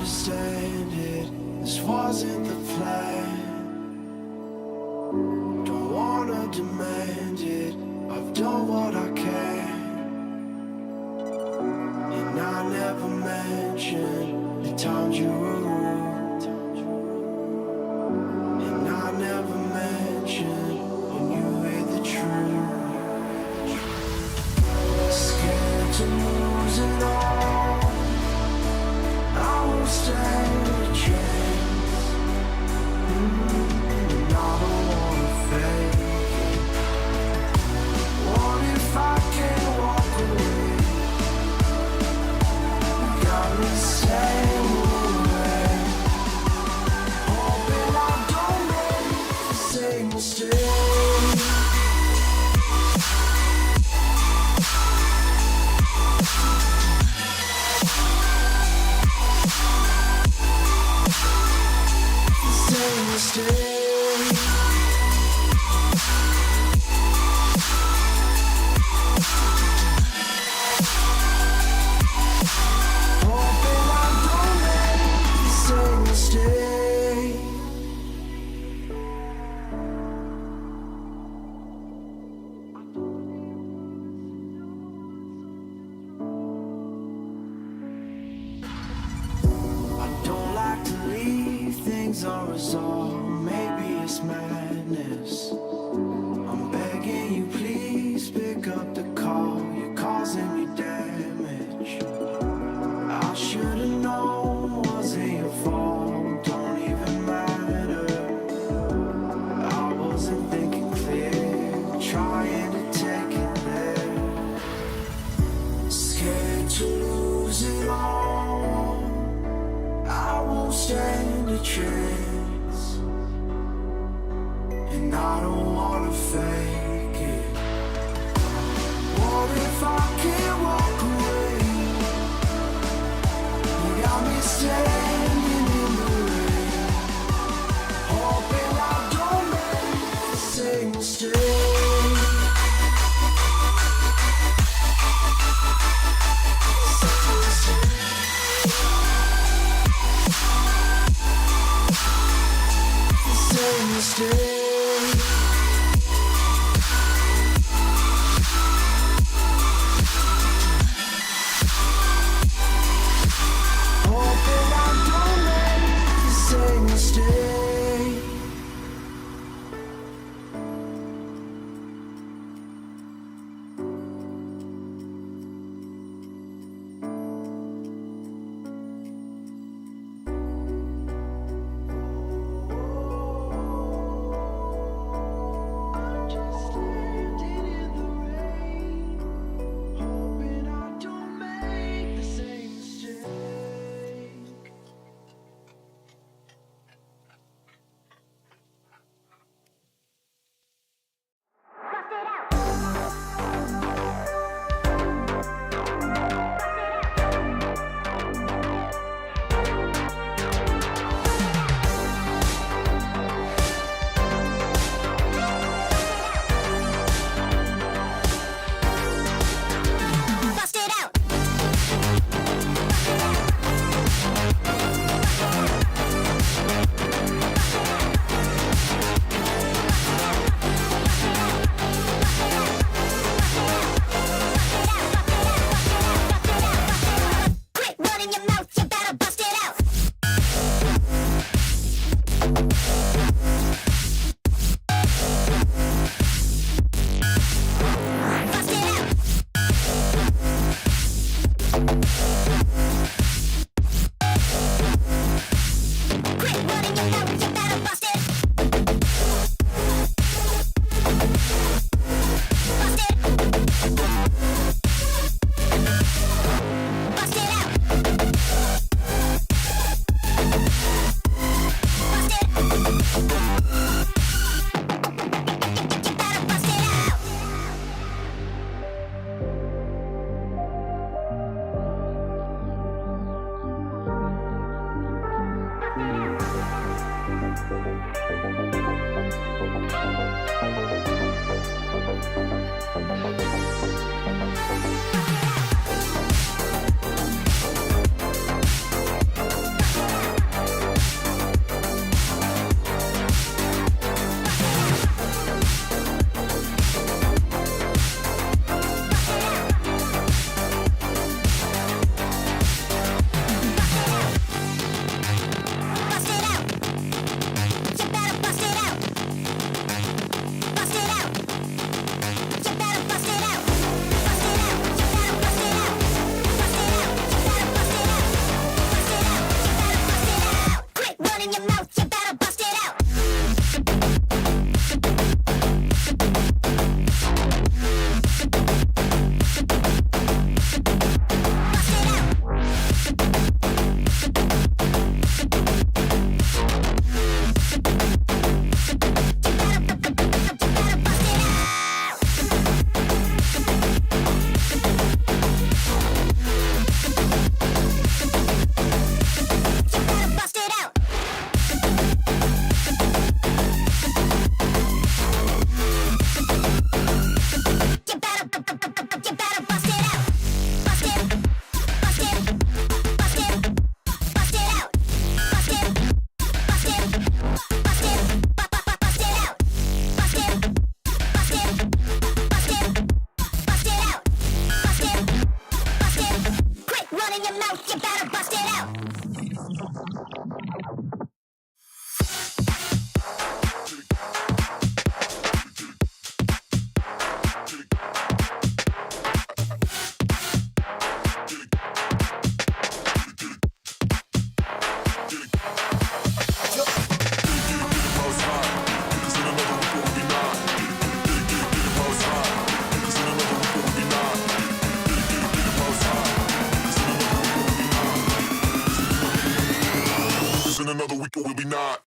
understand it. This wasn't the plan. Don't wanna demand it. I've done what I can. And I never mentioned the times you were rude. And I never mentioned when you hear the truth. Scared to lose it all. I won't stand a chance. And I don't wanna fake it. What if I can't walk away? You got me saying away. Hoping I don't make the same mistake. Unresolved, maybe it's madness. I'm begging you, please pick up the call. You're causing me damage. I should've known, wasn't your fault. Don't even matter. I wasn't thinking clear, trying to take it there. Scared to lose it all. I won't stand a chance. And I don't wanna fake it. What if I can't walk away? You got me standing in the rain. Hoping I don't make the same mistake. Mistake. Hoping I don't make the same mistake. Cause in another week it will be not.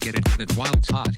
Get it while it's hot.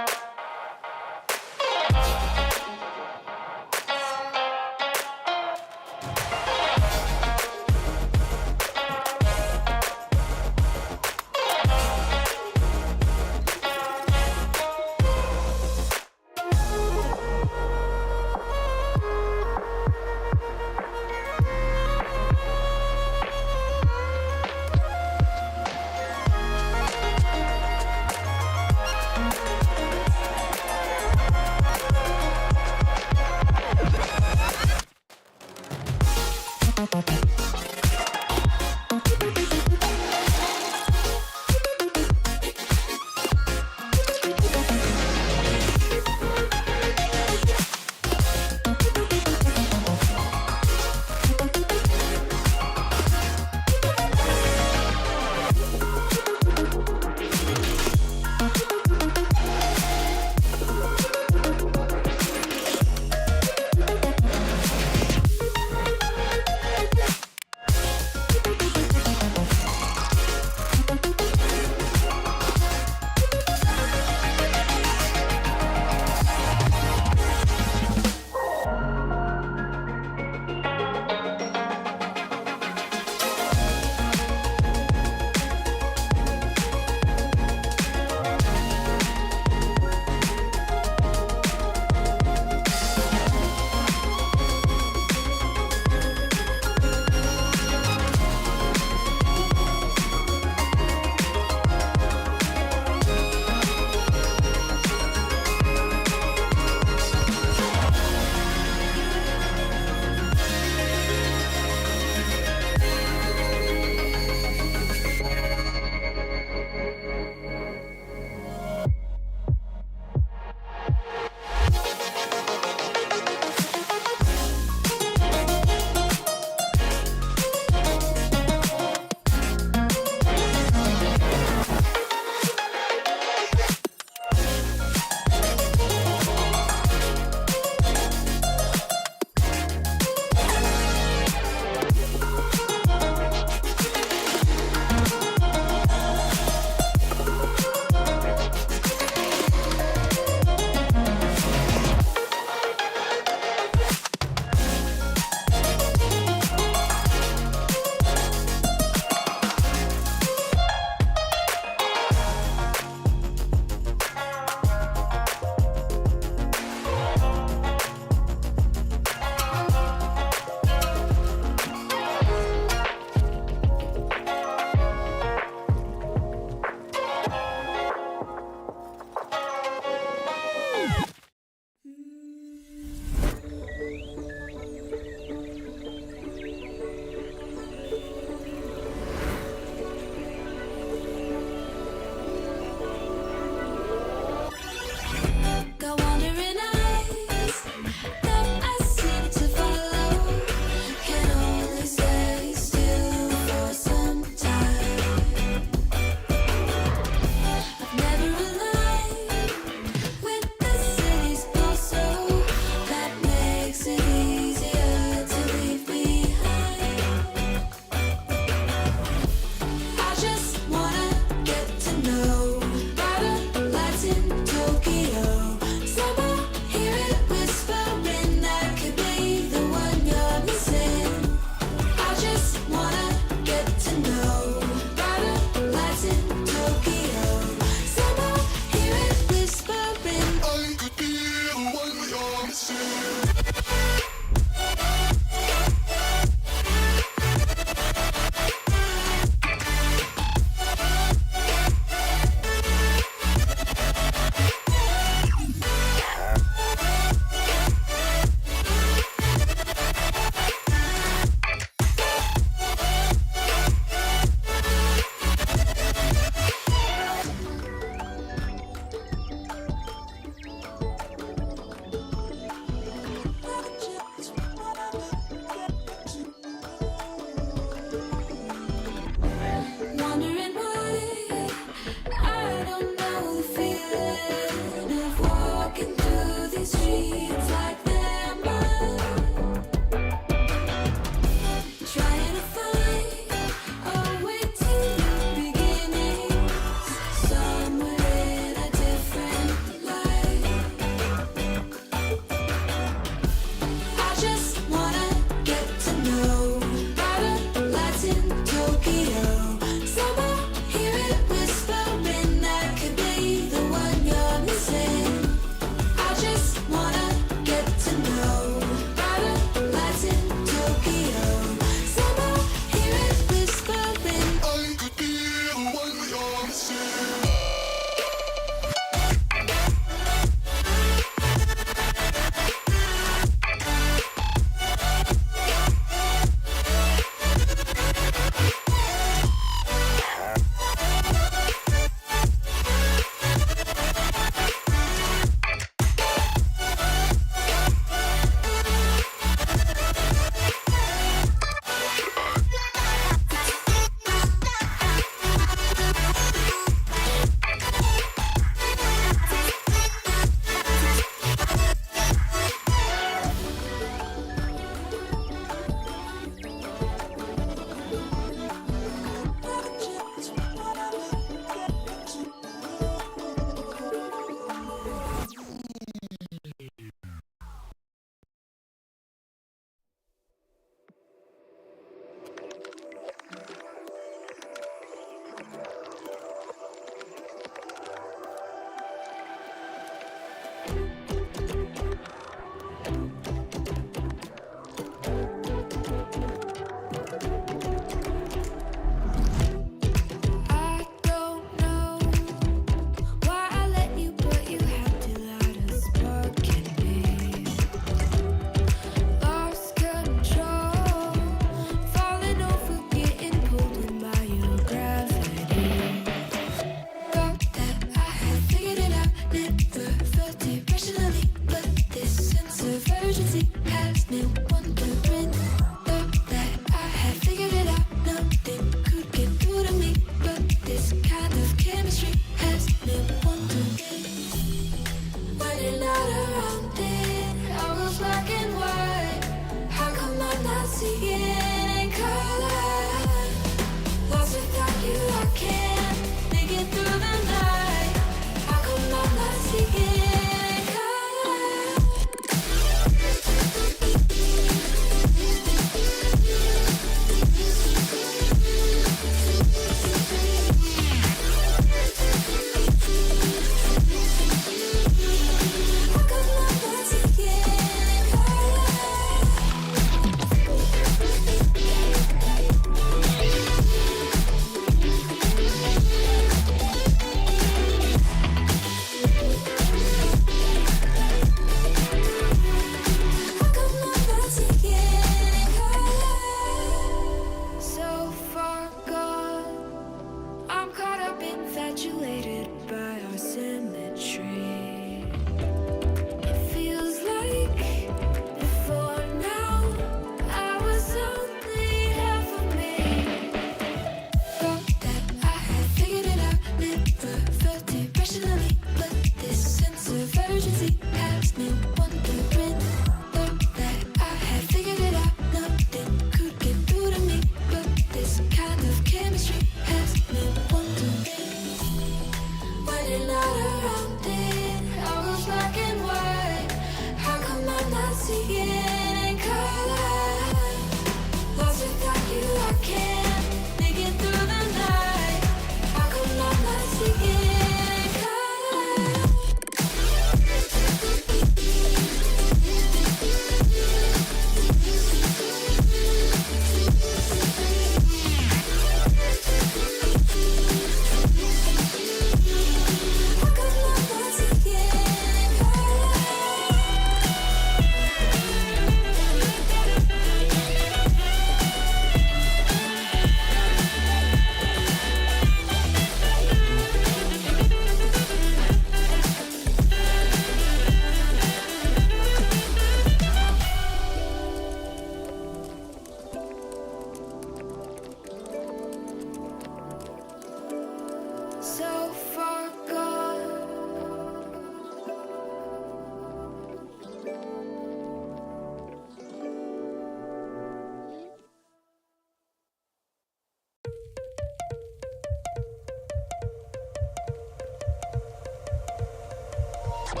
Go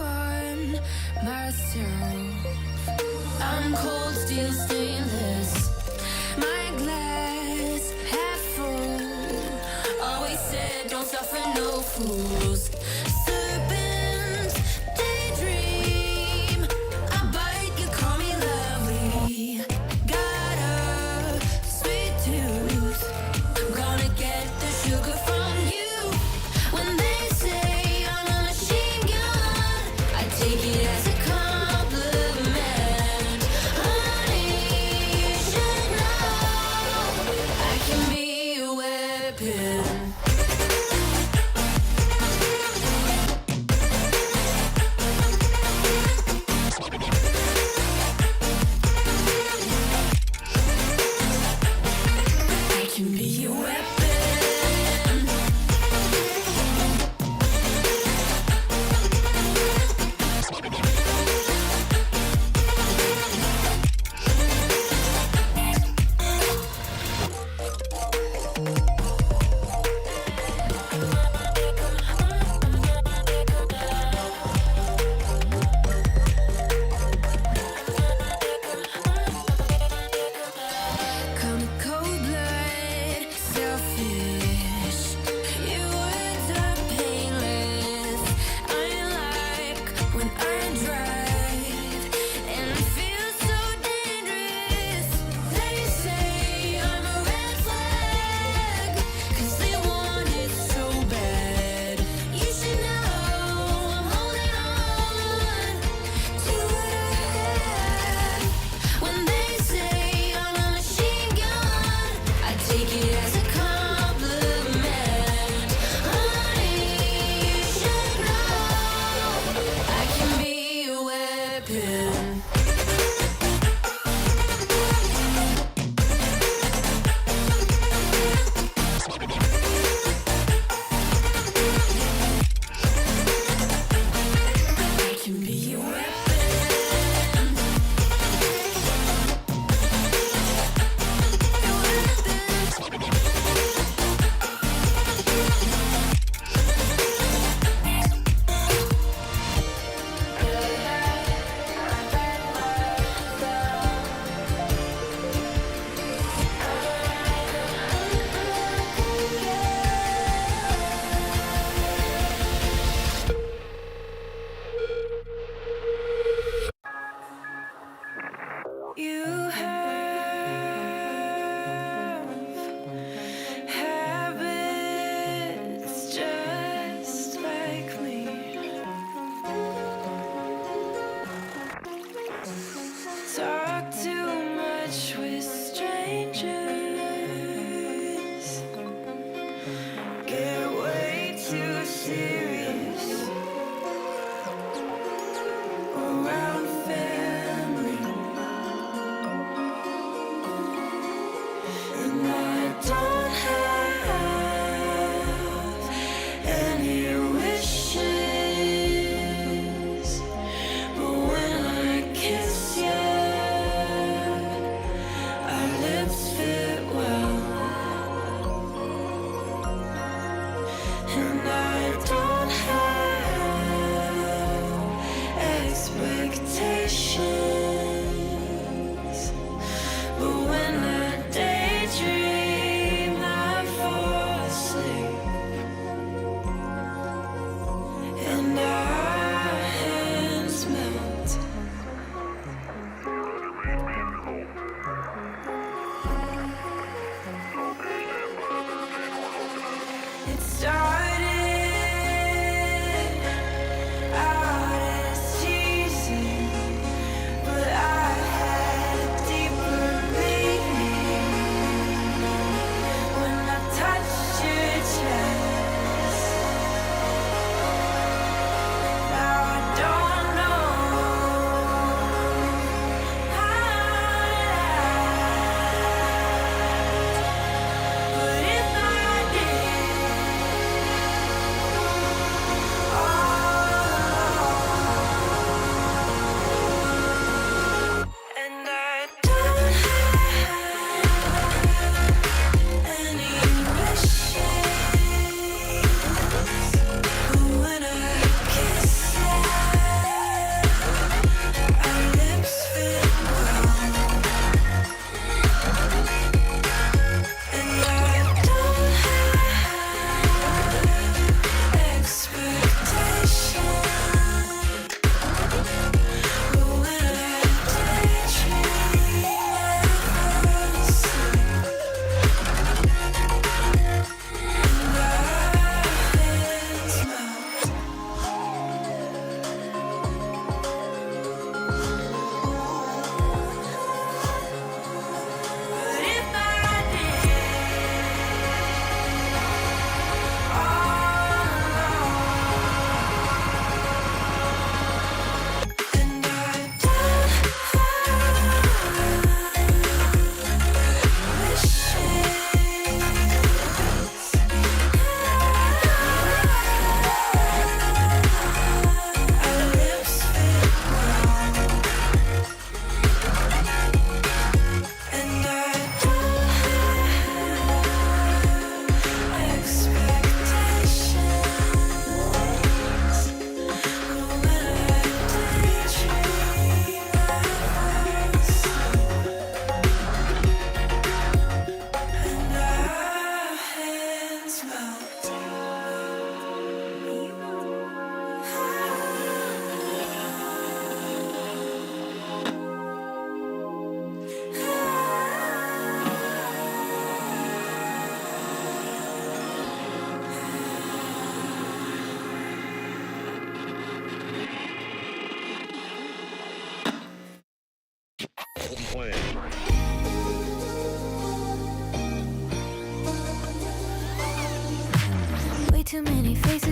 on myself. I'm cold steel stainless. My glass half full. Always said don't suffer no fools. Serpents, daydream. I bite, you call me lovely. Got a sweet tooth. I'm gonna get the sugar from you. When they say I'm a machine gun, I take it as a compliment. Honey, you should know I can be a weapon.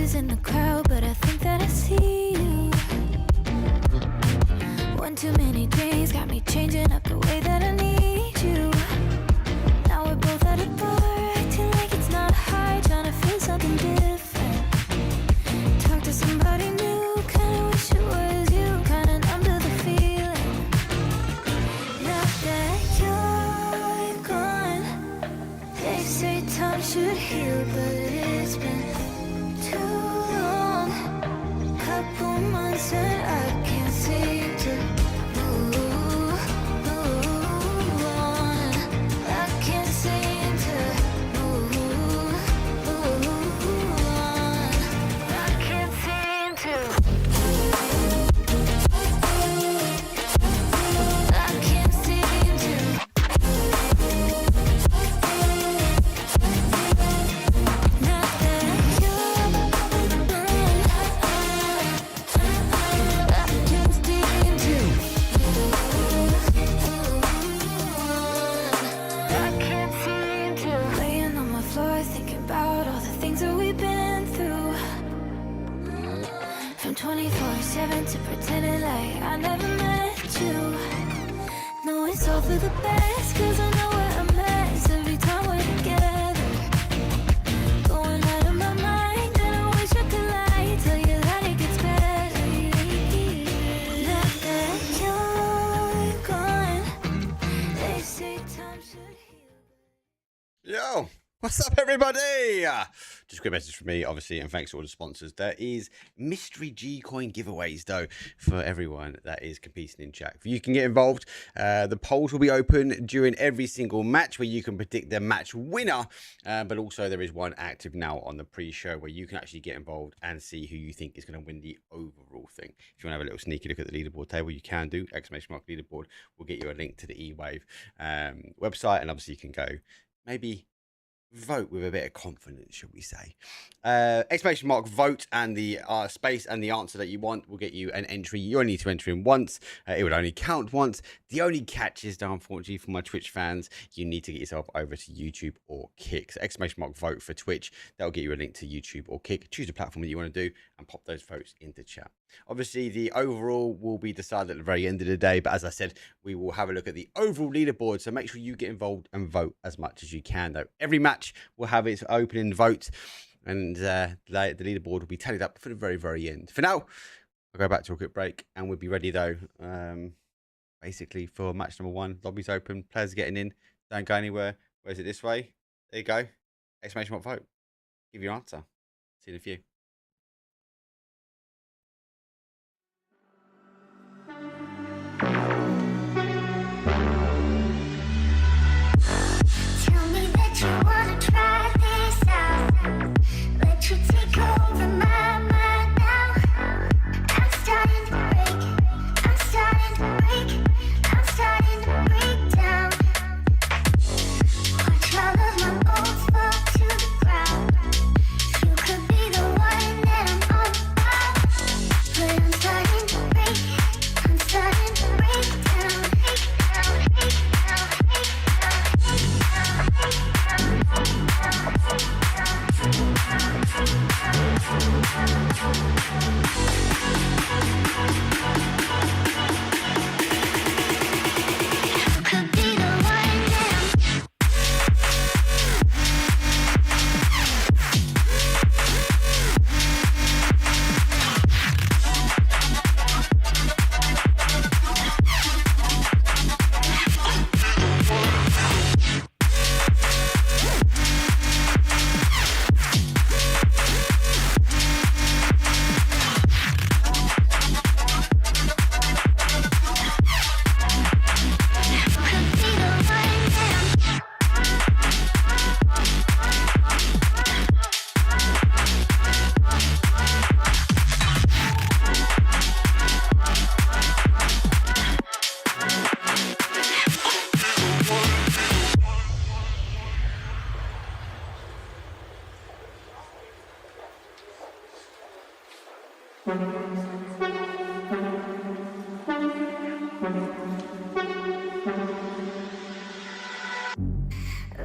voices in the crowd, but I think that I see you. One too many drinks got me changing up the way that I need you. Now we're both at a bar, acting like it's not hard, trying to feel something different. Talk to somebody new, kinda wish it was you, kinda numb to the feeling. Now that you're gone, they say time should heal, but it's been too long. Couple months and I can't seem to move on. I can't seem to move on. I can't seem to. I can't seem to. Not that you're gone. I can't seem to. I can't seem to. Laying on my floor, thinking about all the things that we've been through. From 24/7 to pretending like I never met you. No, it's all for the best, cause I know we're a mess every time we're together. Going out of my mind, and I wish I could lie, tell you that it gets better. Now that you're gone, they say time should heal. Yo, what's up, everybody? Just a quick message from me, obviously, and thanks to all the sponsors. There is mystery G coin giveaways, though, for everyone that is competing in chat. If you can get involved, the polls will be open during every single match where you can predict the match winner. But also, there is one active now on the pre-show where you can actually get involved and see who you think is going to win the overall thing. If you want to have a little sneaky look at the leaderboard table, you can do. ! Leaderboard will get you a link to the E-Wave website, and obviously, you can go maybe vote with a bit of confidence, shall we say. ! Vote and the space and the answer that you want will get you an entry. You only need to enter in once. It would only count once. The only catch is, though, unfortunately, for my Twitch fans, you need to get yourself over to YouTube or Kick. So ! Vote for Twitch. That'll get you a link to YouTube or Kick. Choose a platform that you want to do and pop those votes into chat. Obviously, the overall will be decided at the very end of the day. But as I said, we will have a look at the overall leaderboard. So make sure you get involved and vote as much as you can, though. Every match will have its opening vote. And the leaderboard will be tallied up for the very, very end. For now, I'll go back to a quick break. And we'll be ready, though, basically, for match number 1. Lobby's open. Players getting in. Don't go anywhere. Where's it this way? There you go. ! Vote. Give your answer. See you in a few. Tell me that you wanna try this out. Let you take over my mind now. I'm starting to break. I'm starting to break. I'm starting to break down. Watch all of my bones fall to the ground. You could be the one that I'm all about. But I'm starting to break. I'm starting to break down. Break down. Break down. Break You could be the one that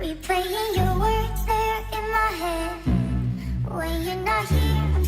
replaying your words there in my head. When you're not here, I'm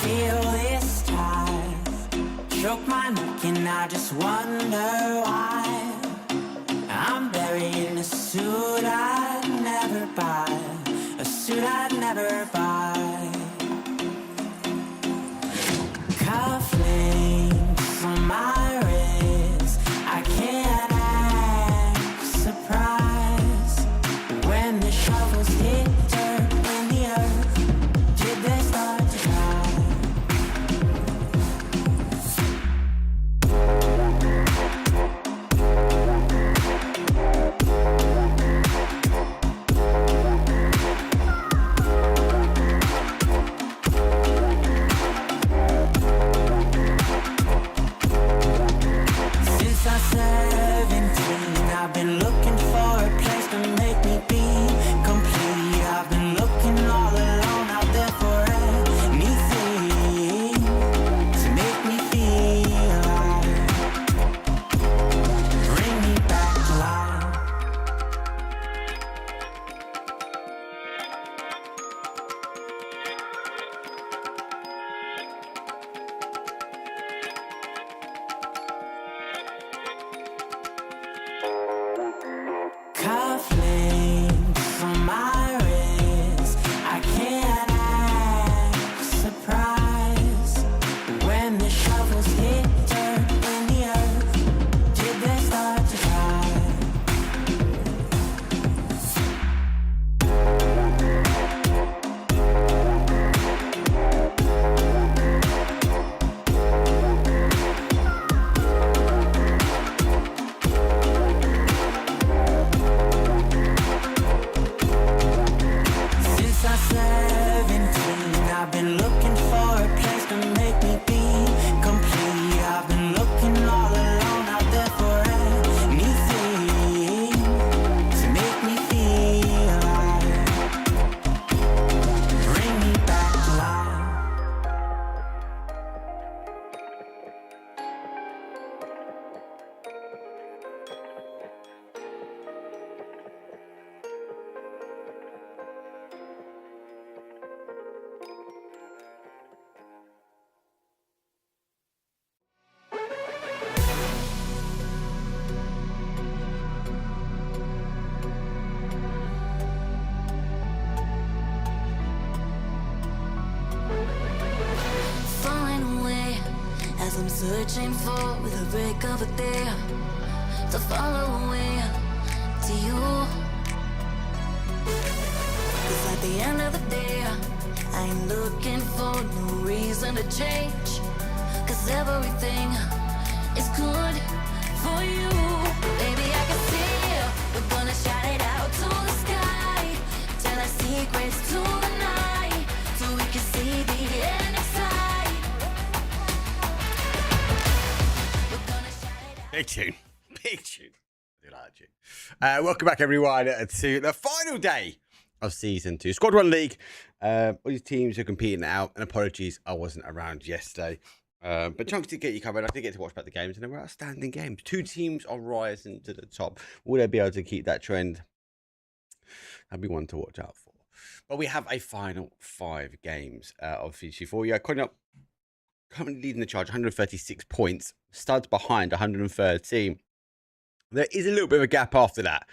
feel this tide choke my neck and I just wonder why I'm buried in a suit I'd never buy, a suit I'd never buy. Cufflinks on my wrist, I can't act surprised when the shovels hit dirt in the earth. Did they start to cry? Since I'm 17, I've been looking for a place to make me be complete. I've been looking all alone out there for anything to make me feel alive. Bring me back to life. Cufflinks on my wrist, I can't act surprised when the shovels hit dirt in the earth. Did they start to cry? Since I'm 17, I've been looking for a place to make me be complete. I've been looking all alone out there for anything to make me feel alive. Bring me back to life. Falling away as I'm searching for with a break of a day to follow away to you. 'Cause at the end of the day, I ain't looking for no reason to change. 'Cause everything is good for you. Baby, I can see we're gonna shout it out to the sky. Tell our secrets to the night so we can see the end inside. We're gonna shout it out. Big tune. Big tune. I do like that tune. Welcome back, everyone, to the final day of Season 2. Squadone League. All these teams are competing out, and apologies, I wasn't around yesterday. But Chunks did get you covered. I did get to watch back the games, and they were outstanding games. Two teams are rising to the top. Will they be able to keep that trend? That'd be one to watch out for. But we have a final 5 games of CC4. Yeah, currently leading the charge, 136 points. Studs behind, 113. There is a little bit of a gap after that.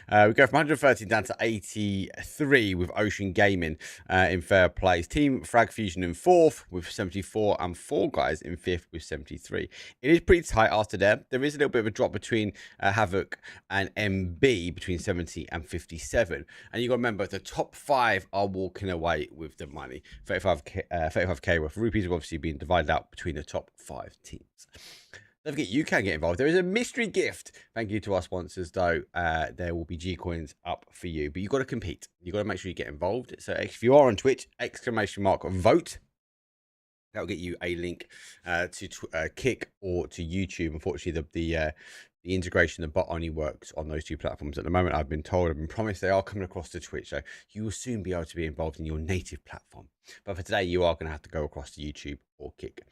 We go from 113 down to 83 with Ocean Gaming in third place. Team Frag Fusion in fourth with 74 and Four Guys in fifth with 73. It is pretty tight after there. There is a little bit of a drop between Havoc and MB between 70 and 57. And you've got to remember, the top 5 are walking away with the money. 35k worth of rupees have obviously been divided out between the top 5 teams. Don't forget, you can get involved. There is a mystery gift. Thank you to our sponsors, though. There will be G coins up for you, but you've got to compete. You've got to make sure you get involved. So if you are on Twitch, !vote. That will get you a link to Kick or to YouTube. Unfortunately, the integration, the bot only works on those 2 platforms at the moment. I've been promised they are coming across to Twitch, so you will soon be able to be involved in your native platform. But for today, you are going to have to go across to YouTube or Kick.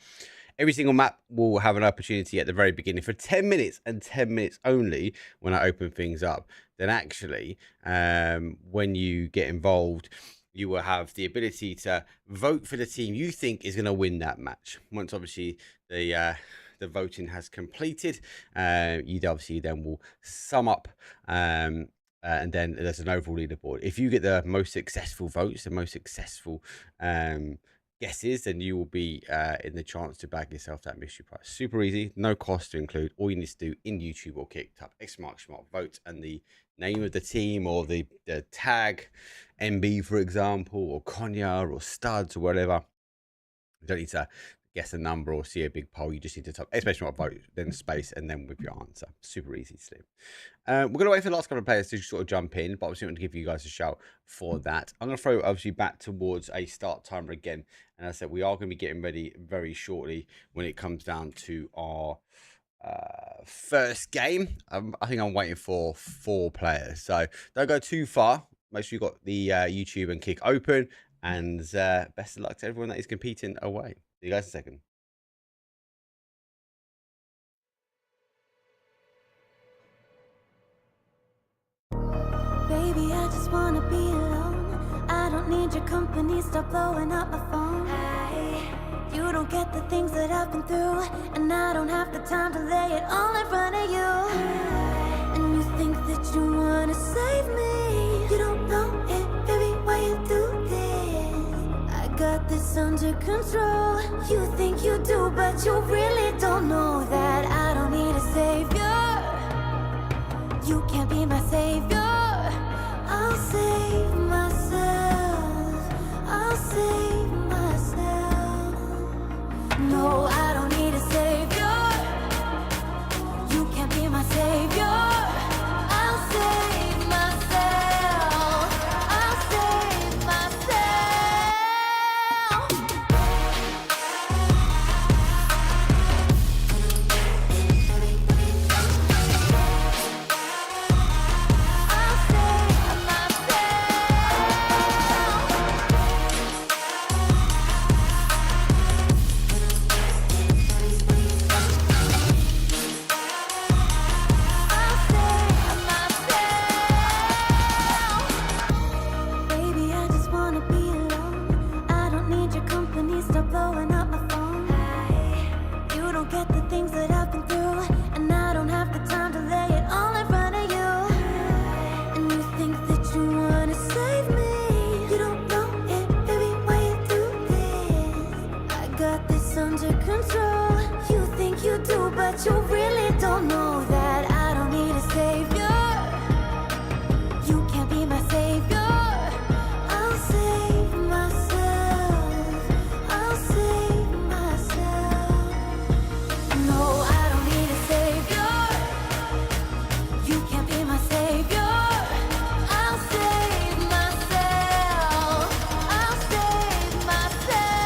Every single map will have an opportunity at the very beginning for 10 minutes and 10 minutes only when I open things up. Then actually, when you get involved, you will have the ability to vote for the team you think is going to win that match. Once obviously the voting has completed, you obviously then will sum up, and then there's an overall leaderboard. If you get the most successful votes, the most successful guesses, then you will be in the chance to bag yourself that mystery prize. Super easy, no cost to include. All you need to do in YouTube or Kick, type !smart vote and the name of the team or the tag MB, for example, or Konya or Studs or whatever. You don't need to guess a number or see a big poll. You just need to type vote, then space, and then with your answer. Super easy to do. We're going to wait for the last couple of players to sort of jump in, but obviously I want to give you guys a shout for that. I'm going to throw obviously back towards a start timer again. And as I said, we are going to be getting ready very shortly when it comes down to our first game. I think I'm waiting for 4 players, so don't go too far. Make sure you've got the YouTube and Kick open, and best of luck to everyone that is competing away. See you guys in a second. Baby, I just wanna be alone. I don't need your company, stop blowing up my phone. You don't get the things that I've been through, and I don't have the time to lay it all in front of you. And you think that you wanna save me. You don't know it, baby, why you do this? I got this under control. You think you do, but you really don't know that I don't need a savior. You can't be my savior. I'll save myself. I'll save myself. No, I don't need a savior. You can't be my savior. I'll save myself. I'll save myself. Baby, I just wanna be alone. I don't need your company, stop blowing up my phone. You don't get the things that I've been through, and I don't have the time to lay it all in front of you. And you think that you wanna save me. You don't know it, baby, why you do this? I got this under control. You think you do, but you really don't know that I don't need a savior. You can't be my savior. I'll save myself. I'll save myself. No, I don't need a savior. You can't be my savior. I'll save myself. I'll save myself.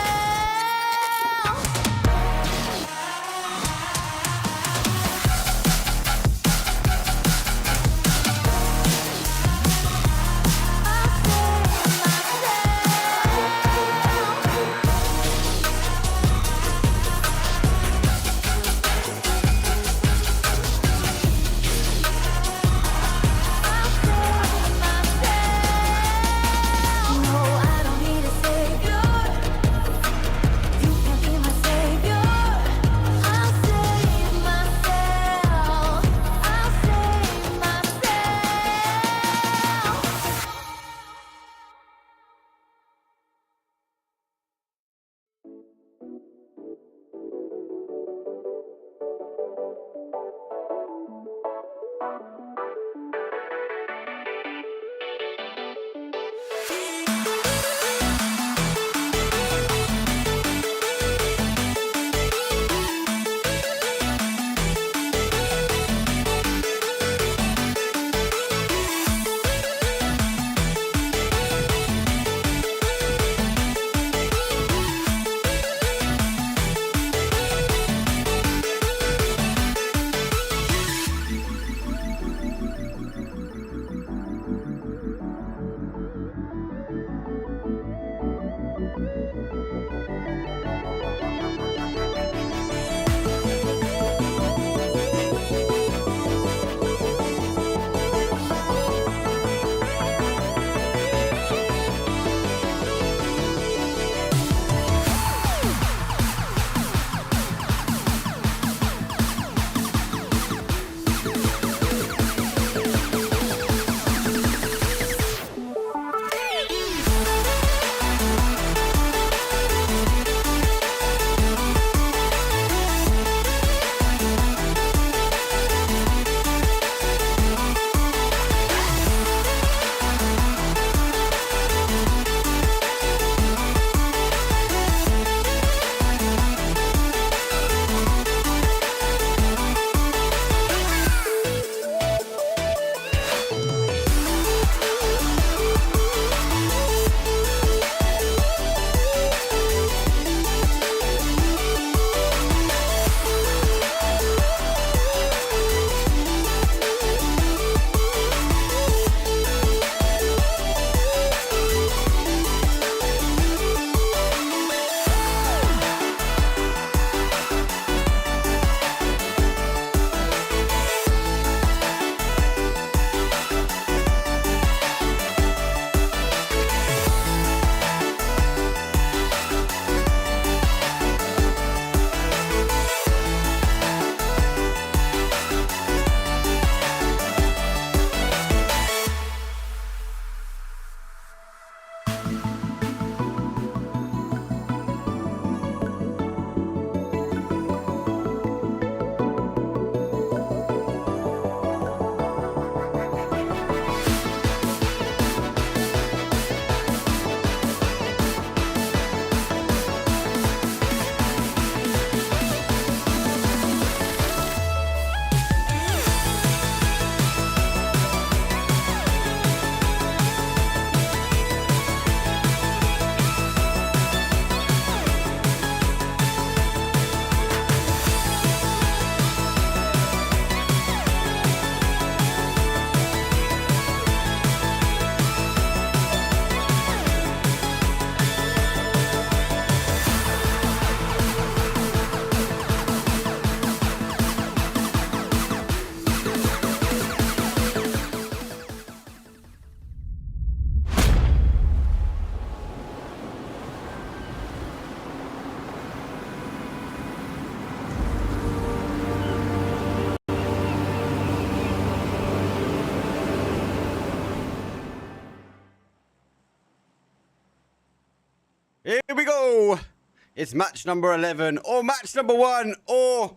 It's match number 11 or match number 1 or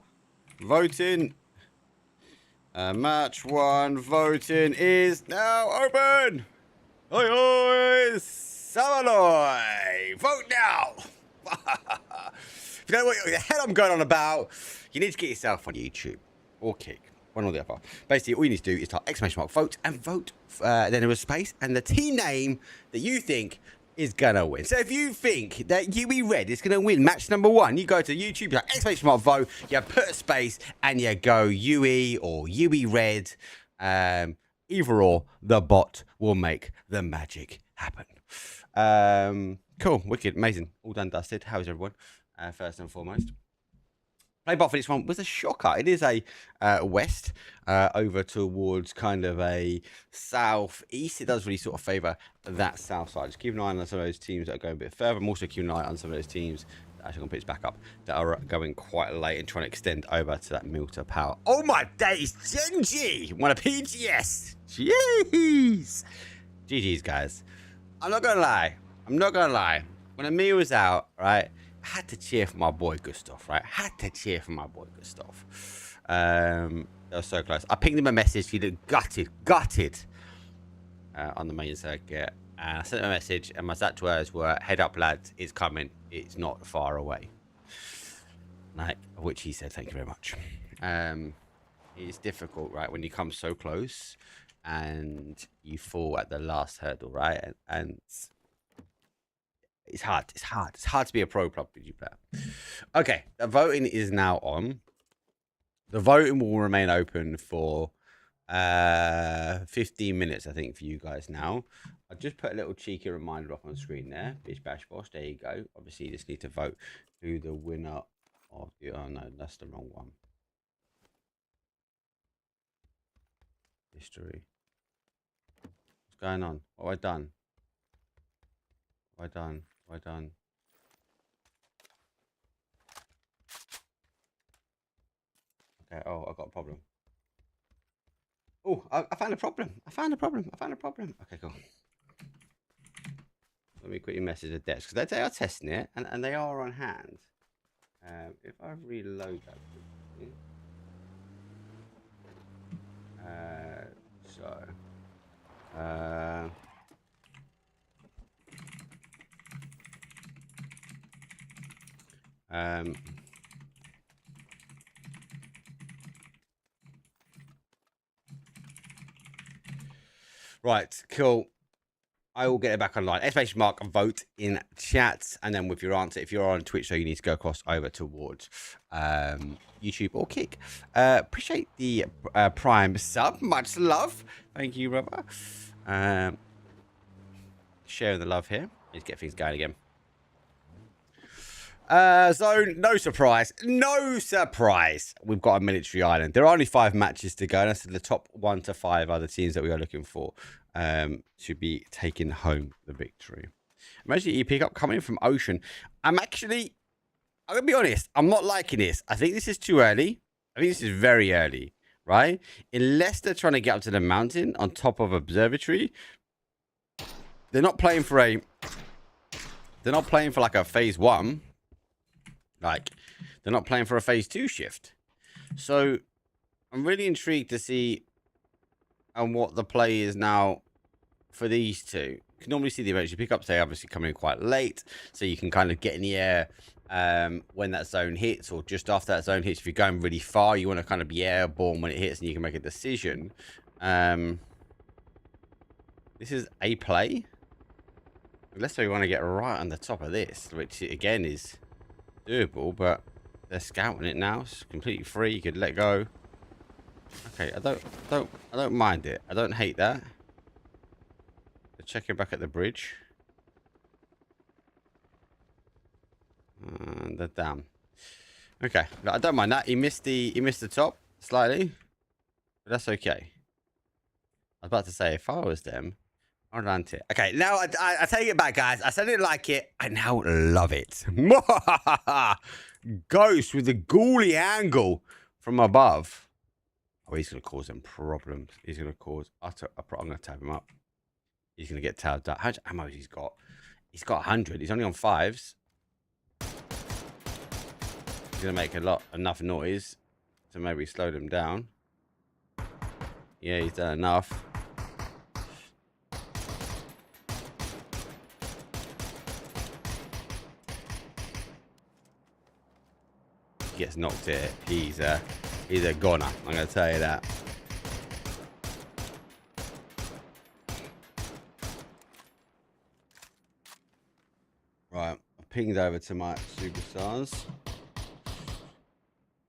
voting. Match 1 voting is now open. Oi, oi, Samaloi. Vote now. If you know what the hell I'm going on about, you need to get yourself on YouTube or Kick. One or the other. Basically, all you need to do is type !vote and vote. Then there was space and the team name that you think is gonna win. So if you think that UE Red is gonna win match number 1, you go to YouTube, you type !vote, you put a space, and you go UE or UE Red. Either or, the bot will make the magic happen. Cool, wicked, amazing, all done, dusted. How's everyone? First and foremost. Play bot for this one was a shocker. It is a west over towards kind of a southeast. It does really sort of favour that south side. Just keep an eye on some of those teams that are going a bit further. I'm also keeping an eye on some of those teams that actually going to put this back up that are going quite late and trying to extend over to that Milter power. Oh my days, Genji! Want a PGS? Jeez! GG's, guys. I'm not going to lie. When Amir was out, right, I had to cheer for my boy Gustav, right? That was so close. I pinged him a message. He looked gutted on the main circuit. And I sent him a message, and my exact words were, "Head up, lads, it's coming. It's not far away." Like, which he said, "Thank you very much." It's difficult, right, when you come so close and you fall at the last hurdle, right? And it's hard. It's hard to be a pro PUBG player. Okay, the voting is now on. The voting will remain open for 15 minutes, I think, for you guys now. I just put a little cheeky reminder up on screen there. Bish bash bosh. There you go. Obviously, you just need to vote who the winner of the. Oh no, that's the wrong one. History. What's going on? What have I done? What have I done? Okay, oh, I got a problem. Oh, I found a problem. Okay, cool. Let me quickly message the devs, because they are testing it, and they are on hand. If I reload that quickly. Right, cool. I will get it back online. Exclamation mark and vote in chat. And then with your answer, if you're on Twitch, so you need to go across over towards YouTube or Kick. Appreciate the Prime sub. Much love. Thank you, brother. Sharing the love here. Let's get things going again. So no surprise. We've got a military island. There are only 5 matches to go, and that's the top 1 to 5 are the teams that we are looking for to be taking home the victory. Imagine you pick up coming from Ocean. I'm gonna be honest, I'm not liking this. I think this is too early. I think this is very early, right? Unless they're trying to get up to the mountain on top of observatory. They're not playing for like a phase 1. Like, they're not playing for a phase 2 shift. So, I'm really intrigued to see what the play is now for these two. You can normally see the eventually pick up, say, obviously coming in quite late. So, you can kind of get in the air when that zone hits, or just after that zone hits. If you're going really far, you want to kind of be airborne when it hits, and you can make a decision. This is a play. Unless we want to get right on the top of this, which, again, is doable, but they're scouting it now. It's completely free. You could let go. Okay, I don't mind it. I don't hate that. They're checking back at the bridge. And they're down. Okay, I don't mind that. He missed the top slightly, but that's okay. I was about to say, if I was them, I'd rant it. Okay, now I take it back, guys. I said I didn't like it. I now love it. Ghost with the ghouly angle from above. Oh, he's going to cause them problems. He's going to cause utter. I'm going to tab him up. He's going to get tabbed up. How much ammo has he got? He's got 100. He's only on 5s. going to make enough noise to maybe slow them down. Yeah, he's done enough. He gets knocked here. He's a goner. I'm going to tell you that. Right, I've pinged over to my superstars.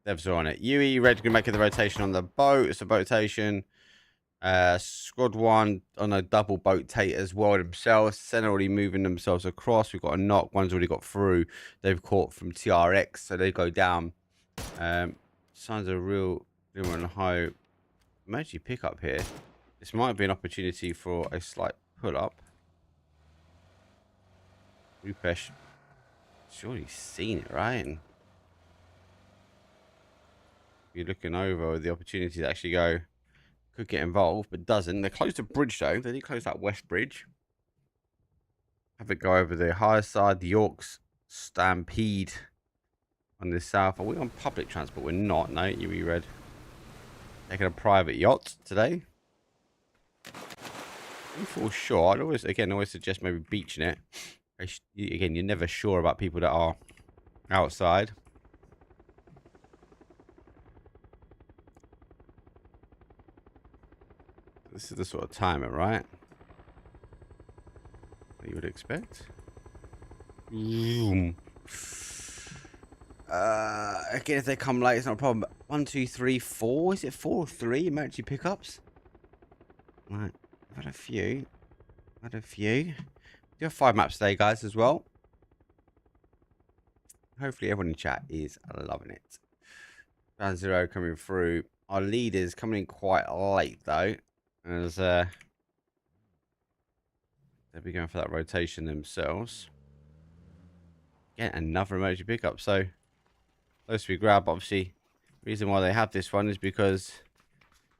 Devs are on it. Yui, Red can make the rotation on the boat. It's a boatation. Squad 1 on a double boat tate as well themselves. Sen already moving themselves across. We've got a knock. One's already got through. They've caught from TRX, so they go down. Signs a real on high. Emergency pickup here. This might be an opportunity for a slight pull up. Rupesh, surely seen it, right? And you're looking over the opportunity to actually go. Could get involved, but doesn't. They're close to bridge, though. They did close that west bridge. Have it go over the higher side. The Yorks stampede on the south. Are we on public transport? We're not. No, you read. Taking a private yacht today. For sure. I'd always suggest maybe beaching it. Again, you're never sure about people that are outside. This is the sort of timer, right? What you would expect. Again, if they come late, it's not a problem. 1, 2, 3, 4. Is it 4 or 3 emergency pickups? Right. I've had a few. We do have 5 maps today, guys, as well. Hopefully everyone in chat is loving it. Round 0 coming through. Our leaders coming in quite late, though. As they'll be going for that rotation themselves. Get another emergency pickup. So close we grab. Obviously, the reason why they have this one is because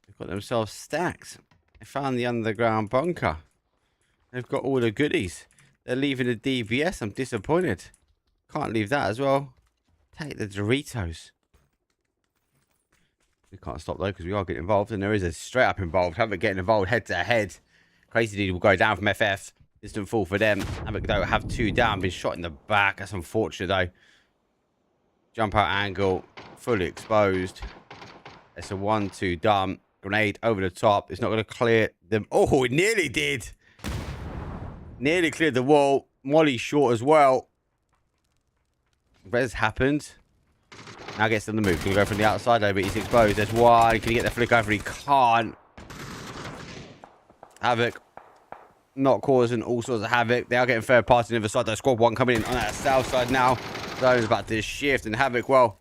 they've got themselves stacked. They found the underground bunker. They've got all the goodies. They're leaving the DBS. I'm disappointed. Can't leave that as well. Take the Doritos. We can't stop though because we are getting involved, and there is a straight up involved. Havoc getting involved head to head. Crazy Dude will go down from FF. Distant fall for them. Havoc though have 2 down. Been shot in the back. That's unfortunate though. Jump out angle. Fully exposed. It's a 1-2 dump. Grenade over the top. It's not going to clear them. Oh, it nearly did. Nearly cleared the wall. Molly short as well. Res happened. Now gets on the move. Can he go from the outside though, but he's exposed. There's one. Can he get the flick over? He can't. Havoc not causing all sorts of havoc. They are getting third party on the other side. Though Squad 1 coming in on that south side now. Zone's about to shift, and Havoc, well,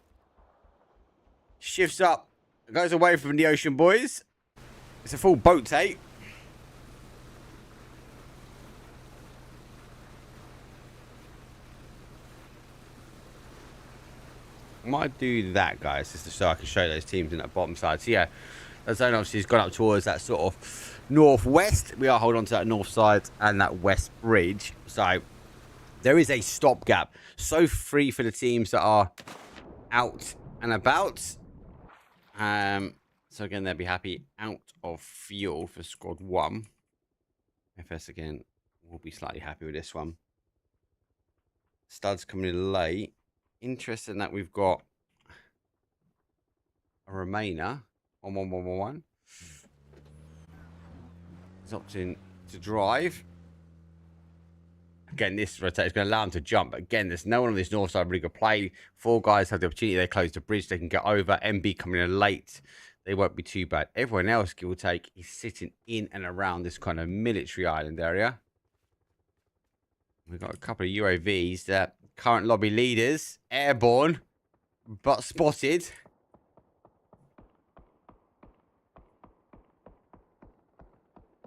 shifts up. Goes away from the Ocean Boys. It's a full boat take. Might do that, guys, just so I can show those teams in that bottom side. So yeah, the zone obviously has gone up towards that sort of northwest. We are holding on to that north side and that west bridge. So there is a stopgap. So free for the teams that are out and about. So again, they'll be happy out of fuel for Squad 1. FS again will be slightly happy with this one. Studs coming in late. Interesting that we've got a Remainer on 1-1-1-1. He's opting to drive. Again, this rotate is going to allow him to jump. But again, there's no one on this north side really good play. 4 guys have the opportunity. They close the bridge. They can get over. MB coming in late. They won't be too bad. Everyone else, give or take, is sitting in and around this kind of military island area. We've got a couple of UAVs that current lobby leaders, airborne, but spotted.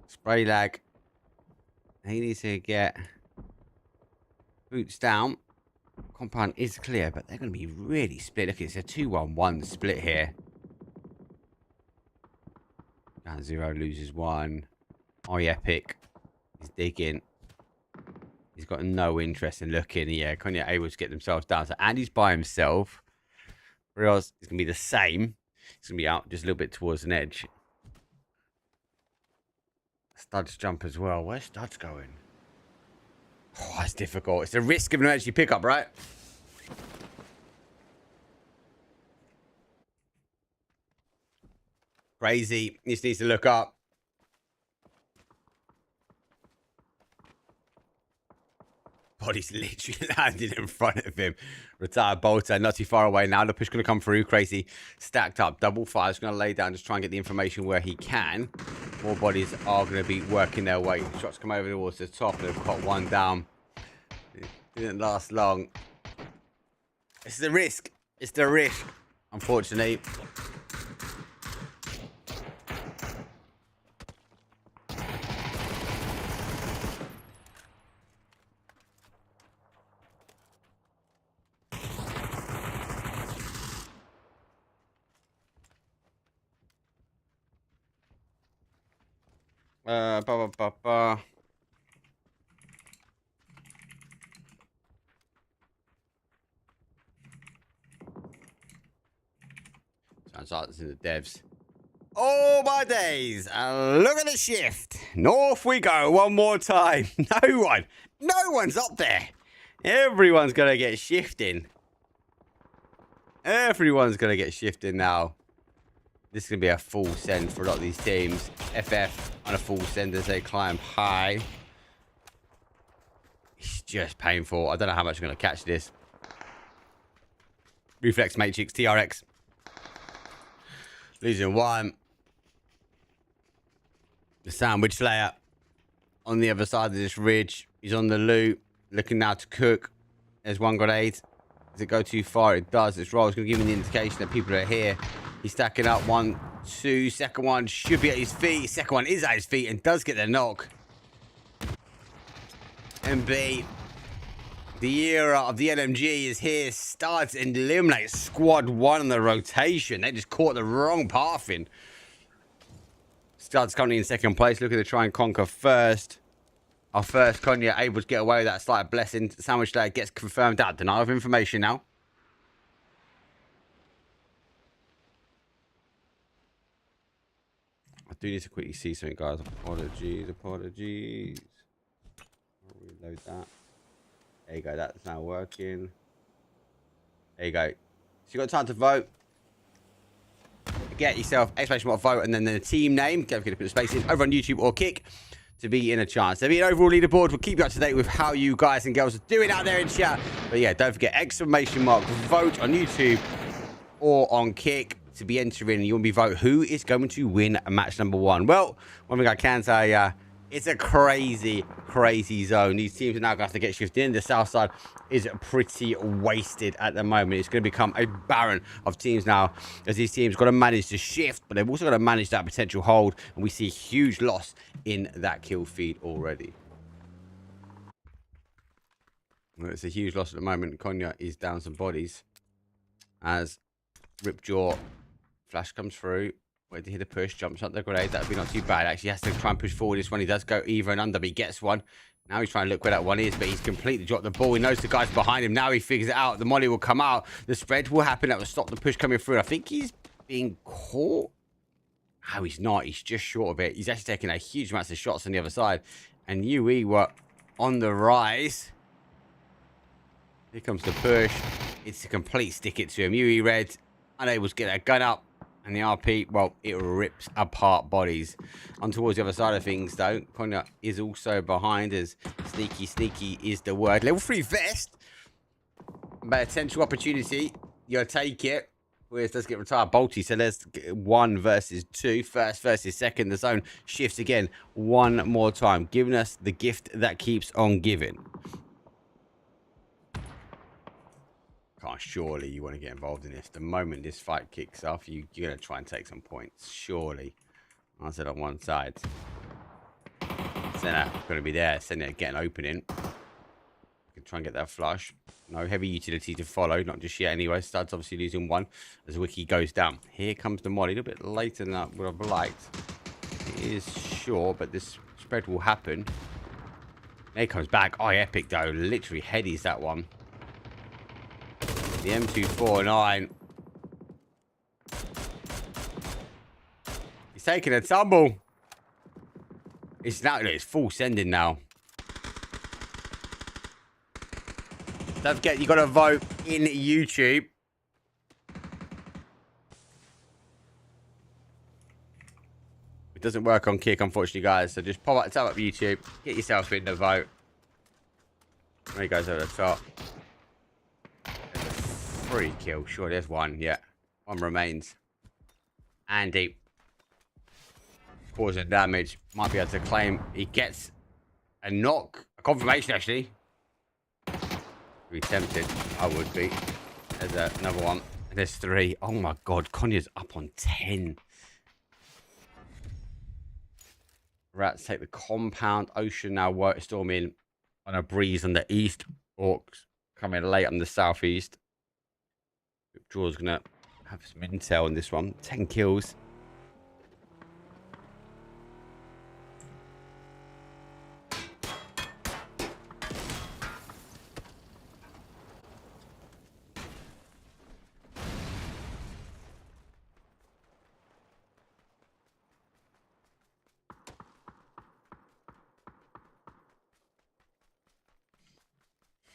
Spray lag. He needs to get boots down. Compound is clear, but they're going to be really split. Look, it's a 2-1-1 split here. Down 0 loses 1. Oh, Epic. He's digging. He's got no interest in looking. Yeah, Konya able to get themselves down. So Andy's by himself. or else it's going to be the same. It's going to be out just a little bit towards an edge. Studs jump as well. Where's Studs going? Oh, that's difficult. It's a risk of an emergency pickup, right? Crazy. He just needs to look up. Body's literally landed in front of him. Retired bolter, not too far away now. The push going to come through. Crazy. Stacked up. Double fire. He's going to lay down, just try and get the information where he can. More bodies are going to be working their way. Shots come over towards the top. They've got one down. It didn't last long. It's the risk. It's the risk, unfortunately. Ba, ba, ba, ba. Sounds like it's in the devs. Oh my days! Look at the shift. North we go one more time. No one's up there. Everyone's gonna get shifting. Everyone's gonna get shifting now. This is going to be a full send for a lot of these teams. FF on a full send as they climb high. It's just painful. I don't know how much I'm going to catch this. Reflex Matrix, TRX. Losing one. The Sandwich Slayer on the other side of this ridge. He's on the loot. Looking now to cook. There's one grenade. Does it go too far? It does. This roll is going to give him the indication that people are here. He's stacking up 1, 2. Second one should be at his feet. Second one is at his feet and does get the knock. MB, the era of the LMG is here. Starts and eliminates squad 1 on the rotation. They just caught the wrong path in. Studs currently in second place, looking to try and conquer first. Our first Konya able to get away with that slight blessing. Sandwich Slayer gets confirmed out. Denial of information now. I do need to quickly see something, guys. Apologies. I'll reload that. There you go. That's now working. There you go. So you got time to vote. Get yourself exclamation mark vote and then the team name. Don't forget to put the space in over on YouTube or Kick to be in a chance. There'll be an overall leaderboard. We'll keep you up to date with how you guys and girls are doing out there in chat. But yeah, don't forget exclamation mark vote on YouTube or on Kick to be entering. You want to be vote who is going to win match number 1. Well, one thing I can say, it's a crazy zone. These teams are now going to have to get shifted in. The south side is pretty wasted at the moment. It's going to become a barren of teams now, as these teams got to manage to shift, but they've also got to manage that potential hold, and we see a huge loss in that kill feed already. Well, it's a huge loss at the moment. Konya is down some bodies as Ripjaw flash comes through. Wait to hit the push, jumps up the grenade. That would be not too bad. Actually, he has to try and push forward this one. He does go either and under, but he gets one. Now he's trying to look where that one is, but he's completely dropped the ball. He knows the guy's behind him. Now he figures it out. The molly will come out. The spread will happen. That will stop the push coming through. I think he's being caught. No, he's not. He's just short of it. He's actually taking a huge amount of shots on the other side. And UE were on the rise. Here comes the push. It's a complete stick it to him. UE Red, unable to get that gun up. And the RP, well, it rips apart bodies. On towards the other side of things, though, Konya is also behind, as sneaky is the word. Level 3 vest. But potential opportunity. You'll take it. Whereas does get retired Bolty. So there's 1 versus 2. First versus second. The zone shifts again one more time. Giving us the gift that keeps on giving. Surely you want to get involved in this. The moment this fight kicks off, you're going to try and take some points. Surely. I said on one side. Senna going to be there. Senna getting opening. Can try and get that flush. No heavy utility to follow. Not just yet anyway. Studs obviously losing 1 as Wiki goes down. Here comes the molly. A little bit later than I would have liked. It is short, but this spread will happen. There he comes back. Oh, epic though. Literally headies that one. The M249 taking a tumble. It's now, it's full sending now. Don't forget, you got to vote in YouTube. It doesn't work on Kick, unfortunately, guys. So just pop up, tap up YouTube, get yourself in the vote. There he goes over the top. There's a free kill. Sure, there's one. Yeah, one remains. Andy causing damage. Might be able to claim. He gets a knock, a confirmation actually. Be tempted. I would be. There's another one. There's 3. Oh my god, Konya's up on 10. Rats take the compound. Ocean now storming on a breeze on the east. Orcs coming late on the southeast. Draw's gonna have some intel on this one. 10 kills.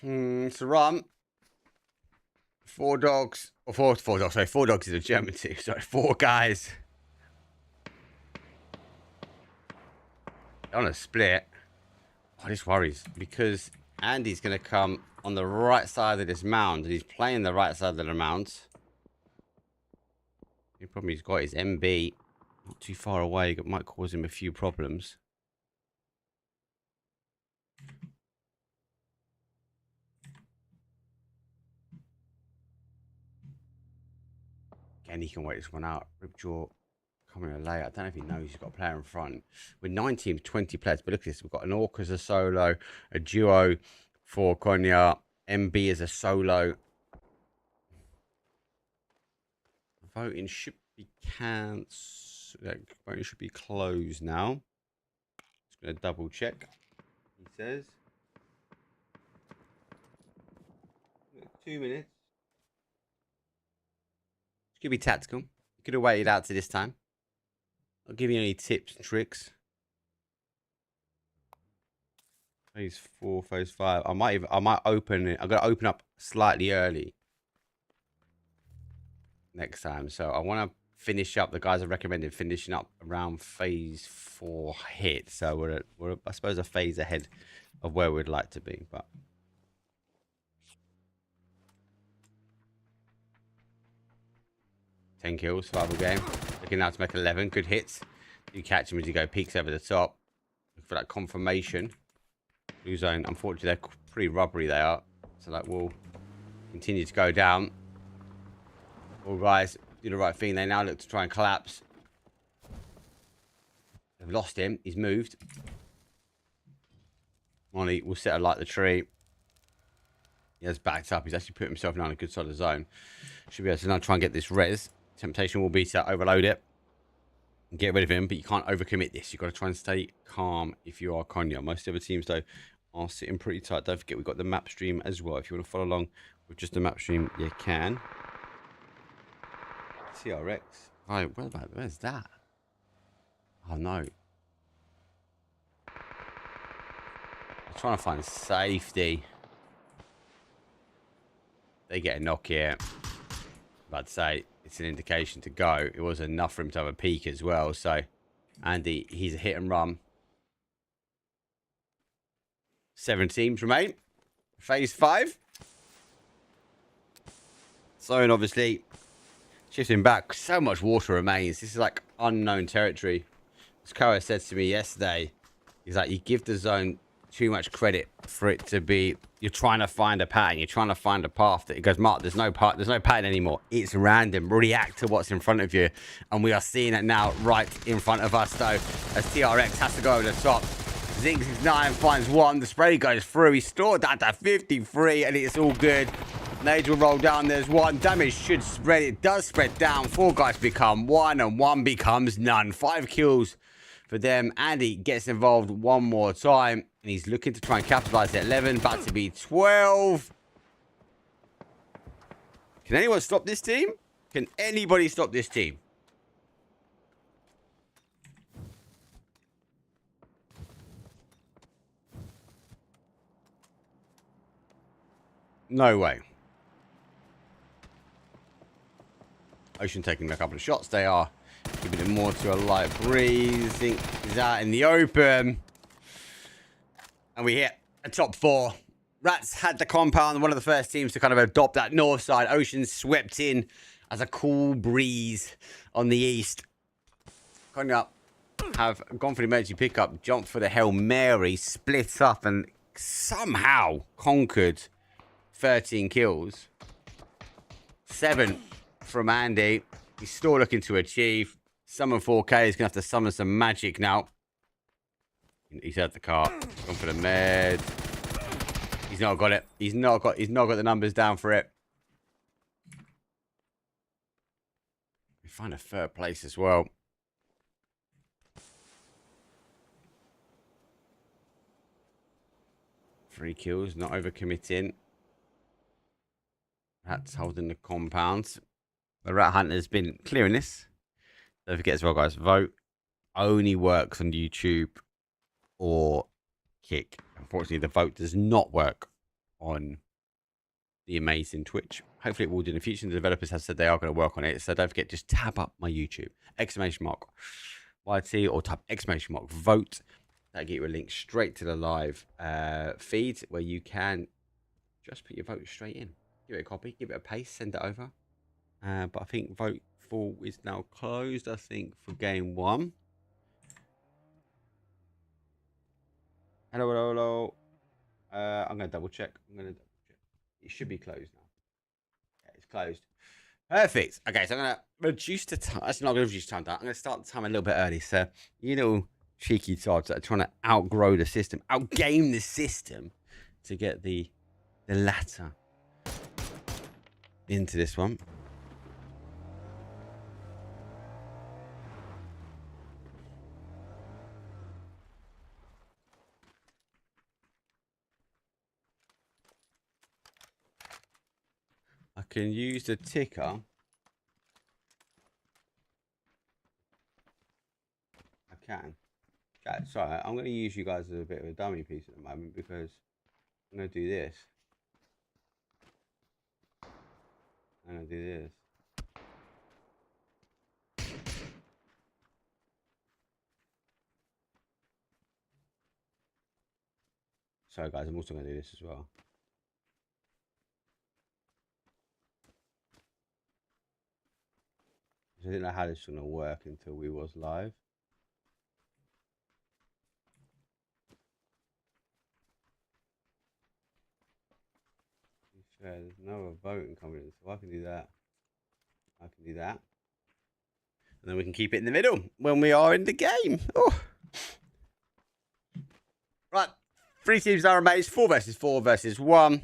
It's a run. 4 dogs. Or 4 dogs. Sorry, 4 dogs is a German team. Sorry, 4 guys. On a split. Oh, this worries. Because Andy's going to come on the right side of this mound. And he's playing the right side of the mound. The problem he's got is MB. Not too far away. It might cause him a few problems. And he can wait this one out. Ripjaw coming in late. I don't know if he knows he's got a player in front. We're 19 to 20 players, but look at this. We've got an Orc as a solo, a duo for Konya, MB as a solo. Voting should be voting should be closed now. Just gonna double check. He says 2 minutes. Could be tactical. You could have waited out to this time. I'll give you any tips and tricks. Phase 4, phase 5. I might open it. I'm gonna open up slightly early next time. So I want to finish up. The guys are recommending finishing up around phase 4 hit. So we're I suppose a phase ahead of where we'd like to be, but. 10 kills, survival game. Looking now to make 11. Good hits. You catch him as you go peeks over the top. Look for that confirmation. Blue zone, unfortunately, they're pretty rubbery, they are. So that will continue to go down. All guys do the right thing. They now look to try and collapse. They've lost him. He's moved. Molly will set alight the tree. He has backed up. He's actually put himself now in a good solid zone. Should be able to now try and get this res. Temptation will be to overload it and get rid of him, but you can't overcommit this. You've got to try and stay calm if you are Konya. Most of the teams, though, are sitting pretty tight. Don't forget, we've got the map stream as well. If you want to follow along with just the map stream, you can. TRX. Oh, where's that? Oh, no. I'm trying to find safety. They get a knock here. I'd say it's an indication to go. It was enough for him to have a peek as well. So, Andy, he's a hit and run. 7 teams remain. Phase 5. Zone, obviously, shifting back. So much water remains. This is like unknown territory. As Kara said to me yesterday, he's like, you give the zone too much credit for it to be, you're trying to find a pattern, you're trying to find a path. That he goes, Mark, there's no pattern anymore. It's random. React to what's in front of you. And we are seeing it now right in front of us, though, as TRX has to go over the top. Zing69 finds one. The spray goes through. He's stored that to 53, and it's all good. Nage will roll down. There's one. Damage should spread. It does spread down. 4 guys become 1, and 1 becomes none. 5 kills for them. Andy gets involved one more time, and he's looking to try and capitalize at 11. About to be 12. Can anyone stop this team? Can anybody stop this team? No way. Ocean taking a couple of shots. They are giving it more to a light breeze. Think he's out in the open. And we hit a top 4. Rats had the compound, one of the first teams to kind of adopt that north side. Ocean swept in as a cool breeze on the east. Coming up, have gone for the emergency pickup, jumped for the Hail Mary, split up, and somehow conquered 13 kills. 7 from Andy. He's still looking to achieve. Summon 4K. He's going to have to summon some magic now. He's at the car. Gone for the med. He's not got it. He's not got the numbers down for it. We find a 3rd place as well. Three kills, not overcommitting. Rats holding the compounds. The rat hunter's been clearing this. Don't forget as well, guys, vote only works on YouTube or Kick. Unfortunately, the vote does not work on the amazing Twitch. Hopefully it will do in the future. The developers have said they are going to work on it. So don't forget, just tab up my YouTube. !YT or type !vote. That'll get you a link straight to the live feed where you can just put your vote straight in. Give it a copy, give it a paste, send it over. But I think vote for is now closed, I think, for game 1. Hello, hello, hello. I'm going to double check. It should be closed now. Yeah, it's closed. Perfect. Okay, so I'm going to reduce the time. That's not going to reduce the time down. I'm going to start the time a little bit early. So, you know, cheeky tods that are trying to outgrow the system, outgame the system to get the latter into this one. I can use the ticker. I can. Okay, sorry, I'm going to use you guys as a bit of a dummy piece at the moment because I'm going to do this. I'm going to do this. Sorry guys, I'm also going to do this as well. I didn't know how this was going to work until we was live. There's no voting coming in, so I can do that. I can do that. And then we can keep it in the middle when we are in the game. Oh. Right. 3 teams now remains. 4 versus 4 versus 1.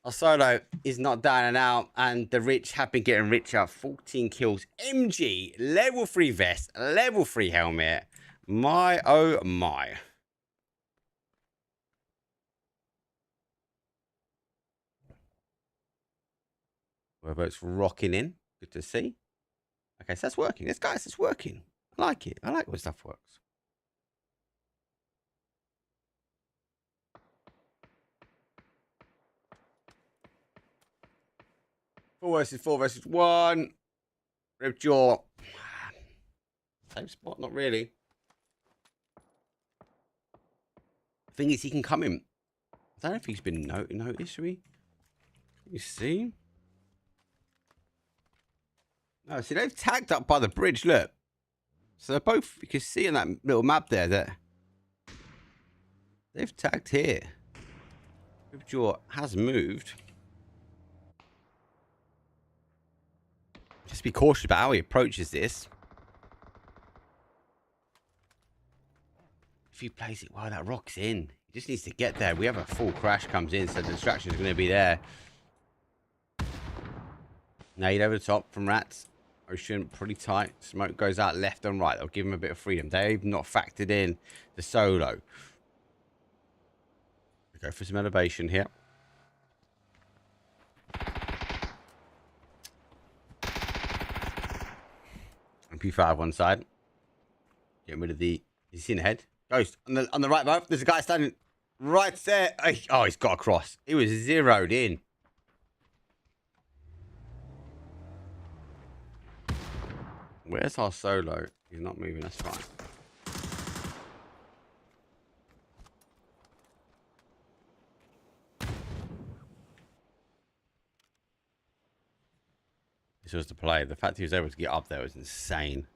Our solo is not down and out, and the rich have been getting richer. 14 kills. MG, level 3 vest, level 3 helmet. My, oh my. Votes rocking in. Good to see. Okay, so that's working. This guys, it's working. I like it. I like when stuff works. Four versus 1. Rib jaw. Same spot, not really. Thing is, he can come in. I don't know if he's been noticed, should we? Can you see? No, see, they've tagged up by the bridge, look. So they're both, you can see in that little map there that they've tagged here. Ripjaw has moved. Just be cautious about how he approaches this. If he plays it well, that rock's in. He just needs to get there. We have a full crash comes in, so the distraction is going to be there. Nade over the top from Rats. Ocean pretty tight. Smoke goes out left and right. They'll give him a bit of freedom. They've not factored in the solo. We go for some elevation here. MP5 one side. Getting rid of the. Is he in the head? Ghost on the right, bro. There's a guy standing. Right there. Oh, he's got across. He was zeroed in. Where's our solo? He's not moving. That's fine. This was the play. The fact he was able to get up there was insane.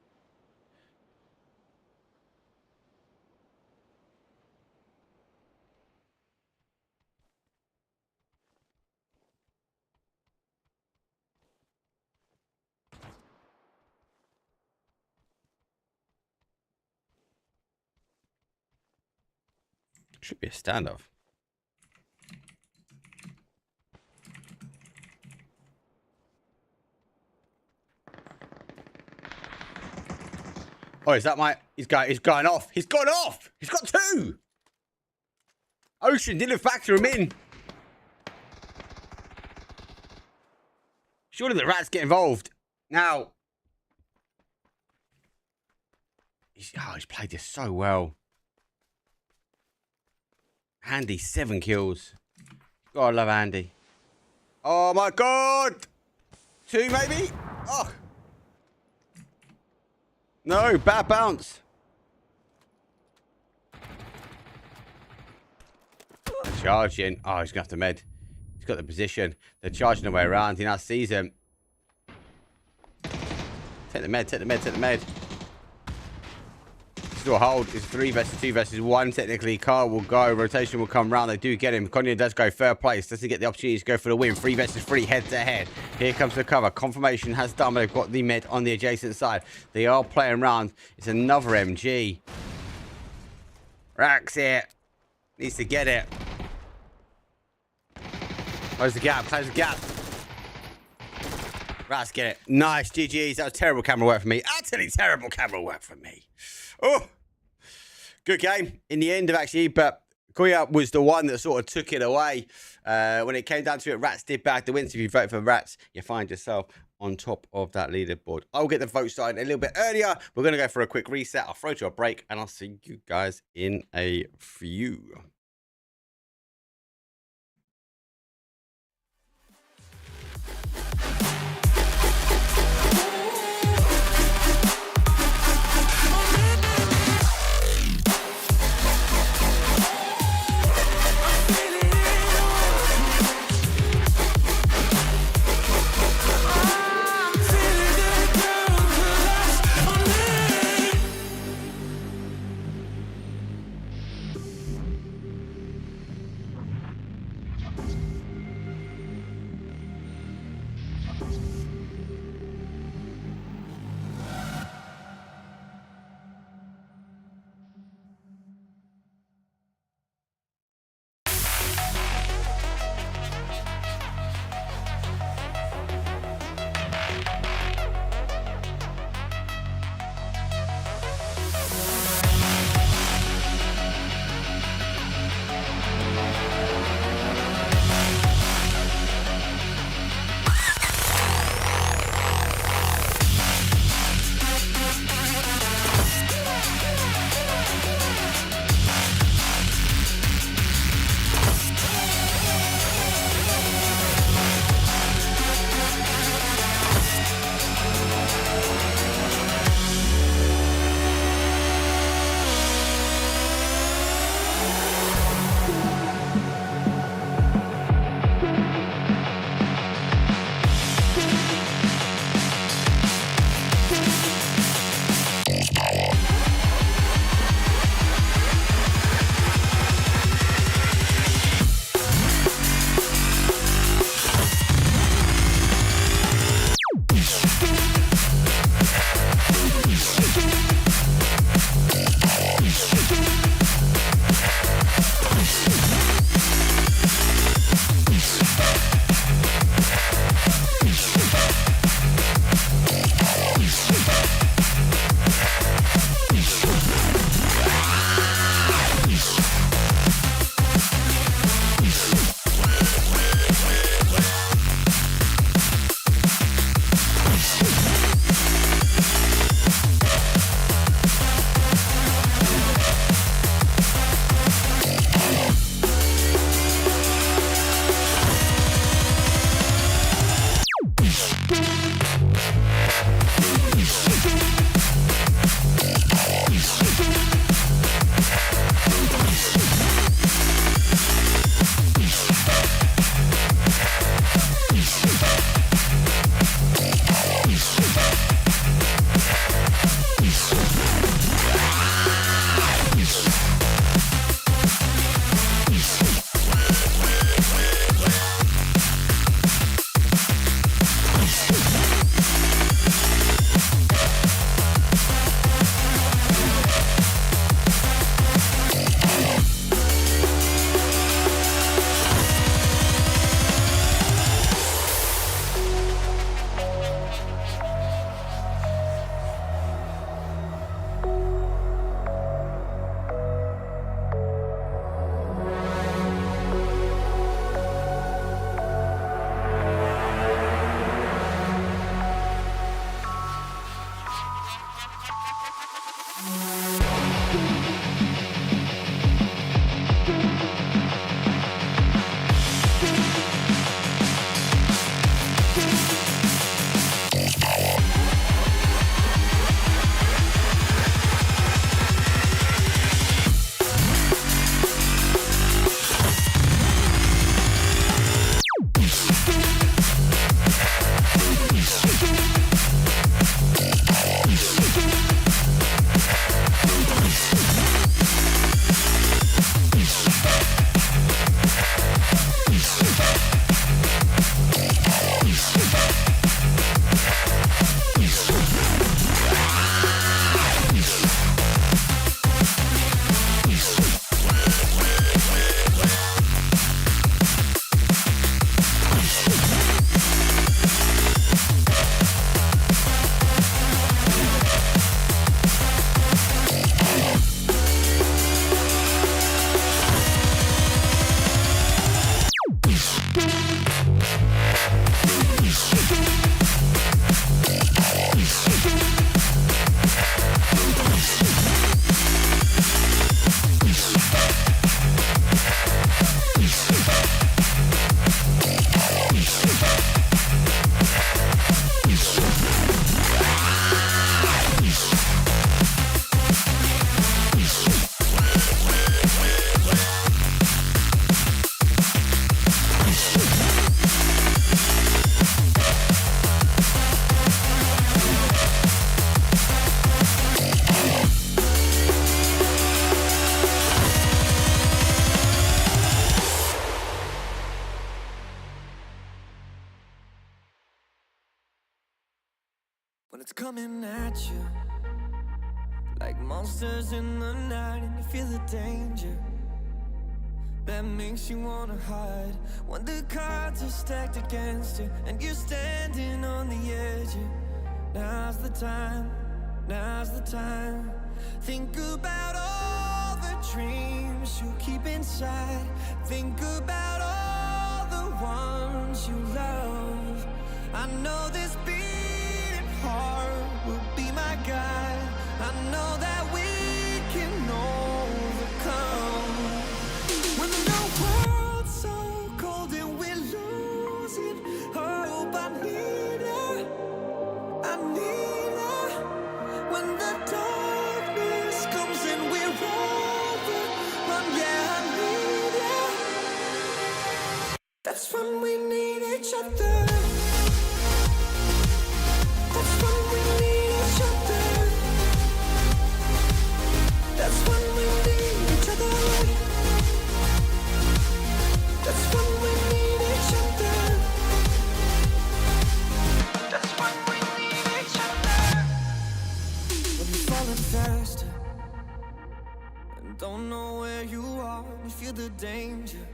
Should be a standoff. Oh, is that my... He's going off. He's gone off. He's got two. Ocean didn't factor him in. Surely the rats get involved. Now. He's played this so well. Andy, 7 kills. God, I love Andy. Oh, my God. 2, maybe? Oh. No, bad bounce. Charging. Oh, he's going to have to med. He's got the position. They're charging their way around. He now sees him. Take the med, take the med, take the med. Still a hold. It's 3 versus 2 versus 1. Technically, car will go. Rotation will come round. They do get him. Konya does go third place. Doesn't get the opportunity to go for the win. 3 versus 3, head to head. Here comes the cover. Confirmation has done, but they've got the med on the adjacent side. They are playing round. It's another MG. Racks it. Needs to get it. Close the gap. Close the gap. Rats get it. Nice. GG's. That was terrible camera work for me. Utterly terrible camera work for me. Oh, good game in the end of actually, but Koya was the one that sort of took it away. When it came down to it, Rats did bag the win. So if you vote for Rats, you find yourself on top of that leaderboard. I'll get the vote started a little bit earlier. We're going to go for a quick reset. I'll throw to a break and I'll see you guys in a few. When it's coming at you like monsters in the night, and you feel the danger that makes you wanna hide. When the cards are stacked against you and you're standing on the edge, now's the time, now's the time. Think about all the dreams you keep inside. Think about all the ones you love. I know this beating heart will be my guide. I know that we can overcome. When the world's so cold and we're losing hope, I need her, I need her. When the darkness comes and we're overrun, yeah, I need her. That's when we need each other. That's when we need each other. That's when we need each other. That's when we need each other. That's when we need each other. When you're falling faster and don't know where you are, you feel the danger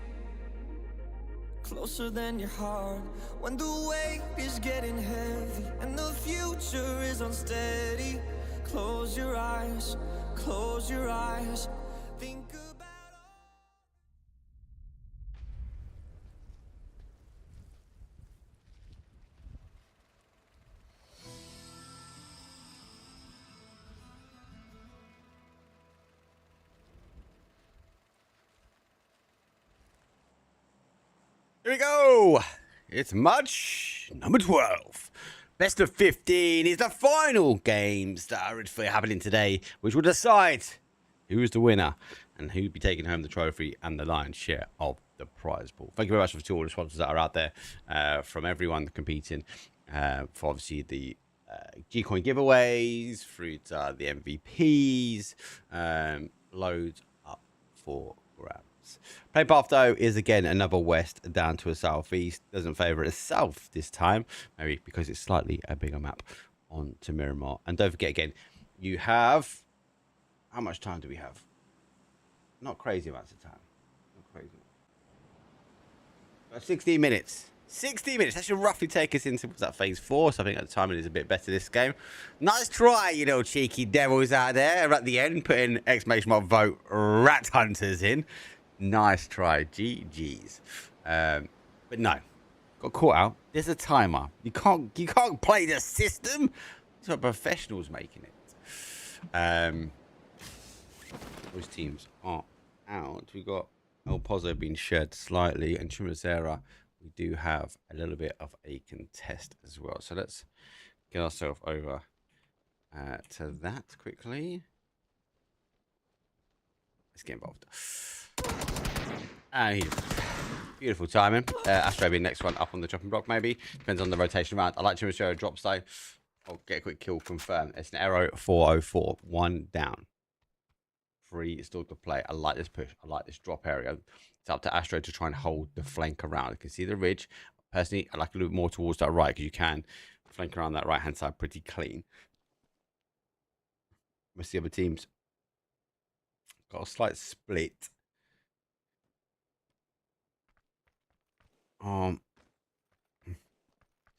closer than your heart. When the weight is getting heavy and the future is unsteady, close your eyes, close your eyes. Think about Here we go. It's match number 12. Best of 15 is the final games that are happening today, which will decide who is the winner and who will be taking home the trophy and the lion's share of the prize pool. Thank you very much to all the sponsors that are out there, from everyone competing for obviously the G-Coin giveaways, through to the MVPs, loads up for grabs. Play path though is again another west down to a southeast. Doesn't favour a south this time, maybe because it's slightly a bigger map on to Miramar. And don't forget again, you have, how much time do we have? Not crazy amounts of time. Not crazy. About 16 minutes. 16 minutes. That should roughly take us into, what's that, phase 4. So I think at the timing is a bit better this game. Nice try, you know, cheeky devils out there at the end, putting exclamation mark vote rat hunters in. Nice try. GG's. But no. Got caught out. There's a timer. You can't play the system. It's what professionals making it. Those teams are out. We got El Pozo being shed slightly, and Chumacera, we do have a little bit of a contest as well. So let's get ourselves over to that quickly. Let's get involved. And beautiful timing. Astro being next one up on the chopping block, maybe. Depends on the rotation around. I like Chumacera drops though. I'll get a quick kill confirmed. It's an arrow 404. 1 down. 3 still to play. I like this push. I like this drop area. It's up to Astro to try and hold the flank around. You can see the ridge. Personally, I like a little more towards that right because you can flank around that right hand side pretty clean. Most of the other teams got a slight split.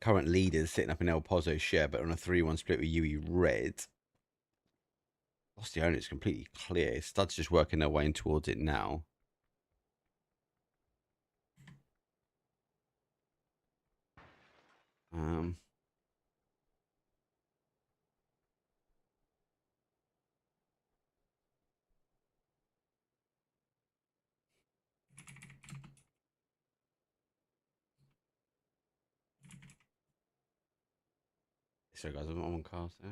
Current leaders sitting up in El Pozo's share, but on a 3-1 split with UE Red. Lost the owner, it's completely clear. Stud's just working their way in towards it now. Sorry guys, I'm on cast there.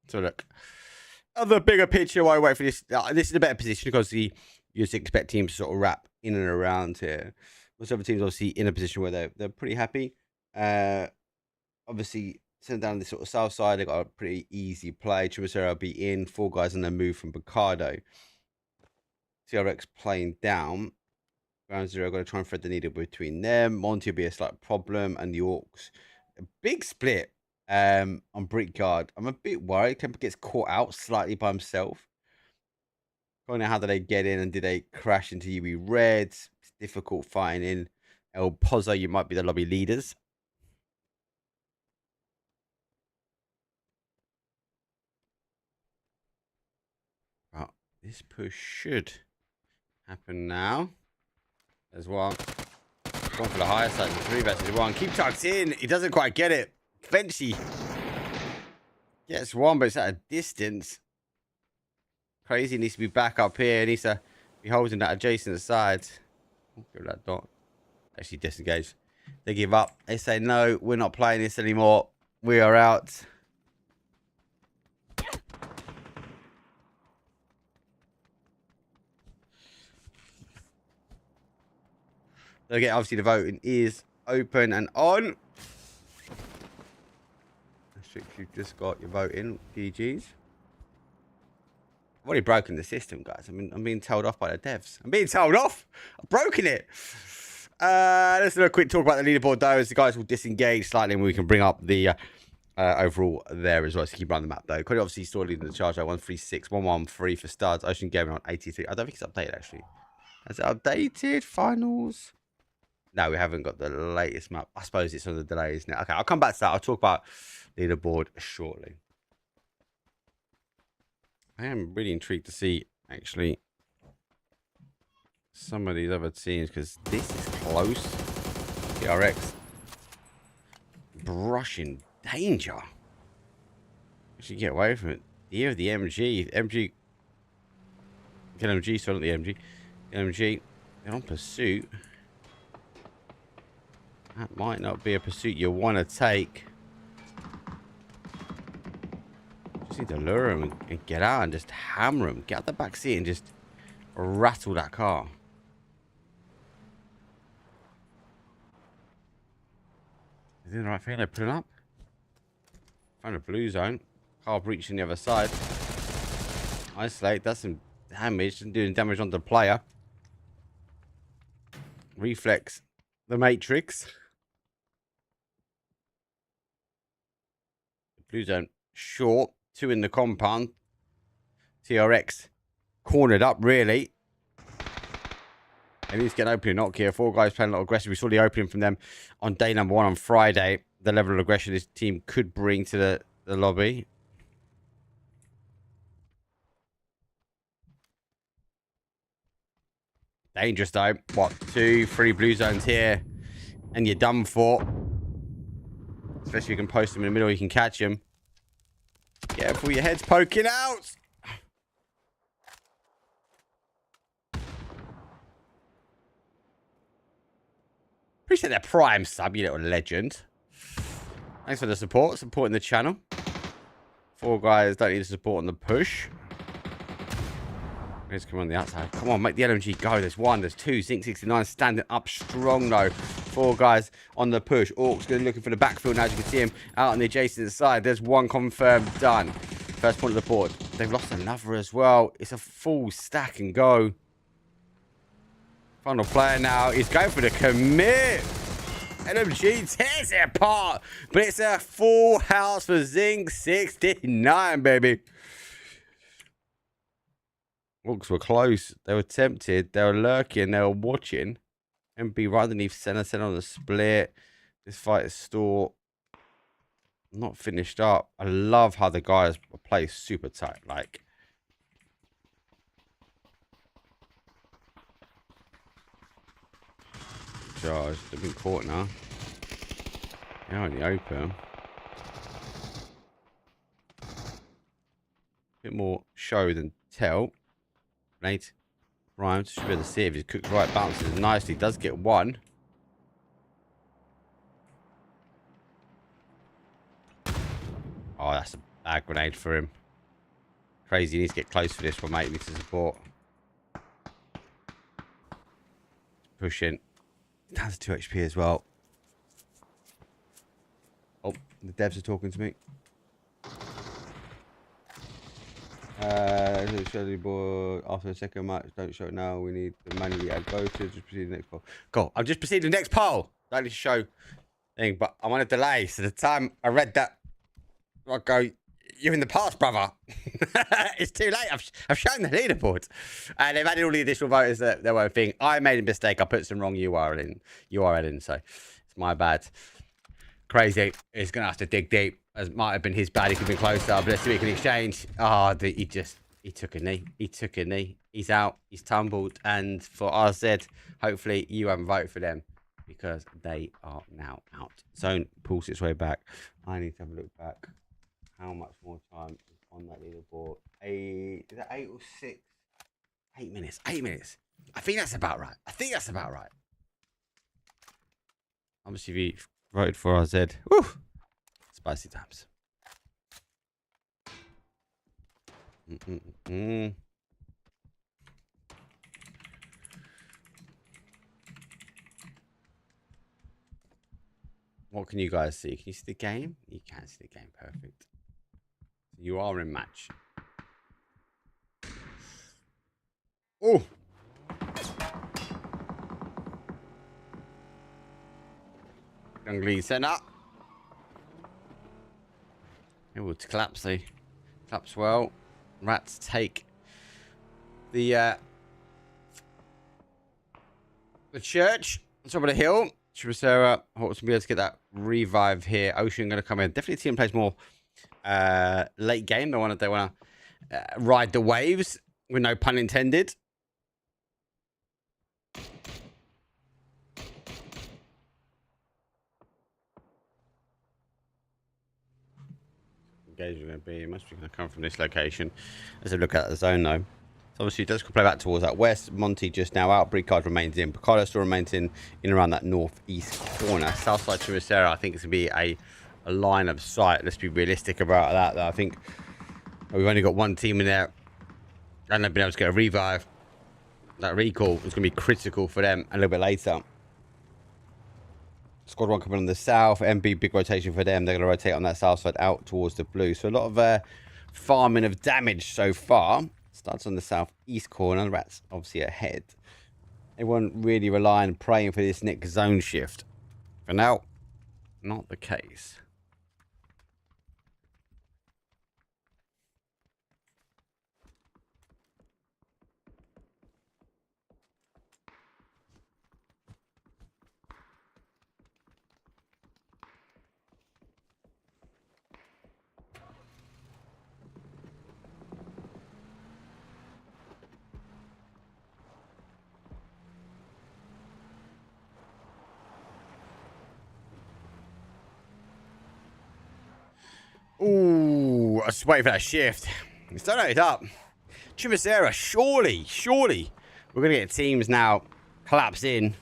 So look, other bigger picture while I wait for this. This is a better position because you just expect teams to sort of wrap in and around here. Most other teams obviously in a position where they're pretty happy. Obviously, send down this sort of south side. They got a pretty easy play. Chubasera will be in. 4 guys on their move from Bacado. TRX playing down. Ground zero, got to try and thread the needle between them. Monty will be a slight problem, and the Orcs. A big split on Brickyard. I'm a bit worried. Kemper gets caught out slightly by himself. I don't know how did they get in, and did they crash into UB Reds? It's difficult fighting in. El Pozo, you might be the lobby leaders. But this push should happen now as well. Going for the higher side, 3 versus 1. Keep tucks in. He doesn't quite get it. Eventually gets 1, but it's at a distance. Crazy needs to be back up here. He needs to be holding that adjacent side. Give that dot. Actually disengage. They give up. They say, no, we're not playing this anymore. We are out. Okay, obviously the voting is open and on. You've just got your vote in, PGs. I've already broken the system, guys. I'm being told off by the devs. I'm being told off. I've broken it. Let's do a quick talk about the leaderboard, though, as the guys will disengage slightly, and we can bring up the overall there as well. So keep running the map, though. Cody obviously still leading the charge at 136, 113 for studs. Ocean Gaming on 83. I don't think it's updated, actually. Has it updated? Finals? No, we haven't got the latest map. I suppose it's on the delay, isn't it? Okay, I'll come back to that. I'll talk about leaderboard shortly. I am really intrigued to see, actually, some of these other teams, because this is close. TRX brushing danger. Actually get away from it. The year of the MG. MG. Get MG, so not the MG. MG. They're on pursuit. That might not be a pursuit you want to take. Just need to lure him and get out and just hammer him. Get out the back seat and just rattle that car. Is it the right thing? They're putting up. Found a blue zone. Car breaching the other side. Isolate. That's some damage. And doing damage on the player. Reflex. The Matrix. Blue zone short. 2 in the compound. TRX cornered up, really. And he's getting opening knock here. 4 guys playing a lot aggressive. We saw the opening from them on day number 1 on Friday. The level of aggression this team could bring to the lobby. Dangerous, though. What? 2, 3 blue zones here. And you're done for. Especially if you can post them in the middle, you can catch them. Careful, your head's poking out. Appreciate that Prime sub, you little legend. Thanks for the support, supporting the channel. 4 guys don't need the support on the push. Let's come on the outside. Come on, make the LMG go. There's 1, there's 2. Zinc 69 standing up strong, though. 4 guys on the push. Orcs going looking for the backfield now. As you can see him out on the adjacent side. There's 1 confirmed done. First point of the board. They've lost another as well. It's a full stack and go. Final player now. He's going for the commit. LMG tears it apart. But it's a full house for Zinc 69, baby. Orcs were close. They were tempted. They were lurking. They were watching. MB right underneath center on the split. This fight is still not finished up. I love how the guys play super tight. Like, Charge. They've been caught now. They're in the open. Bit more show than tell. Right. Rhymes. Should be able to see if he's cooked right. Bounces nicely. Does get 1. Oh, that's a bad grenade for him. Crazy. He needs to get close for this one, mate. He needs to support. Pushing. Down to 2 HP as well. The devs are talking to me. Show the board after the second match. Don't show it now. We need to manually add voters. Just proceed to the next poll. Cool. I'm just proceeding to the next poll. Don't need to show thing, but I'm on a delay. So the time I read that, I go, you're in the past, brother. It's too late. I've shown the leaderboard, and they've added all the additional voters that were a thing. I made a mistake. I put some wrong URL in, so it's my bad. Crazy. He's gonna have to dig deep. As might have been his bad. He could have been closer. But let's see if we can exchange. Oh, he took a knee. He took a knee. He's out. He's tumbled. And for RZ, hopefully you haven't voted for them because they are now out. Zone pulls its way back. I need to have a look back. How much more time is on that leaderboard? Is that 8 or 6? 8 minutes. 8 minutes. I think that's about right. Obviously, if you voted for RZ. Woo! Spicy times. What can you guys see? Can you see the game? You can see the game. Perfect. You are in match. Oh! Jungley centre. Able to collapse well. Rats take the church on top of the hill. Chibisera, Hawks will be able to get that revive here. Ocean going to come in. Definitely team plays more late game. They want to ride the waves with no pun intended. Engagement going to be, it must be going to come from this location. Let's have a look at the zone though. So obviously it does play back towards that west. Monty just now out. Bricard remains in. Picardo still remains in around that northeast corner. Southside Chiricera, I think it's going to be a line of sight. Let's be realistic about that though. I think we've only got one team in there and they've been able to get a revive. That recall is going to be critical for them a little bit later. Squad 1 coming on the south. MB, big rotation for them. They're going to rotate on that south side out towards the blue. So a lot of farming of damage so far. Starts on the southeast corner. The Rats obviously ahead. Everyone really relying and praying for this next zone shift. For now, not the case. Ooh, I was waiting for that shift. It's done it up. Chimicera, surely. We're going to get teams now collapse in.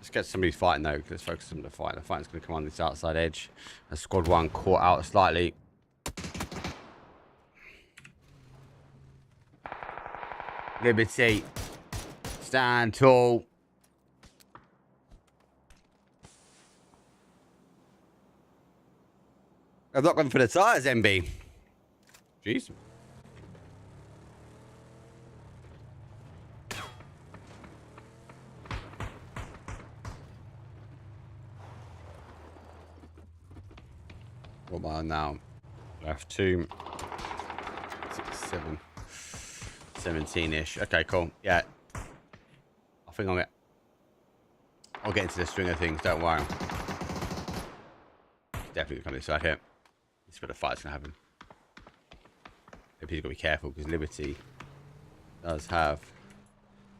Let's get somebody fighting though. Let's focus on the fight. The fight's going to come on this outside edge. As Squad 1 caught out slightly. Liberty. Stand tall. I've not gone for the tyres, MB. Jeez. What am I on now? Left 2. 6, 7. 17-ish. Okay, cool. Yeah. I think I'll get into the swing of things, don't worry. Definitely come this side here. This is where the fight's gonna happen. Liberty's gotta be careful because Liberty does have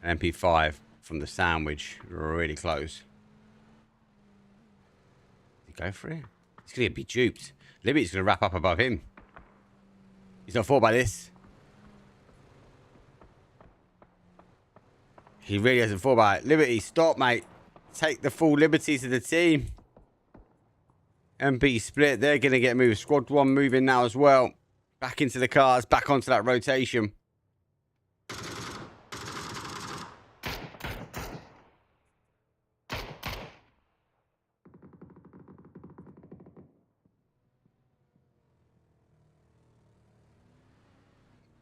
an MP5 from the sandwich really close. Did he go for it? He's gonna be duped. Liberty's gonna wrap up above him. He's not fought by this. He really hasn't fought by it. Liberty, stop, mate. Take the full liberties of the team. MP split. They're going to get moved. Squad 1 moving now as well. Back into the cars. Back onto that rotation.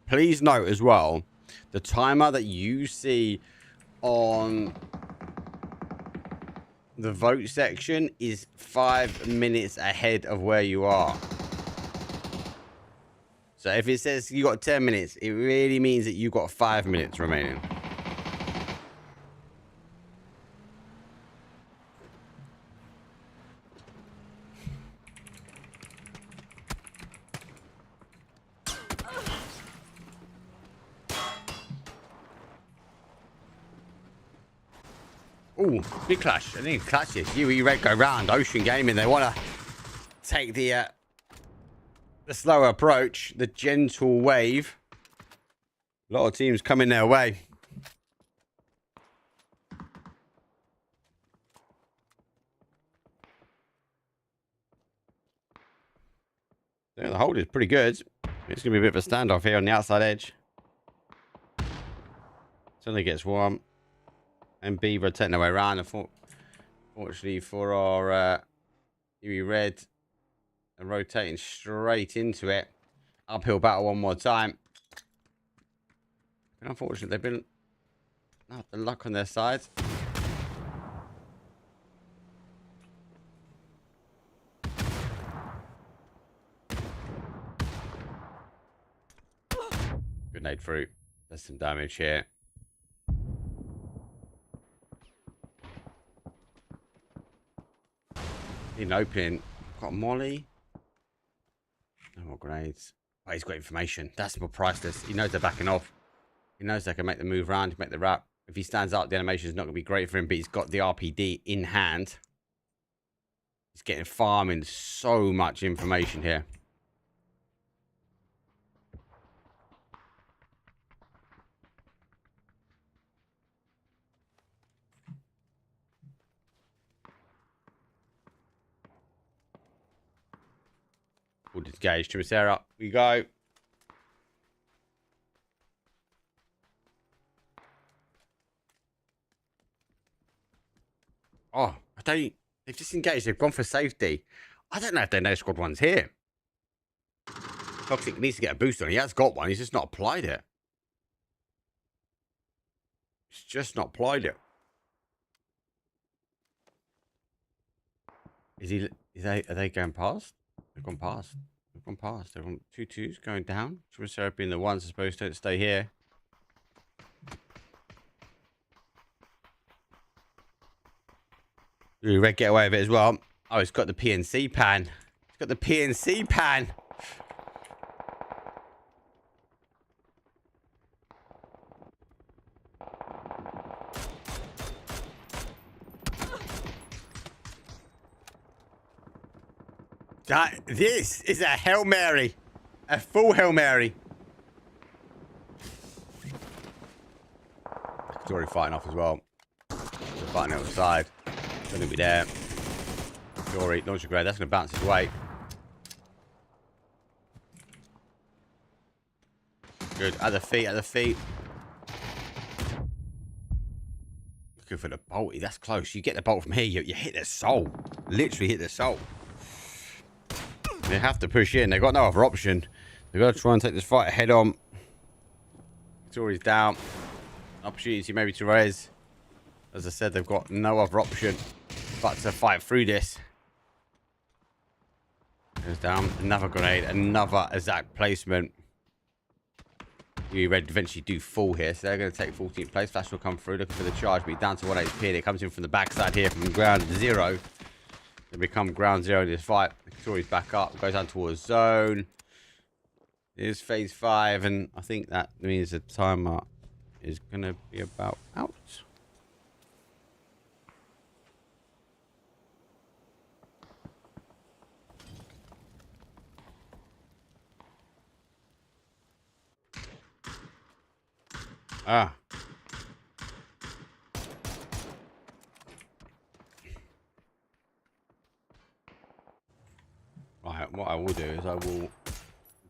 please note as well, the timer that you see on the vote section is 5 minutes ahead of where you are. So if it says you got 10 minutes, it really means that you got 5 minutes remaining. Ooh, big clash. I think clash this. UE Red go round. Ocean Gaming. They want to take the slower approach, the gentle wave. A lot of teams coming their way. Yeah, the hold is pretty good. It's going to be a bit of a standoff here on the outside edge. Suddenly gets one. And B rotating their way around. Unfortunately for our UE Red, and rotating straight into it. Uphill battle one more time. And unfortunately, they've been not the luck on their side. Grenade fruit. Does some damage here. In opening, got a molly. No more grenades. Oh, he's got information. That's more priceless. He knows they're backing off. He knows they can make the move around, make the wrap. If he stands up, the animation is not going to be great for him, but he's got the RPD in hand. He's getting farming so much information here. We'll disengage to Sarah. We go. Oh, they've disengaged. They've gone for safety. I don't know if they know Squad 1's here. Toxic needs to get a boost on. He has got one. He's just not applied it. He's just not applied it. Are they going past? They've gone past. They've gone past. They're on 2-2s going down. Sarah being the ones supposed to stay here. Ooh, Red get away with it as well. Oh, he's got the PNC pan. He's got the PNC pan. This is a Hail Mary. A full Hail Mary. He's already fighting off as well. They're fighting outside. Going to be there. Fury, launch a grenade. That's going to bounce his way. Good. At the feet, at the feet. Looking for the bolty. That's close. You get the bolt from here, you hit their soul. Literally hit their soul. They have to push in. They've got no other option. They've got to try and take this fight head on. Fury's down. Opportunity maybe to raise. As I said, they've got no other option but to fight through this. Goes down. Another grenade. Another exact placement. You Red eventually do fall here, so they're going to take 14th place. Flash will come through, looking for the charge, but he's down to 1 HP. It comes in from the backside here from ground zero. They become ground zero in this fight. Fury's back up, goes down towards zone. Here's phase 5, and I think that means the timer is going to be about out. Ah. Right, what I will do is I will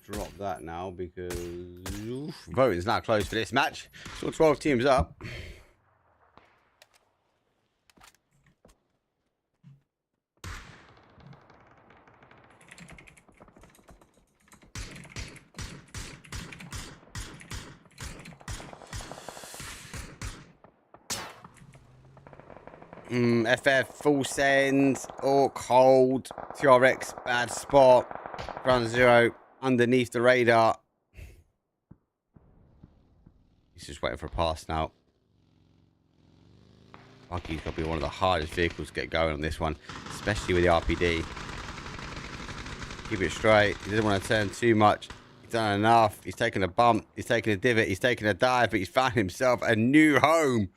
drop that now because voting's now closed for this match. Still 12 teams up. FF, full send, Orc, hold, TRX, bad spot, ground zero, underneath the radar. He's just waiting for a pass now. Buggy's got to be one of the hardest vehicles to get going on this one, especially with the RPD. Keep it straight. He doesn't want to turn too much. He's done enough. He's taking a bump. He's taking a divot. He's taking a dive, but he's found himself a new home.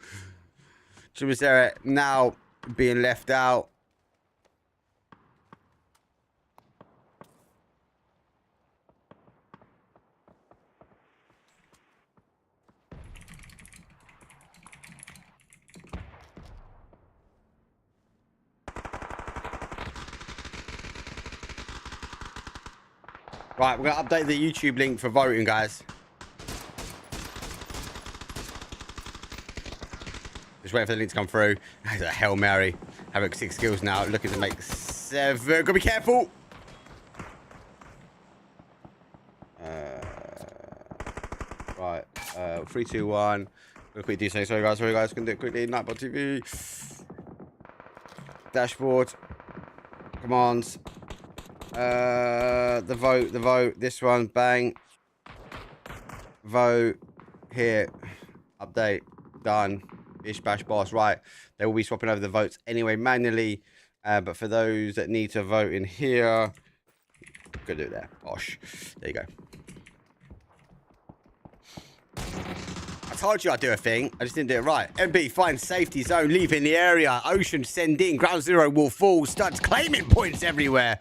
Chumacera now being left out. Right, we're going to update the YouTube link for voting, guys. Just waiting for the link to come through. That's a Hail Mary. Having 6 kills now. Looking to make 7. Gotta be careful. Right. 3, 2, 1. Gonna quickly do something. Sorry, guys. Gonna do it quickly. Nightbot TV. Dashboard. Commands. The vote. This one. Bang. Vote. Here. Update. Done. Bish bash boss. Right, they will be swapping over the votes anyway manually, but for those that need to vote in here, go do it there. Bosh. There you go. I told you I'd do a thing. I just didn't do it right. MB finds safety zone, leaving the area. Ocean send in. Ground zero will fall. Studs claiming points everywhere.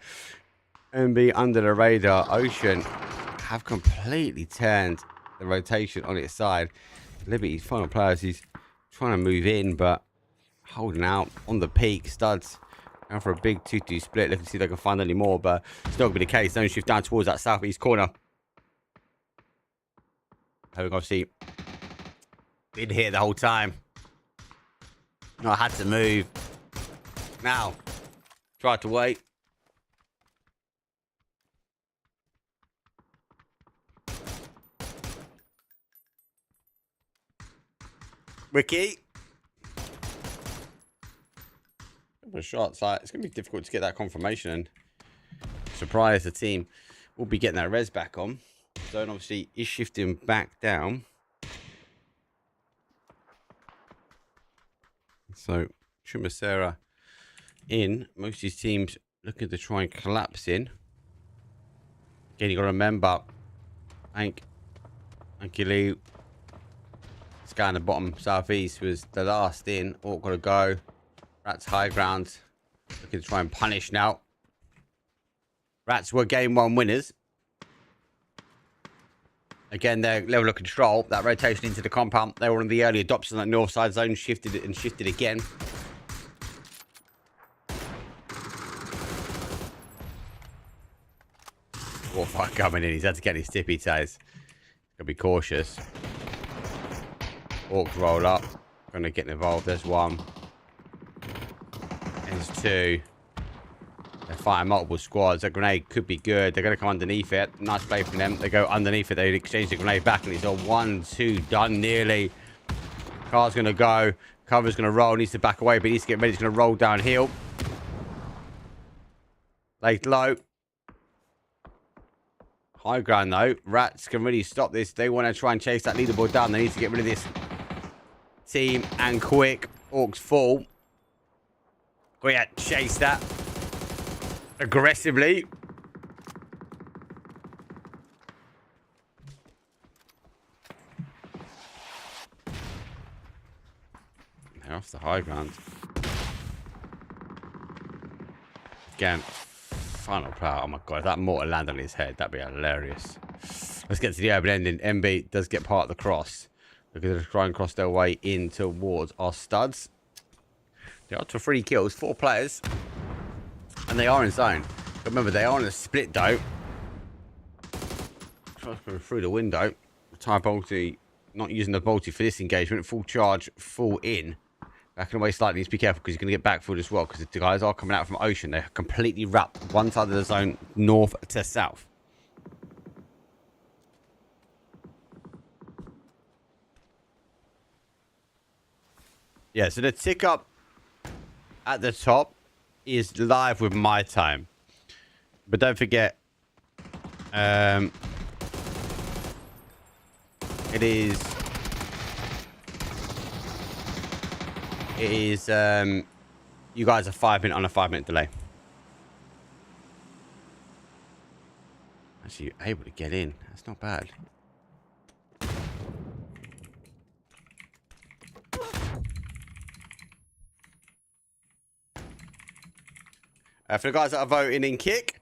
MB under the radar. Ocean have completely turned the rotation on its side. Liberty's final players. He's trying to move in, but holding out on the peak. Studs going for a big 2-2 split. Looking to see if they can find any more, but it's not going to be the case. Zone shift down towards that southeast corner. Having obviously been here the whole time. No, I had to move. Now, tried to wait. Ricky. Couple of shots. It's going to be difficult to get that confirmation and surprise the team. We'll be getting that res back on. Zone obviously is shifting back down. So, Chumacera in. Most of these teams looking to try and collapse in. Again, you got to remember, Thank you, Lee. Sky in the bottom southeast was the last in. All got to go. Rats high ground. Looking to try and punish now. Rats were game 1 winners. Again, their level of control, that rotation into the compound. They were one of the early adopters on that north side zone. Shifted it and shifted again. Warfire coming in. He's had to get his tippy toes. Gotta be cautious. Orcs roll up. Gonna get involved. There's 1. There's 2. They're fighting multiple squads. A grenade could be good. They're gonna come underneath it. Nice play from them. They go underneath it. They exchange the grenade back, and it's a 1-2 done nearly. Car's gonna go. Cover's gonna roll. Needs to back away, but he needs to get ready. He's gonna roll downhill. Laid low. High ground though. Rats can really stop this. They want to try and chase that leaderboard down. They need to get rid of this team and quick. Orcs fall. Oh yeah, chase that aggressively. They're off the high ground. Again, final player. Oh my god, if that mortar landed on his head, that'd be hilarious. Let's get to the urban ending. MB does get part of the cross. They're going to try and cross their way in towards our studs. They're up to 3 kills, 4 players. And they are in zone. But remember, they are on a split though. Try to go through the window. Retire bolty. Not using the bolty for this engagement. Full charge, full in. Backing away slightly. Needs to be careful because he's going to get backfilled as well. Because the guys are coming out from Ocean. They're completely wrapped one side of the zone, north to south. Yeah, so the tick up at the top is live with my time. But don't forget, it is, you guys are 5 minutes on a 5-minute delay. Actually, you're able to get in. That's not bad. For the guys that are voting in kick,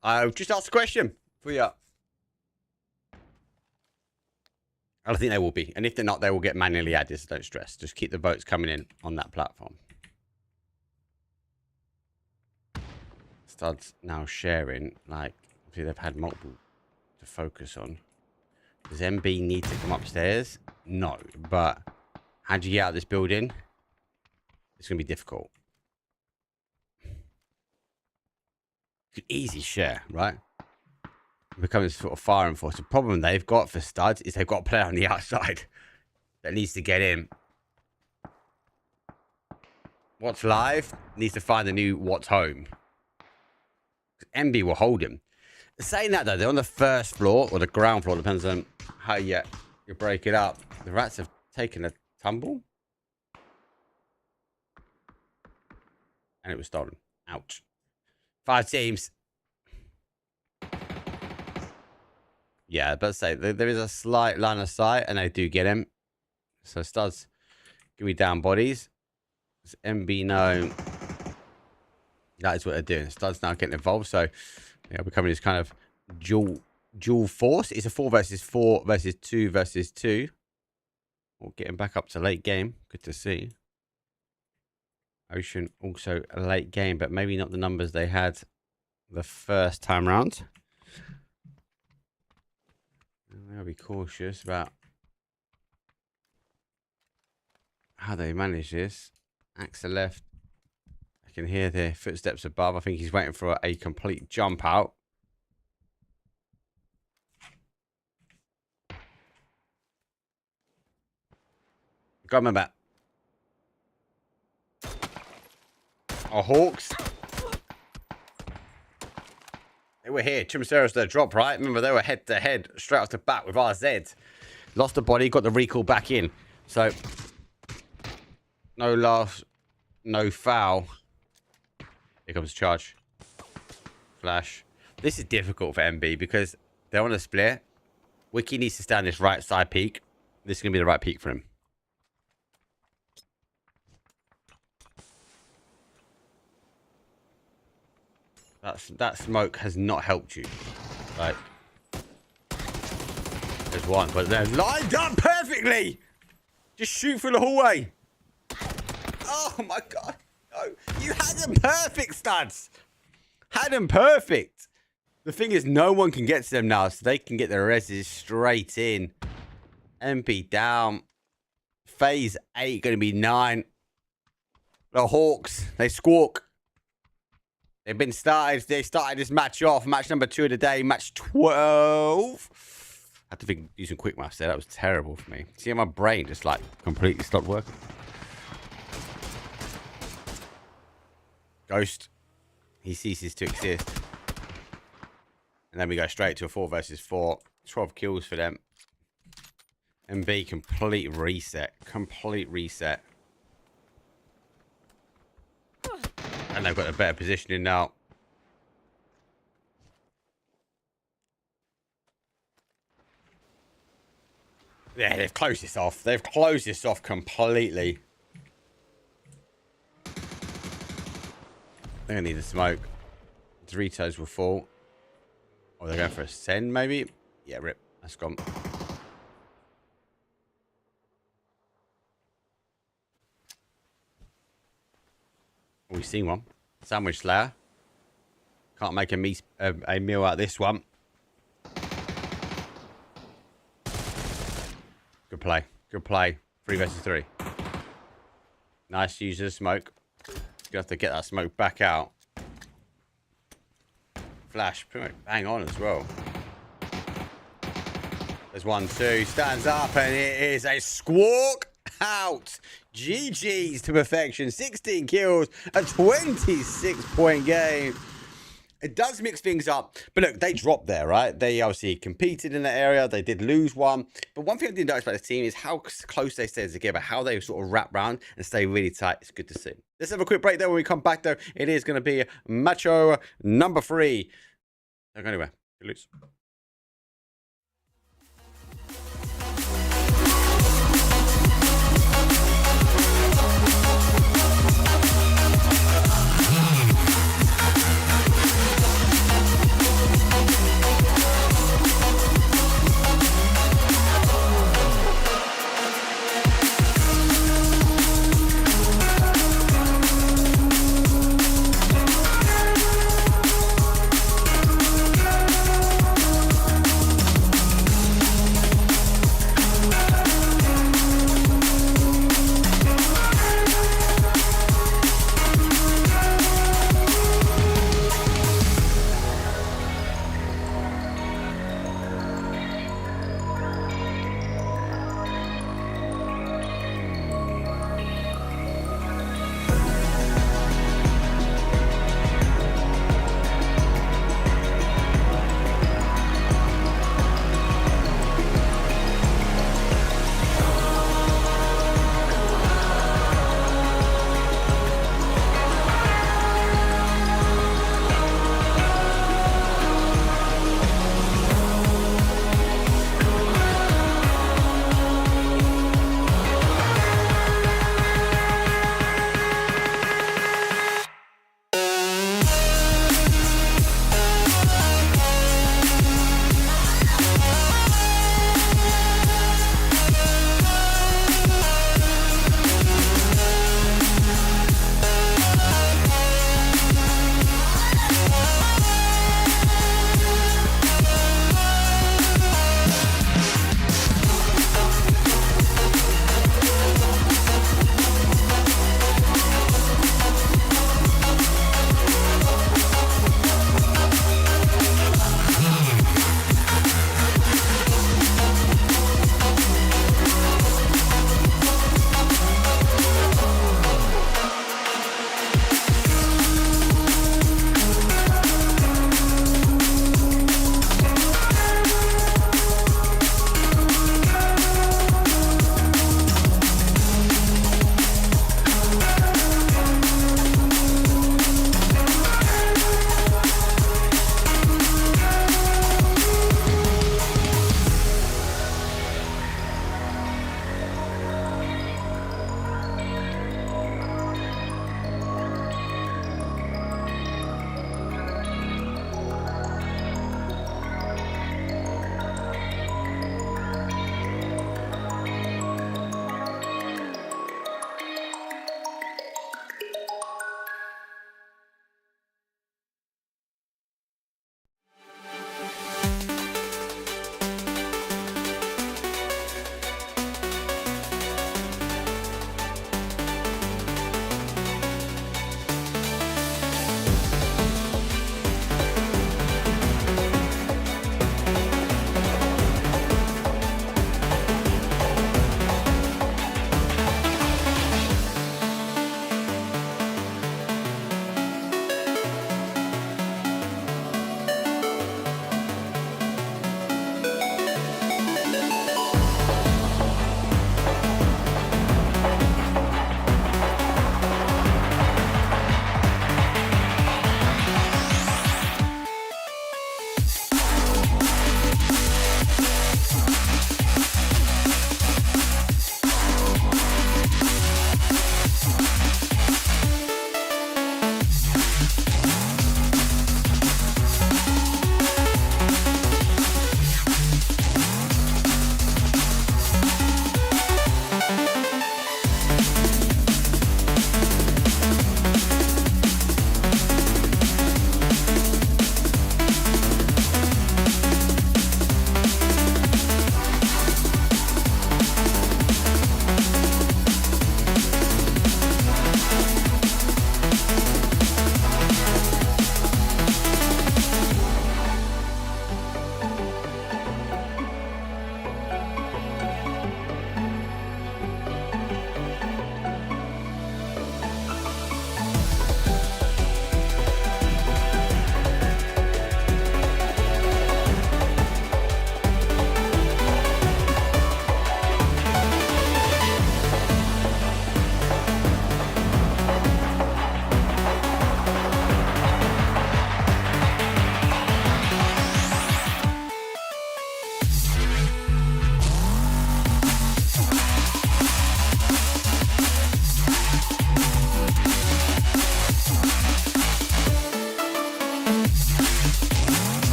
I've just asked a question for you. I don't think they will be. And if they're not, they will get manually added, so don't stress. Just keep the votes coming in on that platform. Studs now sharing, like, see, they've had multiple to focus on. Does MB need to come upstairs? No, but how do you get out of this building? It's going to be difficult. Could easy share, right? Becoming sort of firing force. The problem they've got for studs is they've got a player on the outside that needs to get in. What's live needs to find the new what's home. MB will hold him. Saying that though, they're on the first floor or the ground floor, depends on how you break it up. The rats have taken a tumble. And it was stolen. Ouch. 5 teams. Yeah, but say there is a slight line of sight, and they do get him. So Studs give me down bodies. It's MB know that is what they're doing. Studs now getting involved, so yeah, becoming this kind of dual force. It's a 4 versus 4 versus 2 versus 2. Or getting back up to late game. Good to see. Ocean also a late game, but maybe not the numbers they had the first time round. I'll be cautious about how they manage this. Axel left. I can hear the footsteps above. I think he's waiting for a complete jump out. Got my back. Oh, Hawks. They were here. Chimicero's their drop, right? Remember, they were head to head, straight off the bat with RZ. Lost the body, got the recall back in. So, no loss, no foul. Here comes charge. Flash. This is difficult for MB because they're on a split. Wiki needs to stand this right side peak. This is going to be the right peak for him. That smoke has not helped you. Like, there's one, but they're lined up perfectly. Just shoot through the hallway. Oh my god! No, you had them perfect, Studs. Had them perfect. The thing is, no one can get to them now, so they can get their reses straight in. MP down. Phase 8 going to be 9. The Hawks, they squawk. They've been started. They started this match off. Match number 2 of the day. Match 12. I have to do some quick maths there. That was terrible for me. See how my brain just like completely stopped working. Ghost. He ceases to exist. And then we go straight to a 4 versus 4. 12 kills for them. MB complete reset. Complete reset. And they've got a better positioning now. Yeah, they've closed this off. They've closed this off completely. They're going to need a smoke. Doritos will fall. Or they're going for a send, maybe? Yeah, rip. That's gone. We've seen one. Sandwich Slayer. Can't make a meal out of this one. Good play. Good play. 3 versus 3. Nice use of the smoke. You have to get that smoke back out. Flash. Pretty much bang on as well. There's 1, 2. Stands up and it is a squawk. out. GG's to perfection. 16 kills, a 26-point game. It does mix things up, but look, they dropped there, right? They obviously competed in that area. They did lose one, but one thing I did notice about this team is how close they stay together, how they sort of wrap around and stay really tight. It's good to see. Let's have a quick break there. When we come back, though, it is going to be Macho number 3. Don't go anywhere. Good loose.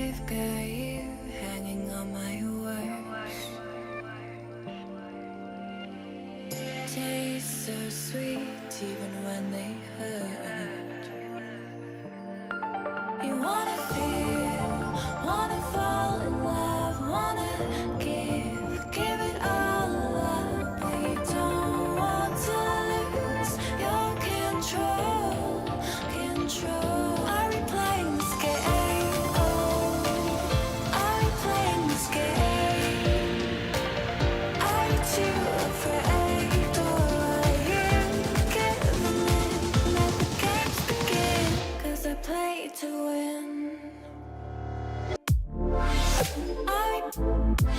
I've got you hanging on my words. Taste so sweet even when they hurt. You wanna feel, wanna fall in love, wanna give it all up, but you don't want to lose your control. Are we playing this game? Oh, are we playing this game? Are you too afraid, or are you giving in? Let the games begin, 'cause I play to win. Are we playing this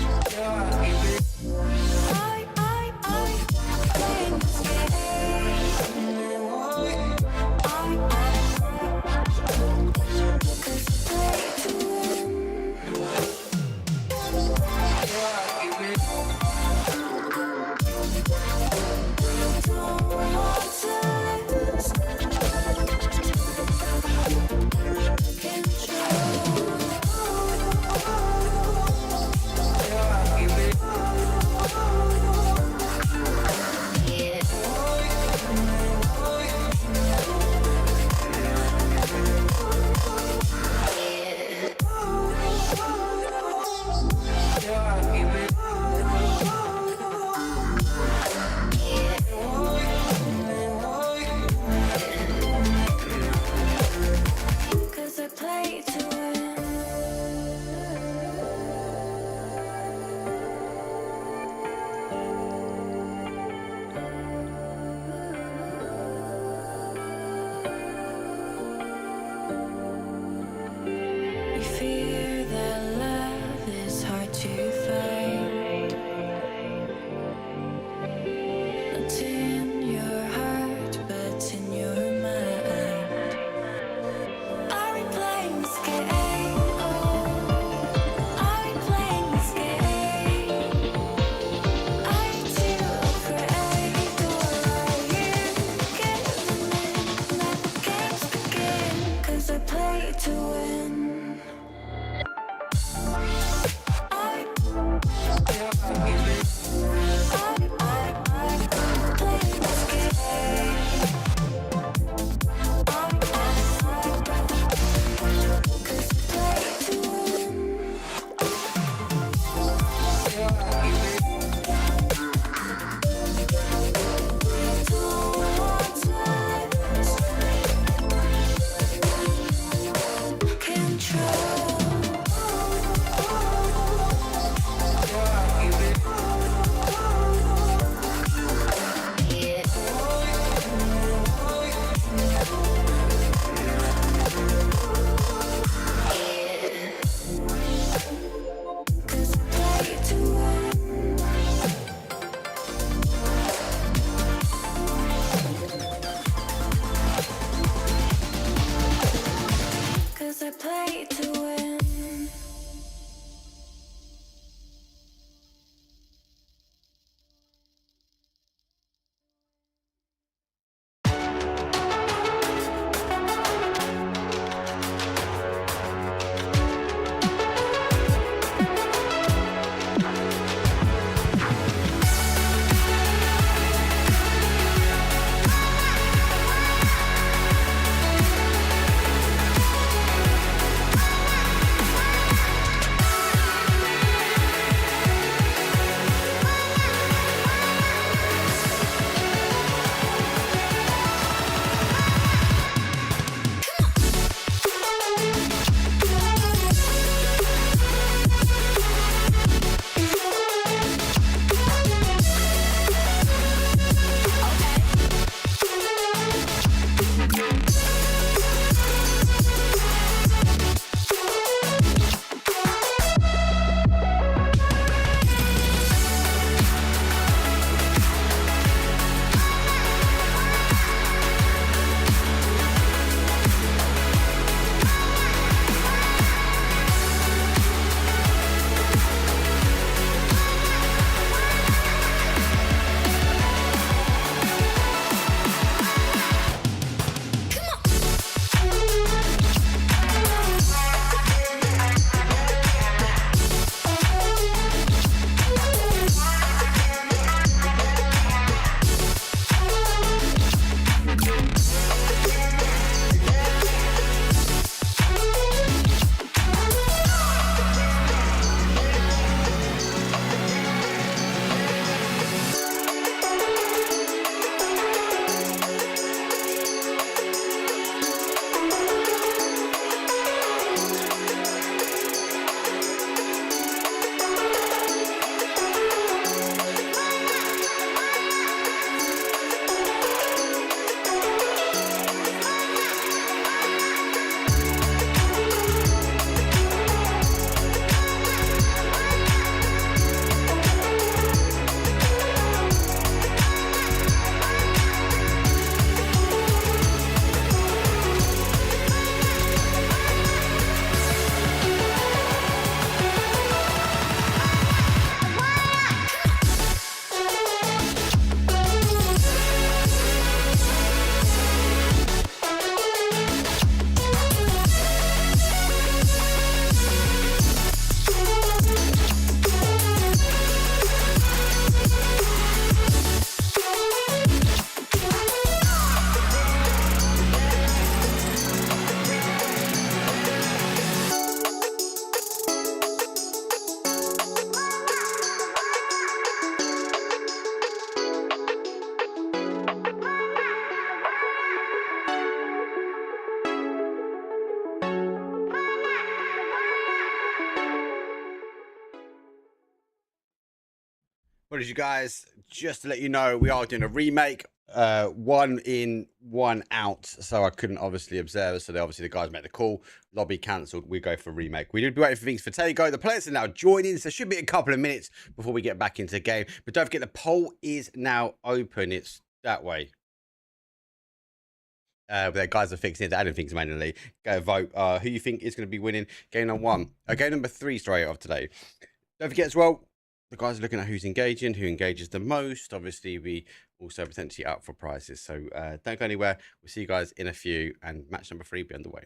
game? What did you guys? Just to let you know, we are doing a remake. 1 in, 1 out. So I couldn't obviously observe. So obviously the guys made the call. Lobby cancelled. We go for a remake. We did be waiting for things for Tego. The players are now joining. So it should be a couple of minutes before we get back into the game. But don't forget, the poll is now open. It's that way. The guys are fixing it. They're adding things manually. Go vote. Who you think is going to be winning game number 1? Game number 3 straight off today. Don't forget as well, the guys are looking at who's engaging, who engages the most. Obviously, we also potentially up for prizes. So don't go anywhere. We'll see you guys in a few, and match number 3 will be underway.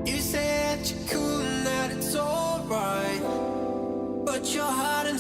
You said you're cool and that it's alright, but your heart and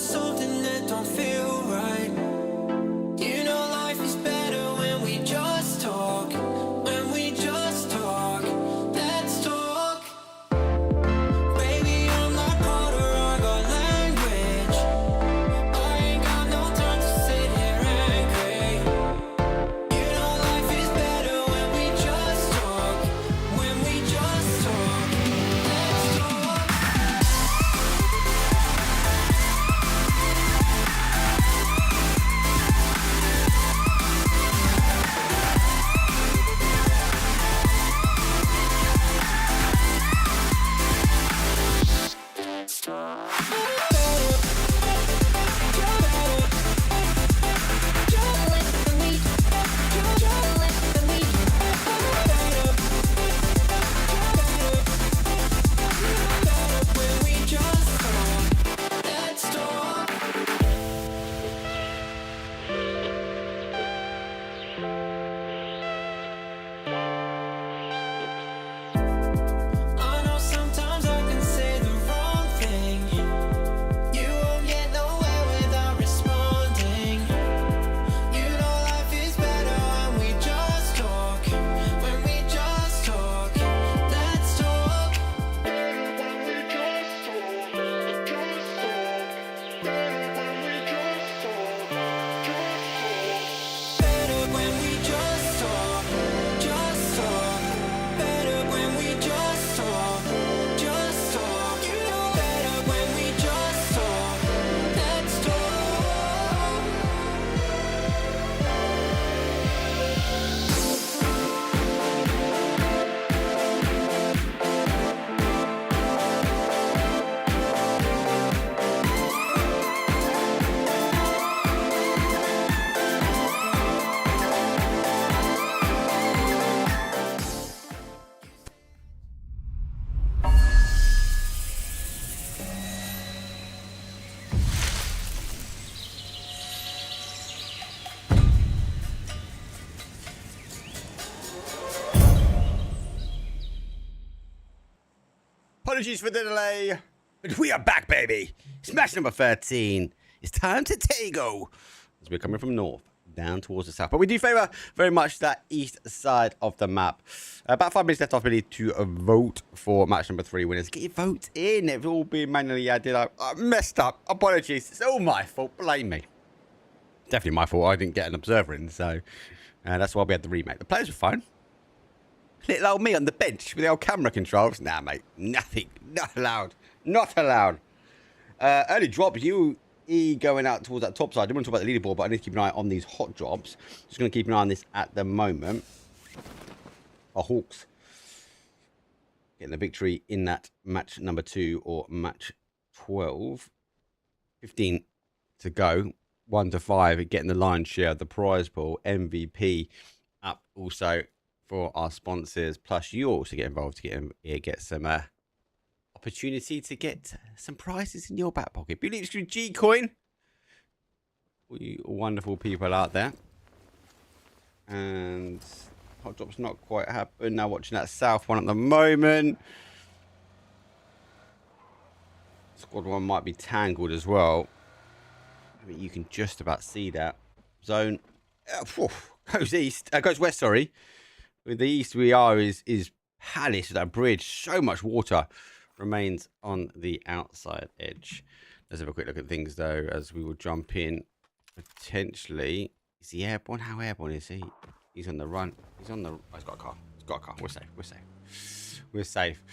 Apologies for the delay, but we are back, baby. Smash number 13. It's time to Tego. As we're coming from north down towards the south. But we do favour very much that east side of the map. About 5 minutes left off, really, to vote for match number 3 winners. Get your votes in. It's all been manually added. I messed up. Apologies. It's all my fault. Blame me. Definitely my fault. I didn't get an observer in, so that's why we had the remake. The players were fine. Little old me on the bench with the old camera controls. Nah, mate. Nothing. Not allowed. Not allowed. Early drop. You going out towards that top side. I didn't want to talk about the leaderboard, but I need to keep an eye on these hot drops. Just going to keep an eye on this at the moment. Our Hawks getting the victory in that match number 2 or match 12. 15 to go. 1 to 5. Getting the lion's share of the prize pool. MVP up also for our sponsors. Plus, you also get involved to get some opportunity to get some prizes in your back pocket. Believe it's G coin. All you wonderful people out there. And hot drop's not quite happened. Now watching that south one at the moment. Squad 1 might be tangled as well. I mean, you can just about see that zone. Goes east. Goes west. Sorry. With the east we are is Palace. That bridge. So much water remains on the outside edge. Let's have a quick look at things though, as we will jump in. Potentially, is he airborne? How airborne is he? He's on the run. He's on the. Oh, he's got a car. He's got a car. We're safe. We're safe. We're safe.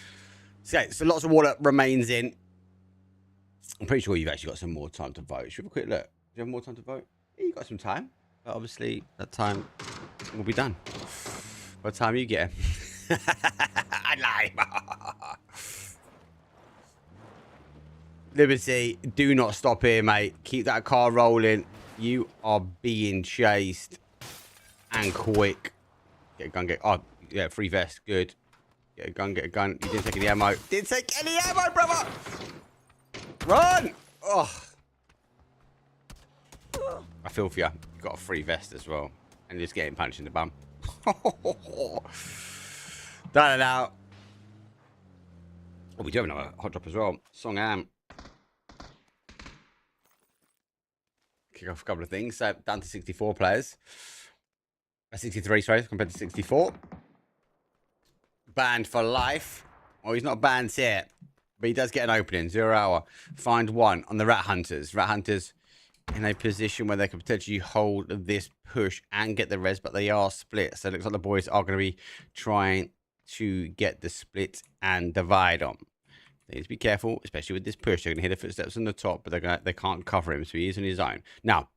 So lots of water remains in. I'm pretty sure you've actually got some more time to vote. Should we have a quick look? Do you have more time to vote? Yeah, you got some time. But obviously, that time will be done by the time you get it. I lie. Liberty, do not stop here, mate. Keep that car rolling. You are being chased. And quick. Get a gun, oh, yeah, free vest. Good. Get a gun, get a gun. You didn't take any ammo. Didn't take any ammo, brother! Run! Oh. I feel for you. You got a free vest as well. And you're just getting punched in the bum. Done it out. Oh, we do have another hot drop as well. Song Am. Kick off a couple of things. So down to 64 players. 63, sorry, compared to 64. Banned for life. Oh, he's not banned yet. But he does get an opening. 0 hour. Find 1 on the Rat Hunters. Rat Hunters in a position where they could potentially hold this push and get the res, but they are split. So it looks like the boys are going to be trying to get the split and divide on. They need to be careful, especially with this push. They're going to hear the footsteps on the top, but they can't cover him, so he is on his own. Now,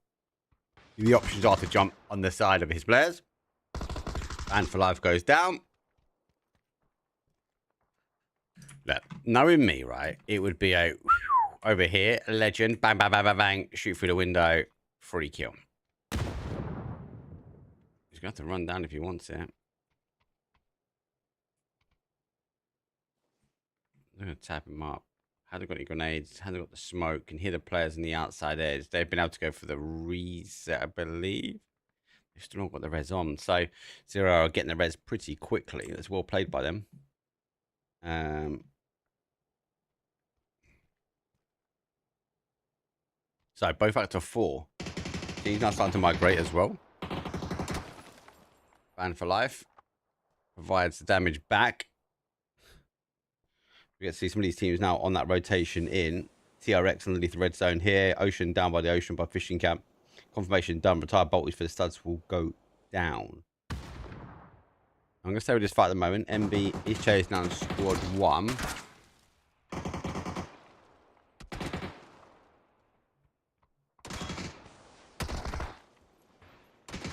the options are to jump on the side of his players. And for life goes down. Look, knowing me, right, it would be a over here, legend, bang, bang, bang, bang, bang, shoot through the window, free kill. He's going to have to run down if he wants it. I'm going to tap him up. Hasn't got any grenades, hasn't got the smoke, can hear the players on the outside edge. They've been able to go for the reset, I believe. They've still not got the res on. So, 0 are getting the res pretty quickly. That's well played by them. So, both out to 4. He's now starting to migrate as well. Ban for life. Provides the damage back. We get to see some of these teams now on that rotation in. TRX underneath the red zone here. Ocean down by the ocean by fishing camp. Confirmation done. Retired bolters for the studs will go down. I'm going to stay with this fight at the moment. MB is chasing down squad 1.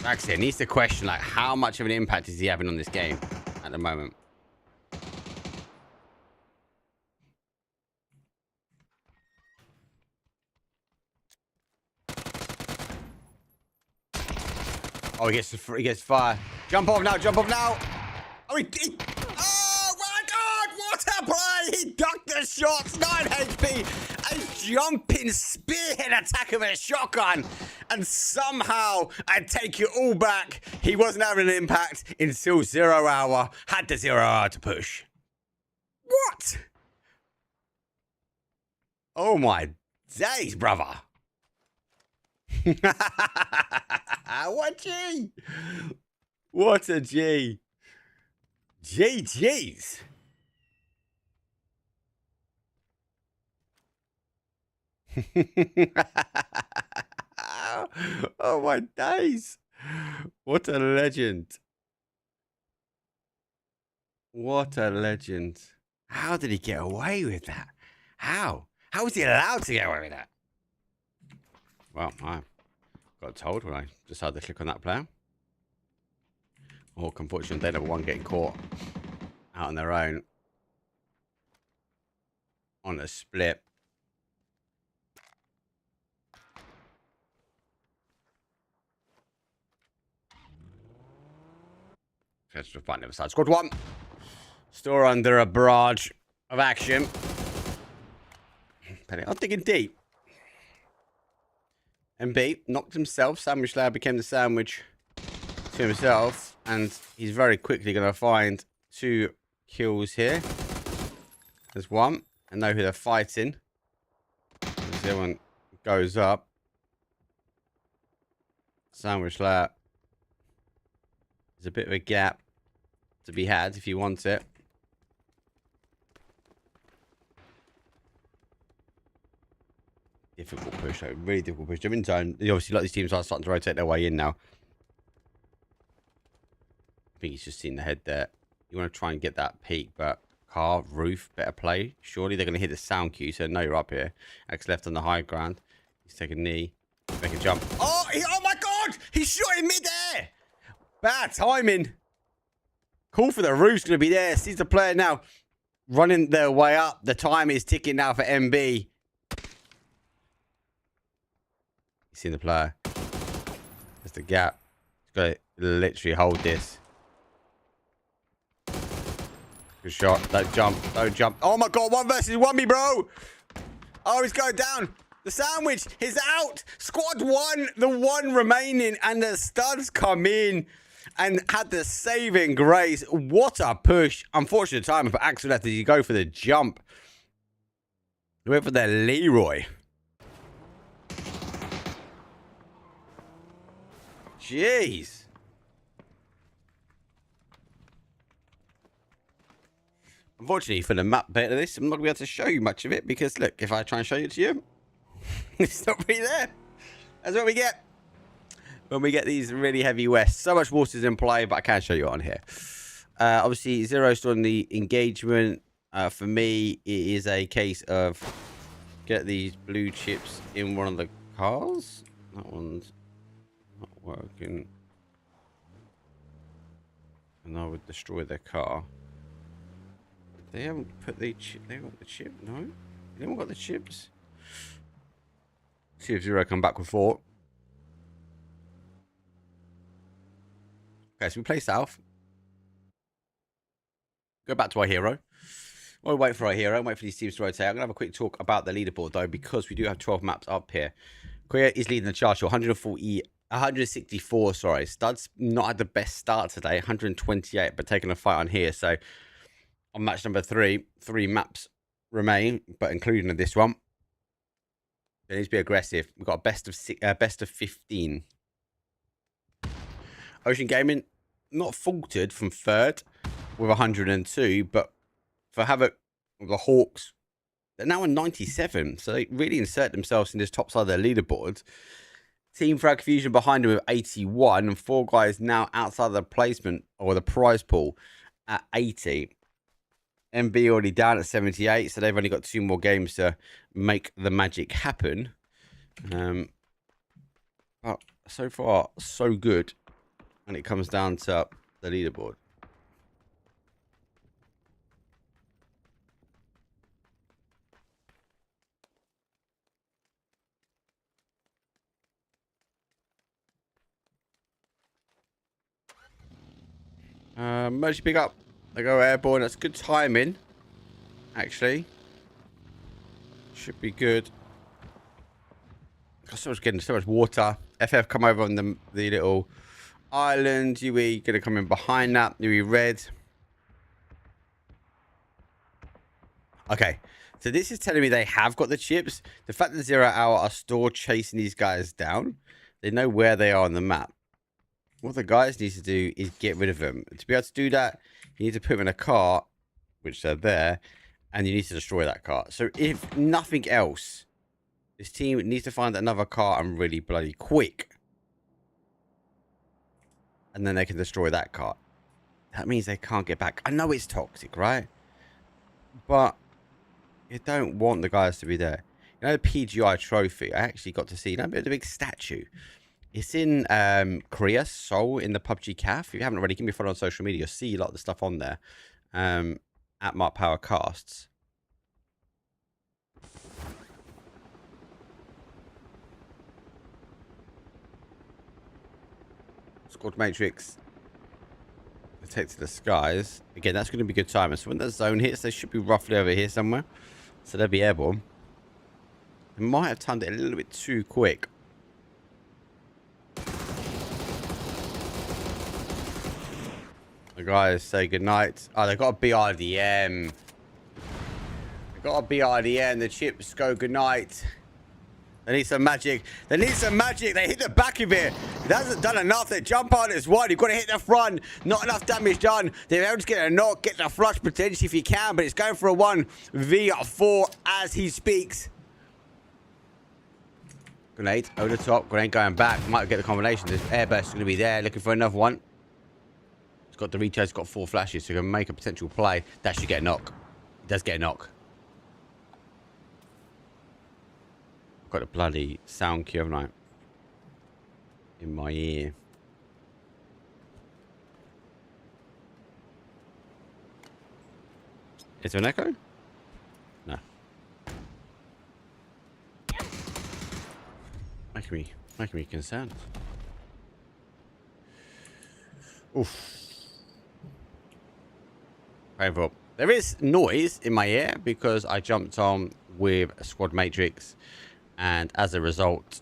Like I said, needs to question like how much of an impact is he having on this game at the moment. Oh, he gets fire. Jump off now, jump off now. Oh, oh my God, what a play. He ducked the shots, 9 HP. A jumping spearhead attack of a shotgun. And somehow, I take you all back. He wasn't having an impact until 0 hour. Had the 0 hour to push. What? Oh my days, brother. What G? What a G. GG's. Oh my days. What a legend. What a legend. How did he get away with that? How? How was he allowed to get away with that? Well, I got told when I decided to click on that player. Or unfortunately, they never one getting caught out on their own on a split. Let's just find the other side. Squad 1. Still under a barrage of action. I'm digging deep. MB knocked himself. Sandwich Lad became the sandwich to himself. And he's very quickly going to find 2 kills here. There's one. I know who they're fighting. As the other one goes up. Sandwich Lad. There's a bit of a gap to be had if you want it. Difficult push, though. Really difficult push. They're in zone. Obviously, like these teams are starting to rotate their way in now. I think he's just seen the head there. You want to try and get that peak, but car, roof, better play. Surely they're going to hit the sound cue, so no, you're up here. X left on the high ground. He's taking a knee. Make a jump. Oh, oh my God! He shot in midair! Bad timing. Call for the roof's going to be there. Sees the player now running their way up. The time is ticking now for MB. You seen the player. There's the gap. He's got to literally hold this. Good shot. Don't jump. Don't jump. Oh my God. 1 versus 1 me, bro. Oh, he's going down. The sandwich is out. Squad 1. The 1 remaining. And the studs come in and had the saving grace. What a push. Unfortunate timing for Axel left as you go for the jump. He went for the Leroy. Jeez. Unfortunately, for the map bit of this, I'm not going to be able to show you much of it because, look, if I try and show it to you, it's not really there. That's what we get when we get these really heavy wests. So much water's in play, but I can't show you on here. Obviously, Zero still on the engagement. For me, it is a case of get these blue chips in one of the cars. That one's not working. And I would destroy their car. They haven't put the chip. They got the chip. No, they haven't got the chips. See if Zero come back with 4. Okay, so we play south. Go back to our hero. While we wait for our hero, wait for these teams to rotate. I'm gonna have a quick talk about the leaderboard though, because we do have 12 maps up here. Korea is leading the charge, 164. Sorry, Studs not had the best start today. 128, but taking a fight on here. So on match number 3, 3 maps remain, but including this one. It needs to be aggressive. We've got a best of 15. Ocean Gaming not faltered from 3rd with 102, but for Havoc with the Hawks, they're now on 97. So they really insert themselves in this top side of their leaderboard. Team Frag Fusion behind them with 81, and 4 guys now outside of the placement or the prize pool at 80. MB already down at 78, so they've only got 2 more games to make the magic happen. But so far, so good when it comes down to the leaderboard. Emergency pick up. They go airborne. That's good timing, actually. Should be good. Got so much getting so much water. FF come over on the little island. UE gonna come in behind that. UE red. Okay, so this is telling me they have got the chips. The fact that 0 Hour are still chasing these guys down, they know where they are on the map. What the guys need to do is get rid of them. To be able to do that, you need to put them in a cart, which they're there, and you need to destroy that cart. So if nothing else, this team needs to find another cart and really bloody quick. And then they can destroy that cart. That means they can't get back. I know it's toxic, right? But you don't want the guys to be there. You know the PGI trophy? I actually got to see, you know, the big statue. It's in Korea, Seoul, in the PUBG Caf. If you haven't already, give me a follow on social media. You'll see a lot of the stuff on there. At Mark Power Casts. Squad Matrix. Take to the skies. Again, that's going to be good timing. So when that zone hits, they should be roughly over here somewhere. So they'll be airborne. They might have timed it a little bit too quick. The guys say goodnight. Oh, they got a BRDM. They got a BRDM. The chips go goodnight. They need some magic. They need some magic. They hit the back of it. It hasn't done enough. They jump on as one. You've got to hit the front. Not enough damage done. They're able to get a knock, get the flush potentially if you can, but it's going for a 1v4 as he speaks. Grenade over the top. Grenade going back. Might get the combination. This airburst is going to be there. Looking for another one. It's got the recharge. It's got 4 flashes, so you can make a potential play. That should get a knock. It does get a knock. Got a bloody sound cue, haven't I? In my ear. Is there an echo? No. Making me concerned. Oof. Painful. There is noise in my ear because I jumped on with a Squad Matrix. And as a result,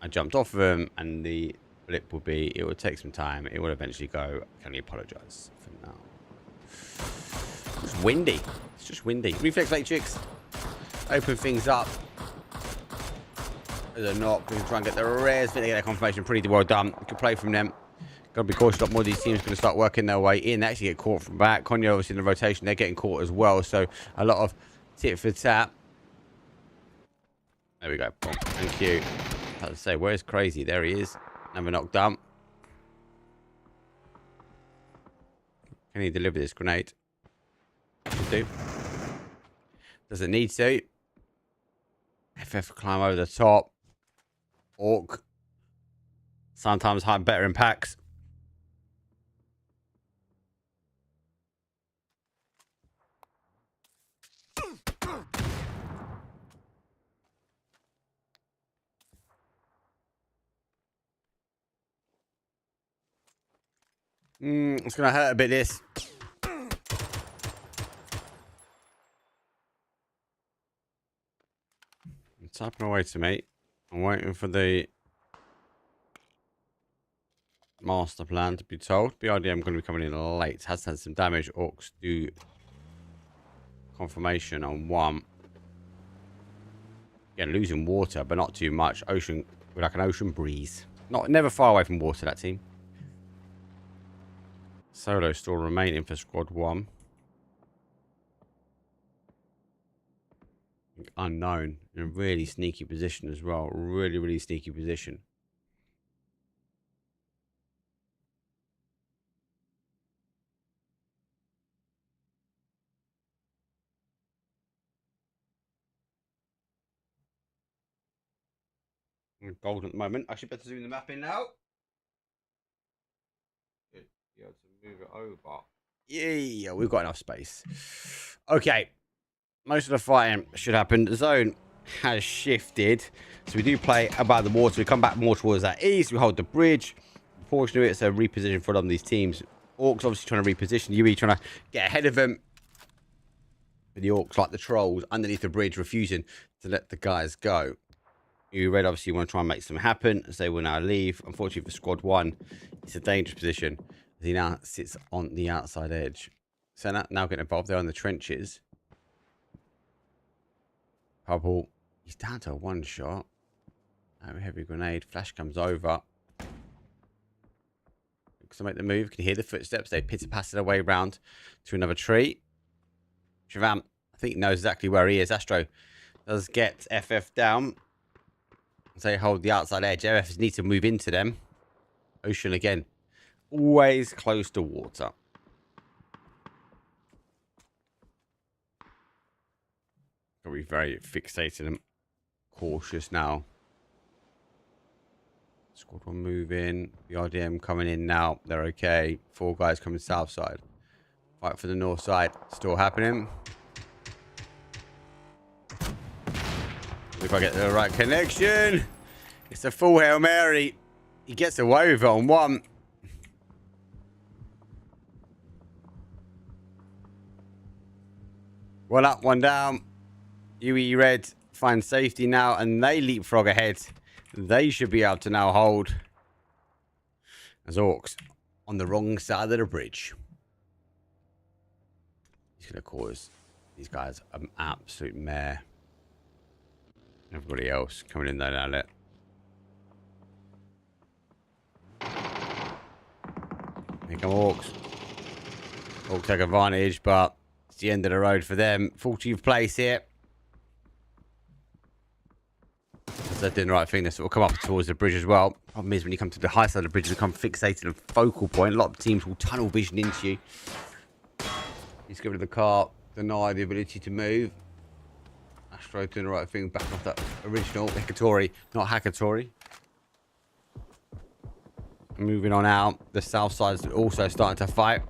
I jumped off of them, and the blip will be, it will take some time. It will eventually go. I can only apologize for now. It's windy. It's just windy. Reflex Matrix. Open things up. There's a knock. We can try and get the rares. They get that confirmation. Pretty well done. Good play from them. Got to be cautious. A lot more of these teams going to start working their way in. They actually get caught from back. Konya obviously in the rotation. They're getting caught as well. So a lot of tit for tat. There we go. Boom. Thank you. I was to say, where's Crazy? There he is. Never knocked down. Can he deliver this grenade? Should do. Doesn't need to. FF climb over the top. Orc. Sometimes hide better in packs. It's going to hurt a bit, this. I'm tapping away to me. I'm waiting for the master plan to be told. BRDM going to be coming in late. Has had some damage. Orcs do confirmation on 1. Again, losing water, but not too much. Ocean, like an ocean breeze. Never far away from water, that team. Solo still remaining for Squad 1. Unknown. In a really sneaky position as well. Really, really sneaky position. Gold at the moment. I should better zoom the map in now. Be able to move it over. Yeah, we've got enough space. Okay. Most of the fighting should happen. The zone has shifted. So we do play above the water. We come back more towards that east. We hold the bridge. A portion of it is a reposition for a lot of these teams. Orcs obviously trying to reposition. UE trying to get ahead of them. But the Orcs, like the trolls, underneath the bridge, refusing to let the guys go. You Red obviously want to try and make something happen as they will now leave. Unfortunately for Squad 1, it's a dangerous position. He now sits on the outside edge. So now getting involved there on the trenches. Couple. He's down to one shot. Oh, heavy grenade. Flash comes over. Looks to make the move. Can you hear the footsteps? They pitter-patter their way round to another tree. Shavam, I think, knows exactly where he is. Astro does get FF down. So they hold the outside edge. FF need to move into them. Ocean again. Always close to water. Got to be very fixated and cautious now. Squad one moving. The RDM coming in now. They're okay. 4 guys coming south side. Fight for the north side. Still happening. If I get the right connection. It's a full Hail Mary. He gets away with it on one. One up, one down. UE Red finds safety now, and they leapfrog ahead. They should be able to now hold. As Orcs on the wrong side of the bridge. He's going to cause these guys an absolute mare. Everybody else coming in that outlet. Here come Orcs. Orcs take advantage, but it's the end of the road for them. 14th place here. They're doing the right thing. They sort of come up towards the bridge as well. Problem is, when you come to the high side of the bridge, you become fixated and focal point. A lot of teams will tunnel vision into you. He's given the car, deny the ability to move. Astro doing the right thing, back off that original Hakatori, not Hakatori. Moving on out. The south side's also starting to fight.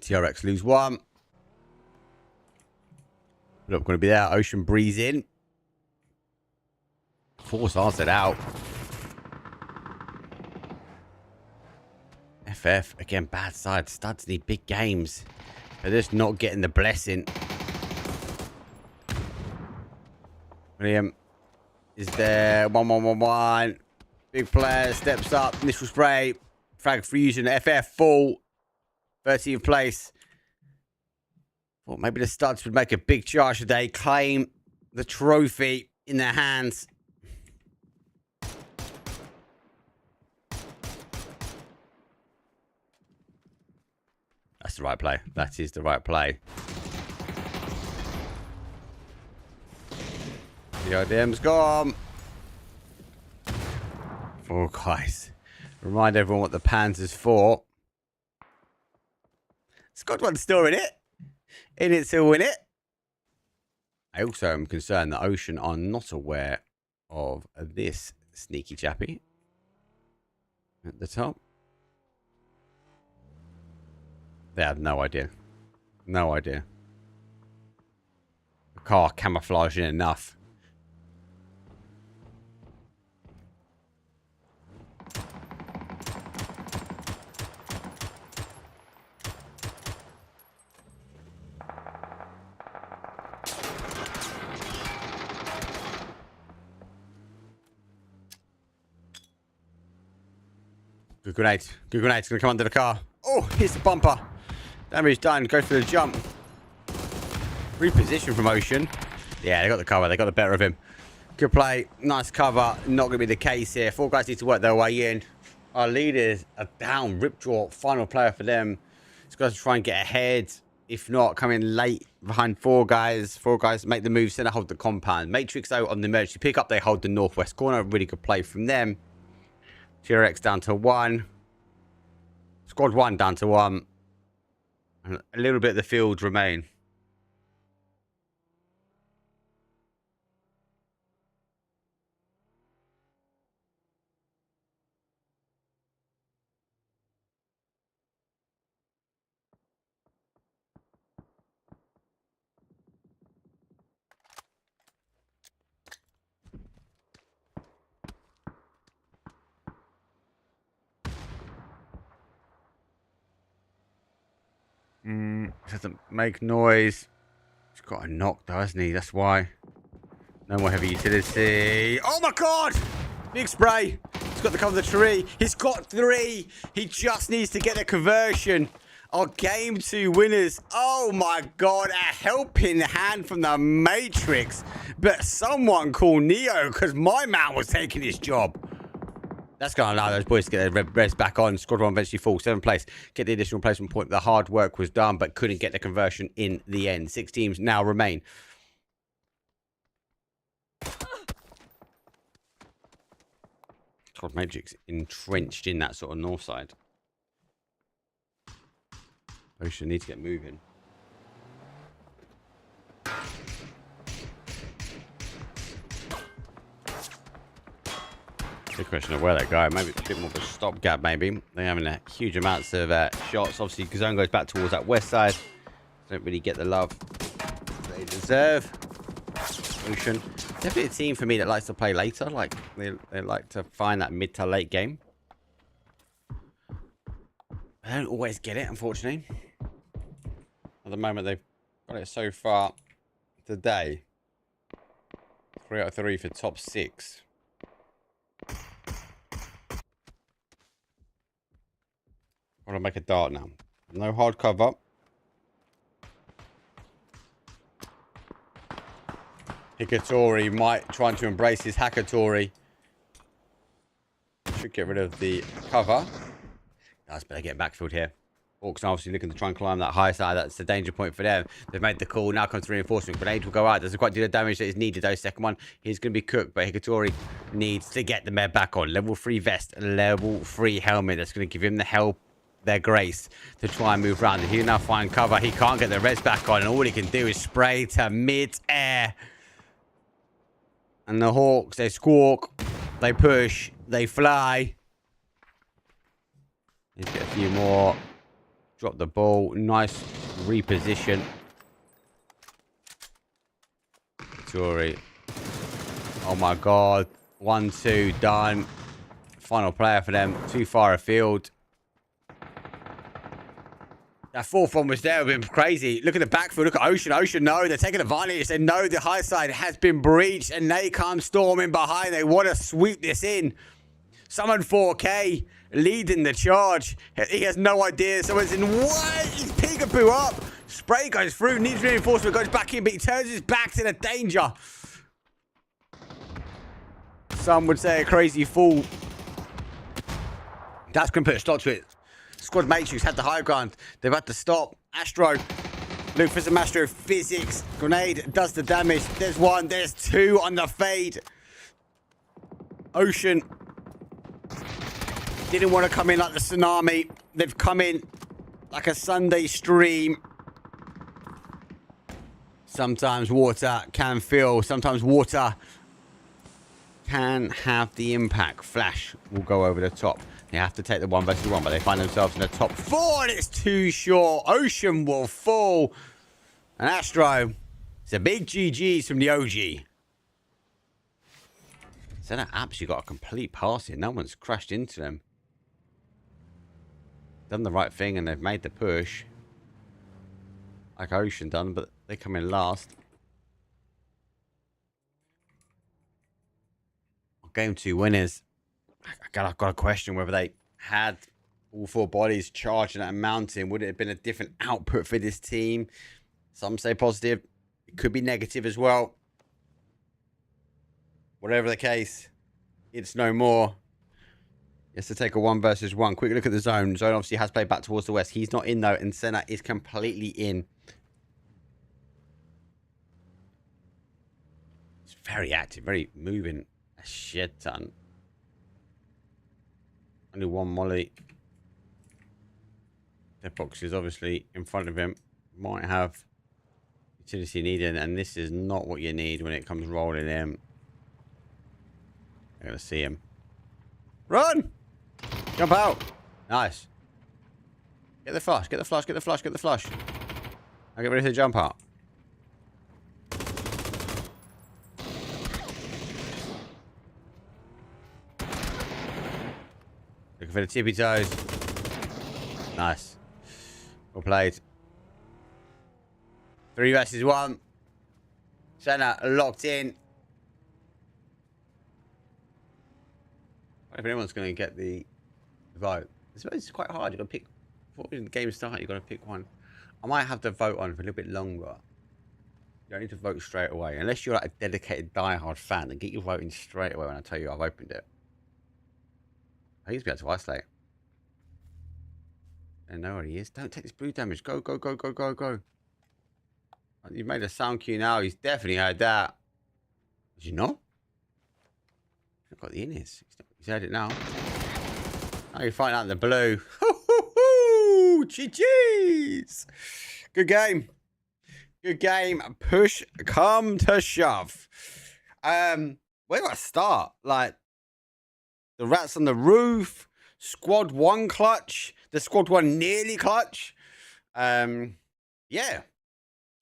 TRX lose one. Look, going to be there. Ocean breeze in. Force answered out. FF, again, bad side. Studs need big games. They're just not getting the blessing. William is there. 1-1-1-1. Big player steps up. Initial spray. Frag fusion. FF full. 13th place. Well, maybe the Studs would make a big charge today. Claim the trophy in their hands. That's the right play. That is the right play. The IDM's gone. 4 guys. Remind everyone what the Panzer's for. Squadrone's still in it. In it to win it. I also am concerned that Ocean are not aware of this sneaky chappy at the top. They have no idea. No idea. The car camouflaging enough. Good grenade. Good grenade. It's going to come under the car. Oh, hits the bumper. Damage done. Go for the jump. Reposition from Ocean. Yeah, they got the cover. They got the better of him. Good play. Nice cover. Not going to be the case here. 4 guys need to work their way in. Our leaders are down. Ripjaw, final player for them. These guys try and get ahead. If not, come in late behind 4 guys. 4 guys make the move. Center hold the compound. Matrix out on the emergency pickup. They hold the northwest corner. Really good play from them. TRX down to 1. Squad 1 down to 1. And a little bit of the field remain. Doesn't make noise. He's got a knock though, hasn't he? That's why. No more heavy utility. Oh my god! Big spray. He's got the cover of the tree. He's got 3. He just needs to get a conversion. Our game 2 winners. Oh my god, a helping hand from the Matrix. But someone call Neo, because my man was taking his job. That's going to allow those boys to get their rest back on. Squadron eventually falls 7th place. Get the additional placement point. The hard work was done, but couldn't get the conversion in the end. 6 teams now remain. God, Matrix entrenched in that sort of north side. Ocean need to get moving. The question of where they go. Maybe a bit more of a stopgap, maybe. They're having a huge amounts of shots. Obviously, Squadone goes back towards that west side. Don't really get the love they deserve. Ocean. Definitely a team for me that likes to play later. Like, they like to find that mid to late game. I don't always get it, unfortunately. At the moment, they've got it so far today. 3 out of 3 for top 6. I want to make a dart now. No hard cover. Hikatori might try to embrace his Hakatori. Should get rid of the cover. That's better get backfield here. Orcs are obviously looking to try and climb that high side. That's the danger point for them. They've made the call. Now comes the reinforcement. Grenade will go out. Doesn't quite do the damage that is needed though. Second one, he's going to be cooked. But Hikatori needs to get the med back on. Level 3 vest. Level 3 helmet. That's going to give him the help. Their grace to try and move around. He'll now find cover. He can't get the res back on. And all he can do is spray to mid-air. And the Hawks, they squawk. They push. They fly. Let's get a few more. Drop the ball. Nice reposition. Tori. Oh my god. 1-2 done. Final player for them. Too far afield. That 4th one was there. It would have been crazy. Look at the backfield. Look at Ocean. Ocean, no. They're taking advantage. They know the high side has been breached. And they come storming behind. They want to sweep this in. Summon 4K. Leading the charge. He has no idea. Someone's in. What? He's peekaboo up. Spray goes through. Needs reinforcement. Goes back in. But he turns his back to the danger. Some would say a crazy fool. That's going to put a stop to it. Squad Matrix had the high ground. They've had to stop. Astro. Look for some astrophysics. Grenade does the damage. There's 1. There's 2 on the fade. Ocean. Didn't want to come in like the tsunami. They've come in like a Sunday stream. Sometimes water can fill. Sometimes water can have the impact. Flash will go over the top. They have to take the 1 versus 1, but they find themselves in the top 4, and it's too short. Ocean will fall. And Astro, it's a big GG's from the OG. So that actually got a complete pass in. No one's crashed into them. Done the right thing, and they've made the push. Like Ocean done, but they come in last. Game 2 winners. I've got a question whether they had all 4 bodies charging at a mountain. Would it have been a different output for this team? Some say positive. It could be negative as well. Whatever the case, it's no more. He has to take a 1 versus 1. Quick look at the zone. Zone obviously has played back towards the west. He's not in though, and Senna is completely in. It's very active, very moving. A shit ton. Only 1 molly. The box is obviously in front of him. Might have utility needed, and this is not what you need when it comes rolling in. I'm gonna see him. Run! Jump out! Nice. Get the flush, get the flush, get the flush, get the flush. I'll get ready to jump out. Looking for the tippy toes. Nice. Well played. 3 versus 1. Senna locked in. If anyone's going to get the vote, it's quite hard. You've got to pick. Before the game starts, you've got to pick one. I might have to vote on for a little bit longer. You don't need to vote straight away. Unless you're like a dedicated diehard fan, then get your voting straight away when I tell you I've opened it. I used to be able to isolate. I know what he is. Don't take this blue damage. Go, go, go, go, go, go. You've made a sound cue now. He's definitely heard that. Did you know? I've got the in-ears. He's heard it now. Now you're fighting out in the blue. GG's. Good game. Good game. Push come to shove. Where do I start? Like, the rats on the roof. Squad 1 clutch. The squad 1 nearly clutch. Yeah. That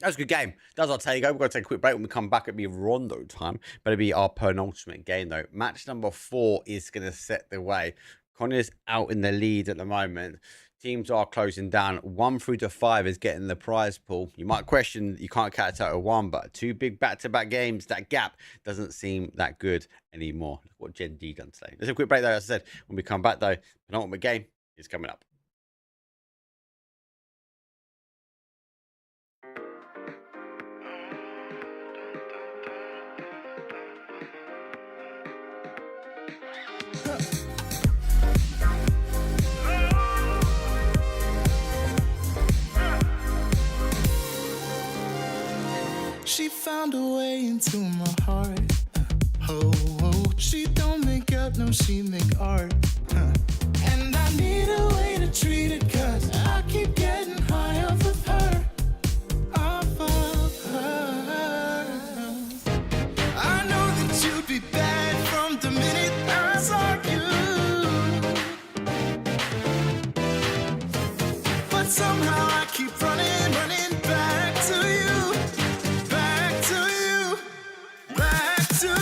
was a good game. That's our take. We're going to take a quick break. When we come back, it'll be rondo time. But it'll be our penultimate game, though. Match number 4 is going to set the way. Connor's out in the lead at the moment. Teams are closing down. 1 through to 5 is getting the prize pool. You might question you can't catch out of 1, but 2 big back-to-back games, that gap doesn't seem that good anymore. Look what Gen D done today. Let's have a quick break, though. As I said, when we come back, though, penultimate game is coming up. She found a way into my heart. Oh, oh, she don't make up, no, she make art. And I need a way to treat it, cause I keep getting high off of her. Off of her. I know that you'd be bad from the minute I saw you. But somehow I keep running back to you. Back to you. Back to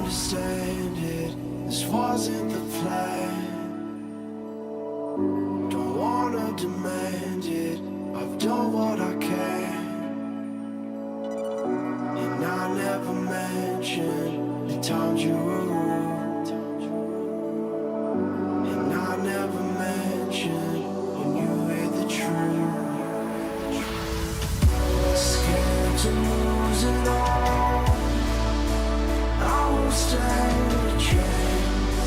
understand it. This wasn't the plan. Don't wanna demand it. I've done what I can. And I never mentioned the times you were rude. And I never mentioned when you hear the truth. Scared to lose it all. I won't stand a chance.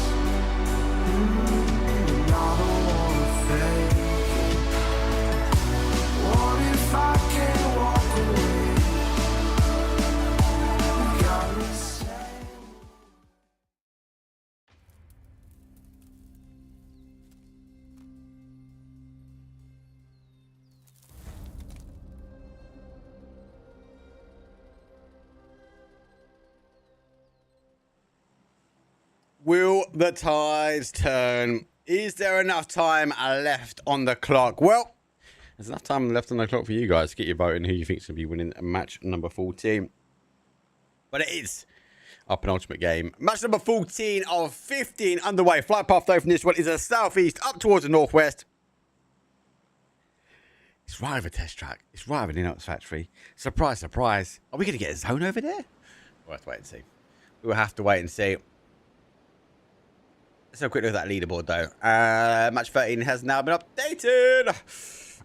And I don't wanna fake it. What if I can't walk away? You got me saying. Will the tides turn? Is there enough time left on the clock? Well, there's enough time left on the clock for you guys to get your vote in who you think is going to be winning match number 14. But it is our penultimate game. Match number 14 of 15 underway. Flight path though from this one is a southeast up towards the northwest. It's right over test track. It's right over the Inox factory. Surprise, surprise. Are we going to get a zone over there? We'll have to wait and see. We will have to wait and see. Let's have a quick look at that leaderboard though. Match 13 has now been updated.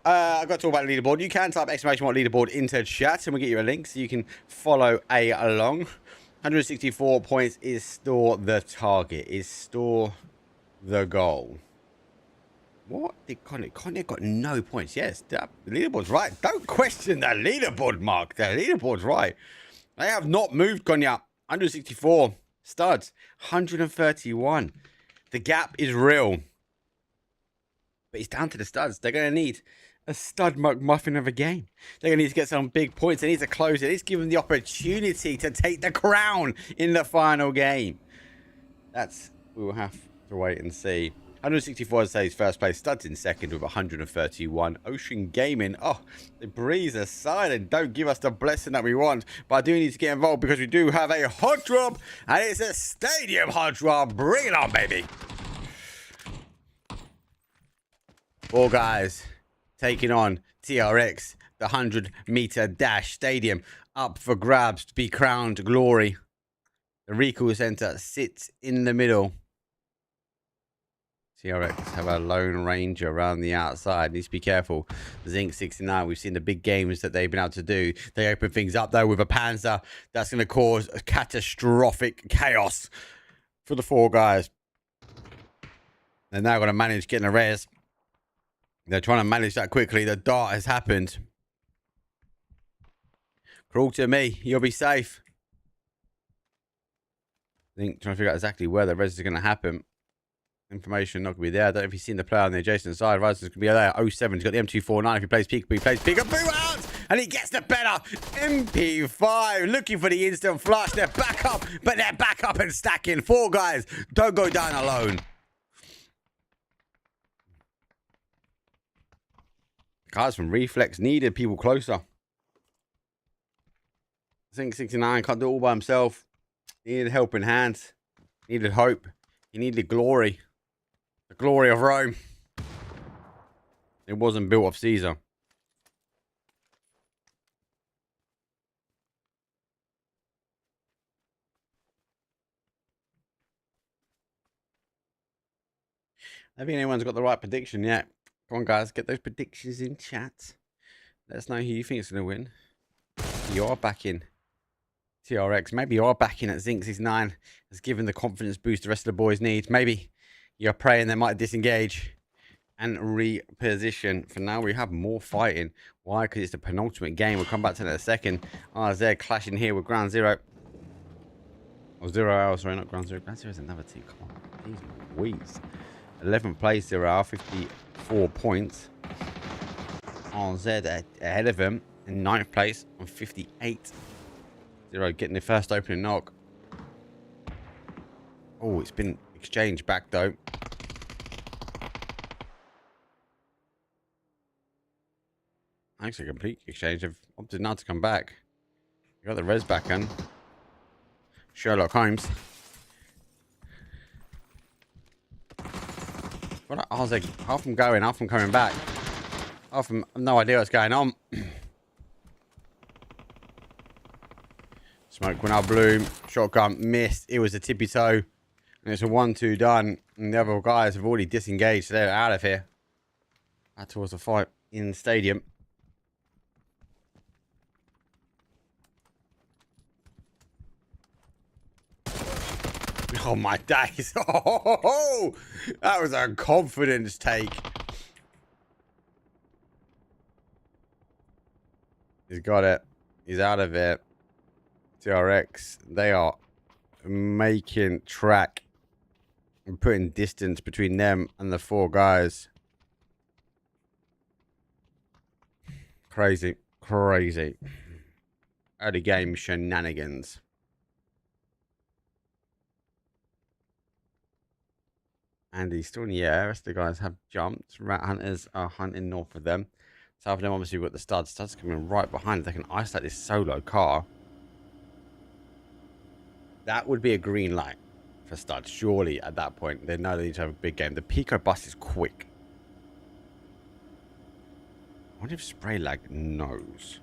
I've got to talk about the leaderboard. You can type exclamation mark leaderboard into chat and we'll get you a link so you can follow along. 164 points is store the target. Is store the goal. What? Konya got no points. Yes, the leaderboard's right. Don't question the leaderboard, Mark. The leaderboard's right. They have not moved, Konya. 164. Studs. 131. The gap is real. But it's down to the studs. They're going to need a stud McMuffin of a game. They're going to need to get some big points. They need to close it. It's give them the opportunity to take the crown in the final game. We will have to wait and see. 164 says first place. Studs in second with 131. Ocean Gaming. Oh, they breeze aside and don't give us the blessing that we want. But I do need to get involved because we do have a hot drop. And it's a stadium hot drop. Bring it on, baby. 4 guys taking on TRX. The 100-meter dash stadium up for grabs to be crowned glory. The recall center sits in the middle. TRX have a lone ranger around the outside. Needs to be careful. Zinc 69, we've seen the big games that they've been able to do. They open things up though with a Panzer. That's going to cause a catastrophic chaos for the 4 guys. They're now going to manage getting a res. They're trying to manage that quickly. The dart has happened. Crawl to me. You'll be safe. Trying to figure out exactly where the res is going to happen. Information not going to be there. I don't know if you've seen the player on the adjacent side. Rise is going to be there. 07. He's got the M249. If he plays peek, he plays peekaboo out. And he gets the better. MP5 looking for the instant flush. They're back up. But they're back up and stacking. 4 guys. Don't go down alone. Guys from Reflex needed people closer. Zinc 69 can't do it all by himself. He needed helping hands. He needed hope. He needed glory. The glory of Rome. It wasn't built of Caesar. I don't think anyone's got the right prediction yet. Come on, guys, get those predictions in chat. Let us know who you think is going to win. You are backing TRX. Maybe you are backing at Zinc 69. Has given the confidence boost the rest of the boys need. Maybe you're praying they might disengage and reposition. For now, we have more fighting. Why? Because it's the penultimate game. We'll come back to that in a second. RZ clashing here with Ground Zero. Or Zero Hour, sorry, not Ground Zero. Ground Zero is another team. Come on. Jeez Louise. 11th place, 0 Hour, 54 points. RZ ahead of him in 9th place on 58. 0 getting the first opening knock. Oh, it's been exchanged back though. Actually, a complete exchange. They've opted not to come back. You got the res back in. Sherlock Holmes. What? I was like, half them going, half them coming back. Half them, no idea what's going on. Smoke went out bloom. Shotgun missed. It was a tippy toe. And it's a 1-2 done. And the other guys have already disengaged. So they're out of here. Back towards the fight in the stadium. Oh my days. Oh, that was a confidence take. He's got it. He's out of it. TRX, they are making track and putting distance between them and the 4 guys. Crazy. Crazy. Early game shenanigans. Andy's still in the air. The rest of the guys have jumped. Rat hunters are hunting north of them. South of them, obviously, we've got the studs. Studs coming right behind. They can isolate this solo car. That would be a green light for studs. Surely, at that point, they know they need to have a big game. The Pico bus is quick. I wonder if Spray Lag knows.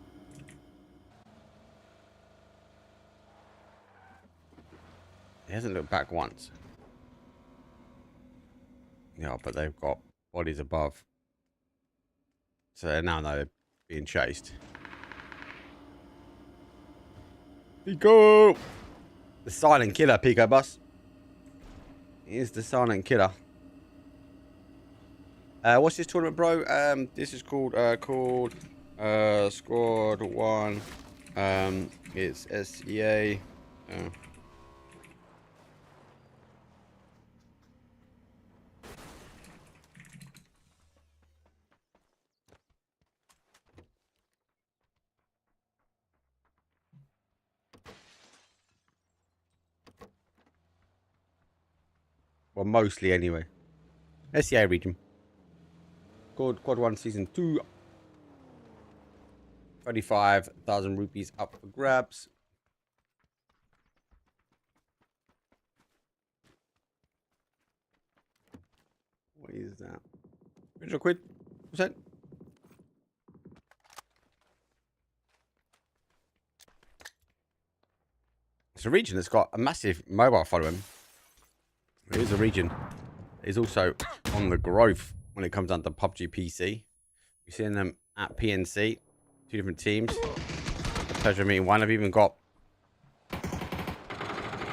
He hasn't looked back once. Yeah, but they've got bodies above. So they now know they're being chased. Pico! The silent killer, Pico Bus. He is the silent killer. What's this tournament, bro? This is called Squadone. It's SEA. Well, mostly anyway. SEA region. Called Quad 1 Season 2. 35,000 rupees up for grabs. What is that? 100 quid. What's that? It's a region that's got a massive mobile following. It is a region. It is also on the growth when it comes down to PUBG PC. You're seeing them at PNC. 2 different teams. Pleasure meeting one. I've even got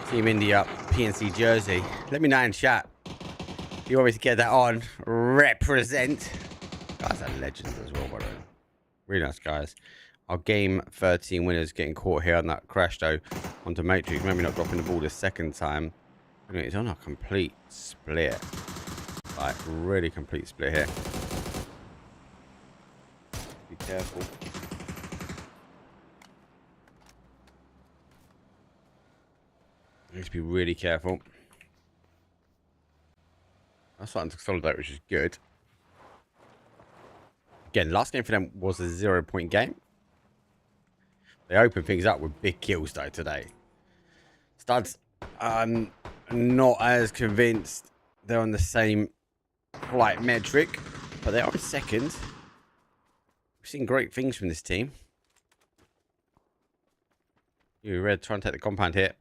Team India PNC jersey. Let me know in chat if you want me to get that on. Represent. Guys are legends as well, by the way. Really nice guys. Our game 13 winners getting caught here on that crash though onto Matrix. Maybe not dropping the ball the second time. It's on a complete split. Like, really complete split here. Be careful. Need to be really careful. That's starting to consolidate, which is good. Again, last game for them was a 0-point game. They opened things up with big kills though today. Studs, not as convinced they're on the same flight metric, but they are in second. We've seen great things from this team. You Red trying to take the compound here.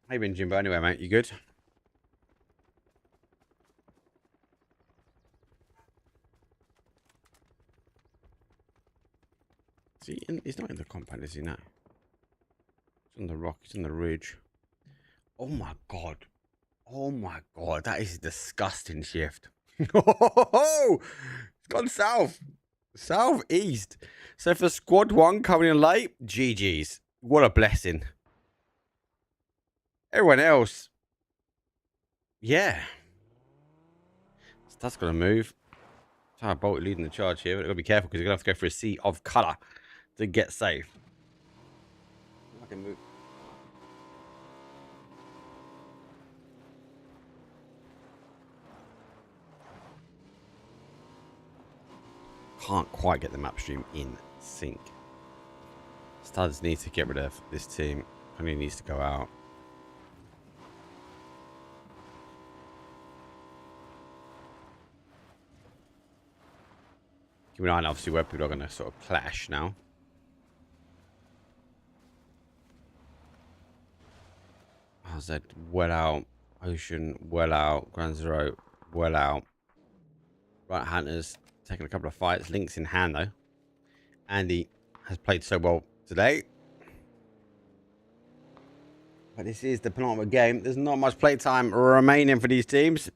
How you been, Jimbo? Anyway, mate, you good? See, he's not in the compound, is he now? He's on the rock, he's on the ridge. Oh my god. Oh my god, that is a disgusting shift. Oh, it's gone south. Southeast. So for squad 1 coming in late, GG's. What a blessing. Everyone else, yeah. That's going to move. Tyre Bolt leading the charge here. But you've got to be careful because you're going to have to go for a sea of colour to get safe. I can move. Can't quite get the map stream in sync. Studs need to get rid of this team. Only needs to go out. Keep an eye on obviously where people are going to sort of clash now. How's that? Well out. Ocean, well out. Ground Zero, well out. Right, Hunters taking a couple of fights. Links in hand though. Andy has played so well today. But this is the penultimate game. There's not much playtime remaining for these teams.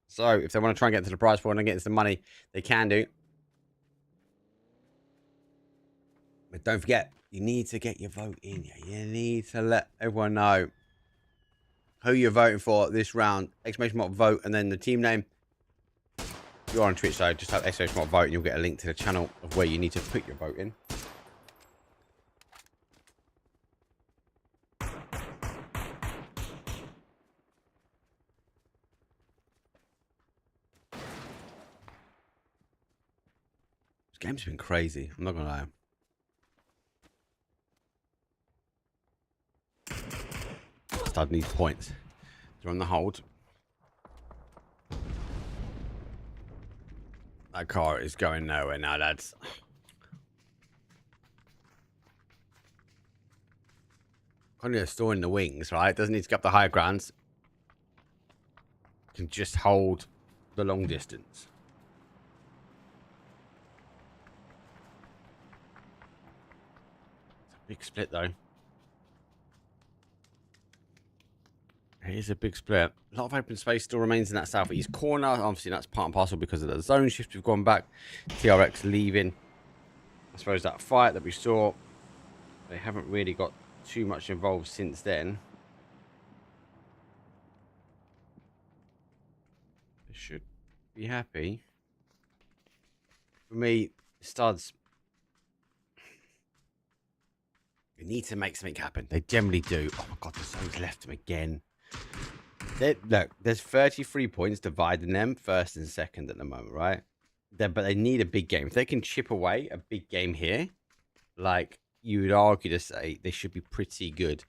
So if they want to try and get to the prize pool and get some money, they can do. But don't forget, you need to get your vote in. You need to let everyone know who you're voting for this round. Exclamation mark vote and then the team name. If you're on Twitch, so just type exclamation mark vote and you'll get a link to the channel of where you need to put your vote in. This game's been crazy. I'm not going to lie. Stud needs points. They're on the hold. That car is going nowhere now, lads. Kind of storing the wings, right? Doesn't need to get up the higher grounds. Can just hold the long distance. It's a big split, though. It is a big split. A lot of open space still remains in that southeast corner. Obviously, that's part and parcel because of the zone shift. We've gone back. TRX leaving. I suppose that fight that we saw, they haven't really got too much involved since then. They should be happy. For me, Studs, they need to make something happen. They generally do. Oh my God, the zone's left them again. Look, there's 33 points dividing them first and second at the moment, right? But they need a big game. If they can chip away a big game here, like you would argue to say they should be pretty good.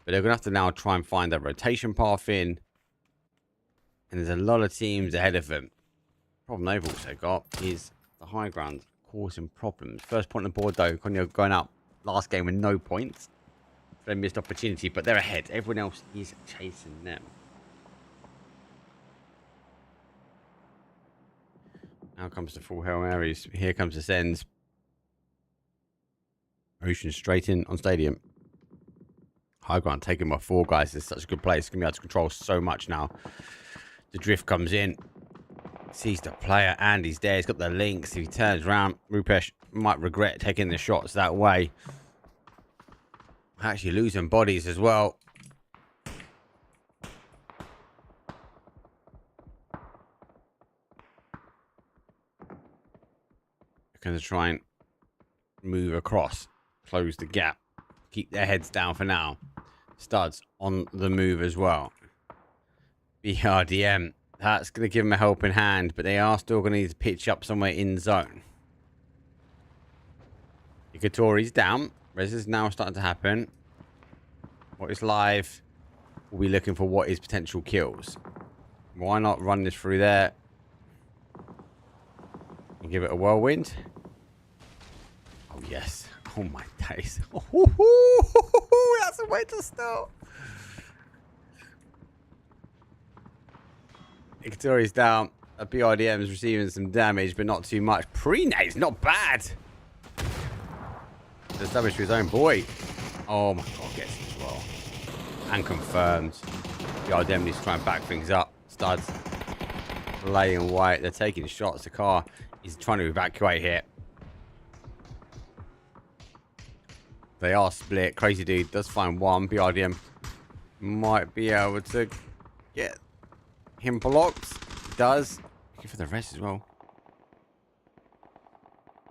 But they're going to have to now try and find their rotation path in. And there's a lot of teams ahead of them. Problem they've also got is the high ground causing problems. First point on the board though, Konyo going up last game with no points. For a missed opportunity, but they're ahead. Everyone else is chasing them. Now comes the full Hail Marys. Here comes the sends. Ocean straight in on stadium. High ground taken by 4 guys. It's such a good place. It's going to be able to control so much now. The drift comes in. Sees the player and he's there. He's got the links. If he turns around, Rupesh might regret taking the shots that way. Actually losing bodies as well. Going to try and move across, close the gap, keep their heads down for now. Studs on the move as well. BRDM, that's going to give them a helping hand, but they are still going to need to pitch up somewhere in zone. Ikatori's down. Res is now starting to happen. What is live? We'll be looking for what is potential kills. Why not run this through there? And give it a whirlwind. Oh, yes. Oh, my days. Oh, that's a way to start. Ikatori's down. A BRDM is receiving some damage, but not too much. Pre-nade's not bad. There's damage to his own boy. Oh, my God. Gets it as well. And confirmed. BRDM needs to try and back things up. Studs. Laying white. They're taking shots. The car is trying to evacuate here. They are split. Crazy Dude does find one. BRDM might be able to get him blocked. He does. Looking for the rest as well.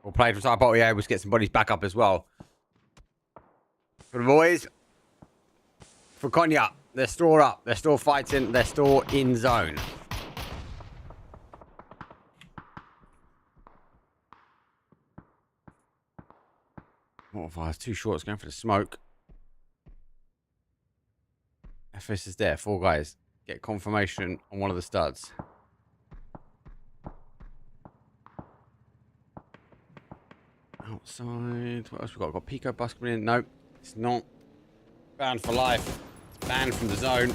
Well played from side bottom. Yeah, able to get some bodies back up as well. For the boys. For Konya. They're still up. They're still fighting. They're still in zone. Modifiers too short. It's going for the smoke. FS is there. 4 guys. Get confirmation on one of the studs. Outside. What else we got? We've got Pico bus coming in. Nope. It's not. Banned for life. It's banned from the zone.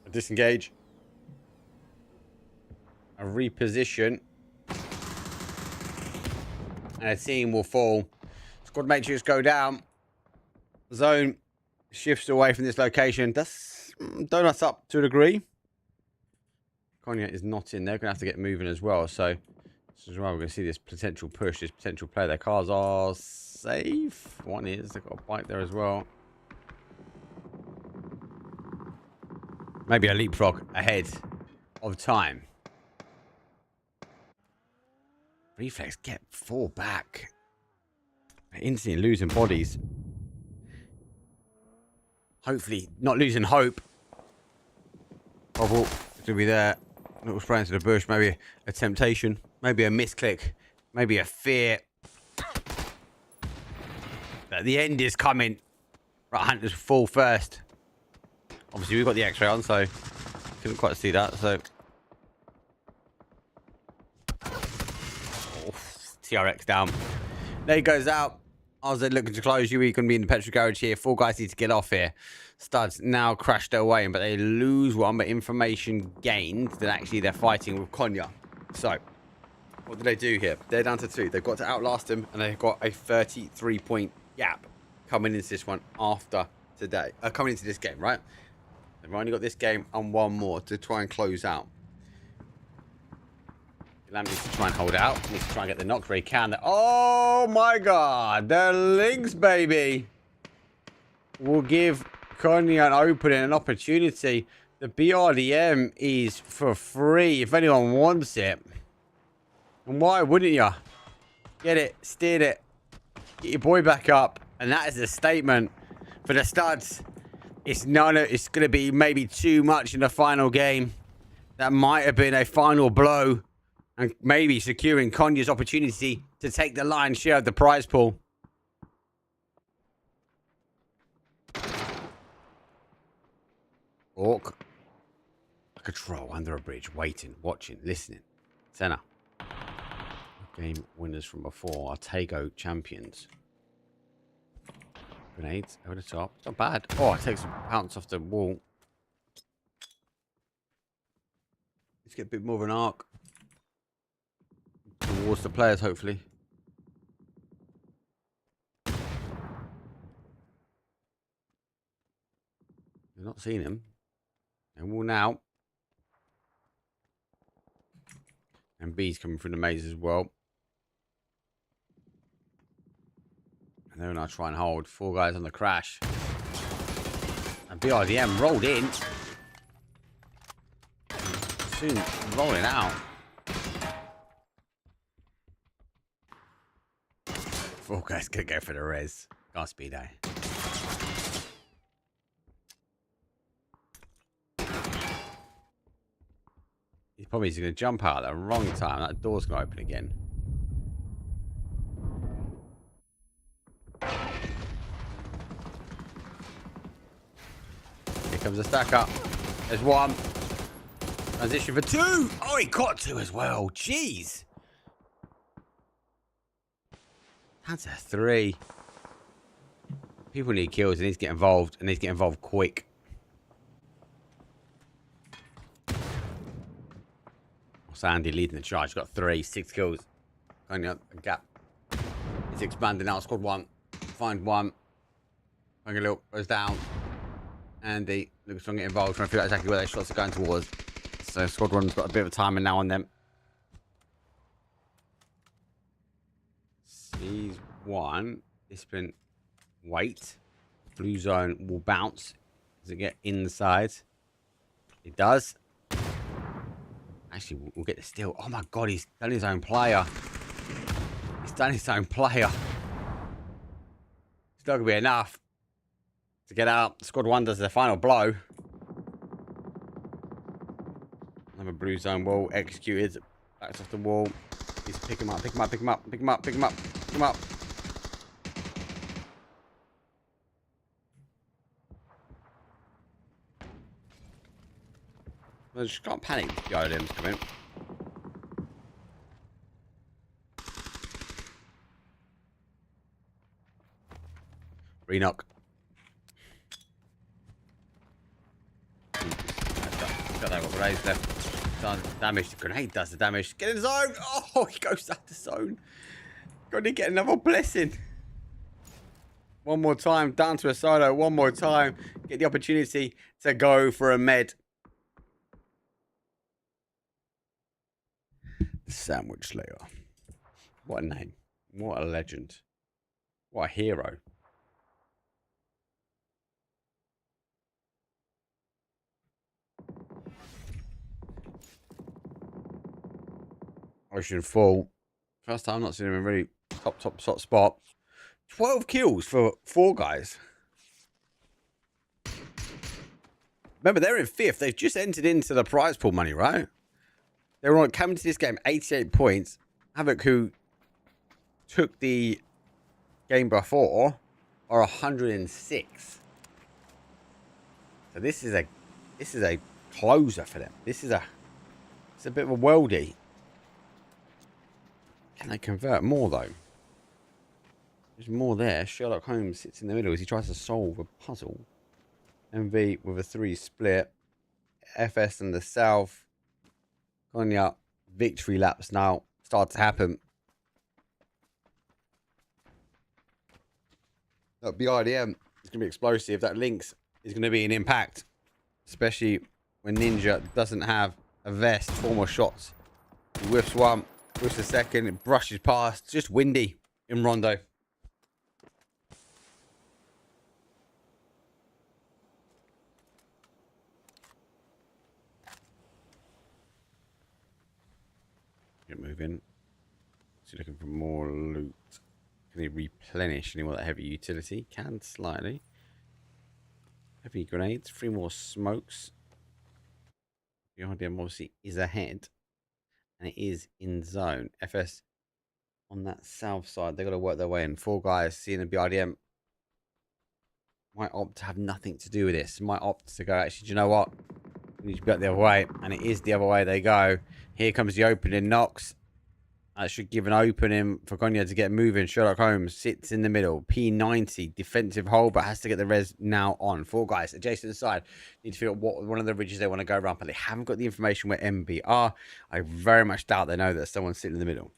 A disengage. A reposition. And a team will fall. Squad matrix go down. Zone shifts away from this location. That's donuts up to a degree. Konya is not in there. Going to have to get moving as well. So this is why we're going to see this potential push, this potential play. Their cars are safe. One is. They've got a bike there as well. Maybe a leapfrog ahead of time. Reflex, get 4 back. Instantly losing bodies. Hopefully, not losing hope. Bubble is going to be there. Little spray into the bush. Maybe a temptation. Maybe a misclick. Maybe a fear. That the end is coming. Right, Hunters fall first. Obviously, we've got the X-ray on, so couldn't quite see that. So, TRX down. There he goes out. I was looking to close you. We're going to be in the petrol garage here. 4 guys need to get off here. Studs now crashed their way in, but they lose one. But information gained that actually they're fighting with Konya. So, what do they do here? They're down to 2. They've got to outlast him, and they've got a 33-point gap coming into this one after today. Coming into this game, right? They've only got this game and 1 more to try and close out. Lamb needs to try and hold out. Needs to try and get the knock where he can. Oh my god. The Lynx, baby. Will give Konya an opening, an opportunity. The BRDM is for free if anyone wants it. And why wouldn't you? Get it. Steer it. Get your boy back up. And that is a statement for the studs. It's going to be maybe too much in the final game. That might have been a final blow. And maybe securing Konya's opportunity to take the lion's share of the prize pool. Orc. Like a troll under a bridge, waiting, watching, listening. Senna. Game winners from before are Tago champions. Grenades over the top. It's not bad. Oh, it takes a bounce off the wall. Let's get a bit more of an arc. Towards the players, hopefully. They've not seen him. And will now. And B's coming through the maze as well. And they're going to try and hold. 4 guys on the crash. And BRDM rolled in. Soon rolling out. 4 guys gonna go for the res. Got speed, eh? He's probably gonna jump out at the wrong time. That door's gonna open again. Here comes a stack up. There's 1. Transition for 2. Oh, he got 2 as well. Jeez. That's a 3. People need kills. They need to get involved. And they need to get involved quick. Sandy leading the charge. Got 3. 6 kills. Only a gap. It's expanding out. Squad 1. Find 1. Find a little. Goes down. Andy. Looks to get involved. Trying to figure out exactly where their shots are going towards. So Squad 1's got a bit of timing now on them. Sees 1. Discipline. Wait. Blue zone will bounce. Does it get inside? It does. Actually, we'll get the steal. Oh my god, he's done his own player. He's done his own player. It's not going to be enough to get out. Squad 1 does the final blow. Another blue zone wall executed. Backs off the wall. He's pick him up, pick him up, pick him up, pick him up, pick him up, pick him up. I just can't panic. The ILM's coming. Re-knock. Got that grenades left. Done damage. The grenade does the damage. Get in the zone. Oh, he goes out the zone. Got to get another blessing. One more time. Down to a solo. One more time. Get the opportunity to go for a med. Sandwich Slayer. What a name. What a legend. What a hero. Ocean Fall. First time not seen him in a really top spot. 12 kills for 4 guys. Remember, they're in 5th. They've just entered into the prize pool money, right? They were on coming to this game 88 points. Havoc, who took the game before, are 106. So this is a closer for them. It's a bit of a worldie. Can they convert more though? There's more there. Sherlock Holmes sits in the middle as he tries to solve a puzzle. MV with a 3 split. FS in the south. Cognac victory laps now start to happen. That BIDM is going to be explosive. That Lynx is going to be an impact. Especially when Ninja doesn't have a vest. 4 more shots. He whiffs one. Whiffs a second. It brushes past. Just windy in Rondo. Get moving. Is he looking for more loot? Can he replenish any more of that heavy utility? Can slightly. Heavy grenades. 3 more smokes. The idea obviously is ahead. And it is in zone. FS on that south side. They've got to work their way in. 4 guys seeing the BIDM. Might opt to have nothing to do with this. Might opt to go, actually, do you know what? We need to be up the other way. And it is the other way they go. Here comes the opening. Knocks. That should give an opening for Gonya to get moving. Sherlock Holmes sits in the middle. P90. Defensive hold, but has to get the res now on. 4 guys adjacent side. Need to figure out what one of the ridges they want to go around, but they haven't got the information where MB are. I very much doubt they know that someone's sitting in the middle.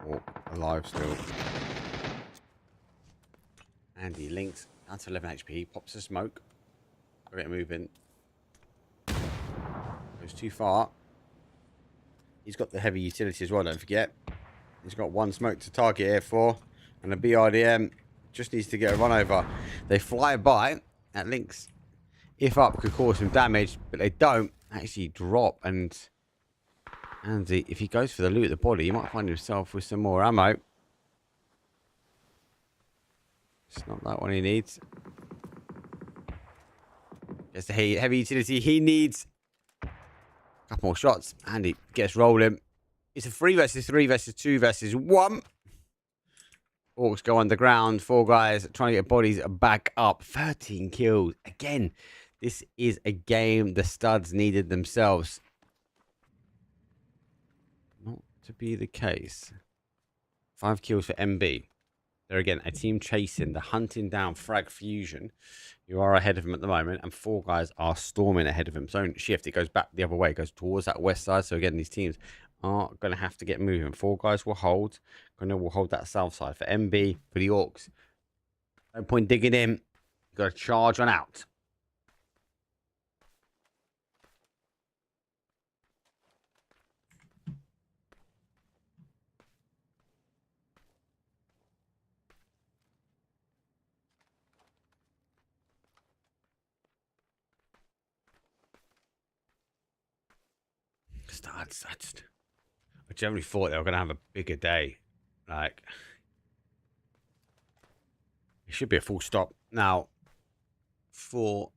Oh, alive still. Andy links down to 11 HP. Pops a smoke. Got it moving. Goes too far. He's got the heavy utility as well, don't forget. He's got 1 smoke to target here for. And the BIDM just needs to get a run over. They fly by at links. If up could cause some damage, but they don't actually drop. And Andy, if he goes for the loot at the body, he might find himself with some more ammo. It's not that one he needs. Just a heavy utility. He needs a couple more shots. And he gets rolling. It's a 3 versus 3 versus 2 versus 1. Orcs go underground. 4 guys trying to get bodies back up. 13 kills. Again, this is a game the studs needed themselves. Not to be the case. 5 kills for MB. They're again a team chasing, the hunting down Frag Fusion. You are ahead of him at the moment, and 4 guys are storming ahead of him. So don't shift, it goes back the other way, it goes towards that west side. So again, these teams are going to have to get moving. 4 guys will hold. Gonna will hold that south side for MB, for the Orcs. No point digging in. You've got to charge on out. I generally thought they were going to have a bigger day. Like, It should be a full stop now for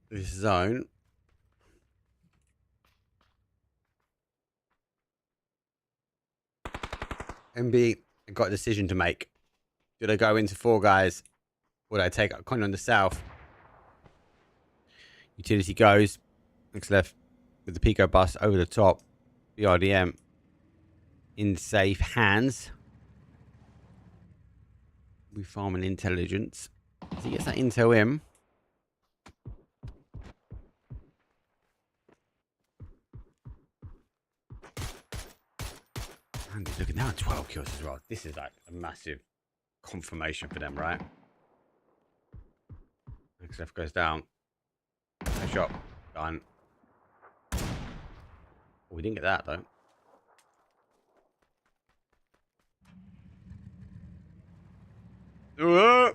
this zone. MB got a decision to make. Do they go into 4 guys? Or do they take Connie on the south? Utility goes. Looks left with the Pico bus over the top. BRDM in safe hands. We farm an intelligence. As he gets that intel in. And look at now, 12 kills as well. This is like a massive confirmation for them, right? Next left goes down. No shot. Done. Oh, we didn't get that though. Oh,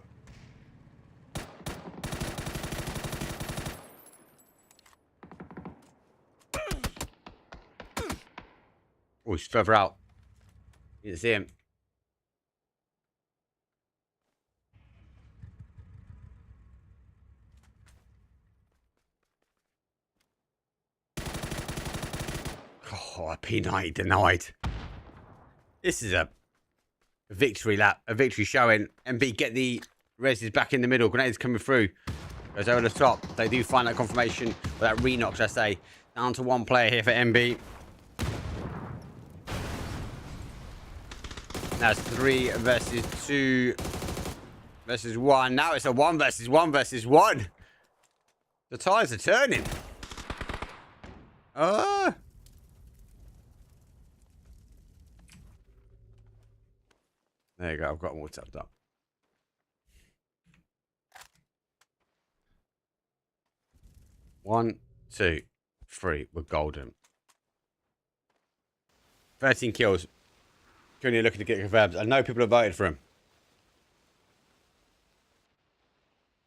he's further out. You can see him. Oh, a P90 denied. This is a victory lap, a victory showing. MB get the reses back in the middle. Grenades coming through. Goes over the top. They do find that confirmation, or that re-knock, should I say. Down to 1 player here for MB. Now it's 3 versus 2 versus 1. Now it's a 1 versus 1 versus 1. The tides are turning. There you go. I've got them all tapped up. One, 2, 3. We're golden. 13 kills. Currently looking to get confirmed. I know people have voted for him.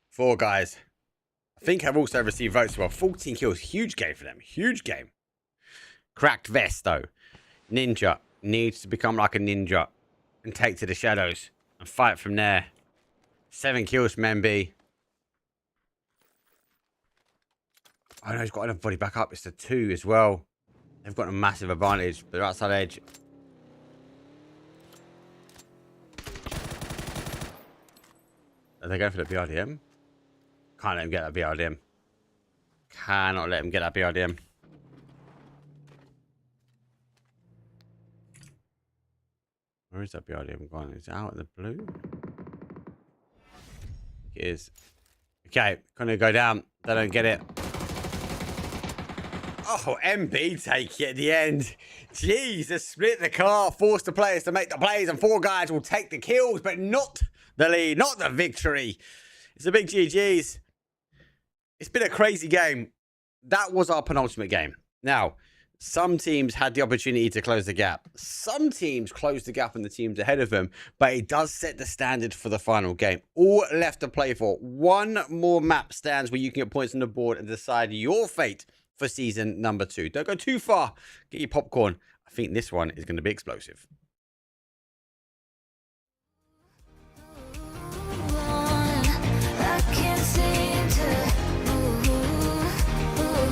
4 guys. I think have also received votes as well. 14 kills. Huge game for them. Huge game. Cracked vest, though. Ninja needs to become like a ninja and take to the shadows and fight from there. 7 kills from MB. Oh no, he's got everybody back up. It's the 2 as well. They've got a massive advantage. They're outside edge. Are they going for the BRDM? Can't let him get that BRDM. Cannot let him get that BRDM. Where is that BRDM gone? Is it out in the blue? It is. Okay, gonna go down. They don't get it. Oh, MB take it at the end. Jeez, they split the car, force the players to make the plays, and 4 guys will take the kills, but not the lead, not the victory. It's a big GG's. It's been a crazy game. That was our penultimate game. Now, some teams had the opportunity to close the gap. Some teams closed the gap on the teams ahead of them, but it does set the standard for the final game. All left to play for. 1 more map stands where you can get points on the board and decide your fate for season number 2. Don't go too far. Get your popcorn. I think this one is going to be explosive. I can't seem to move on.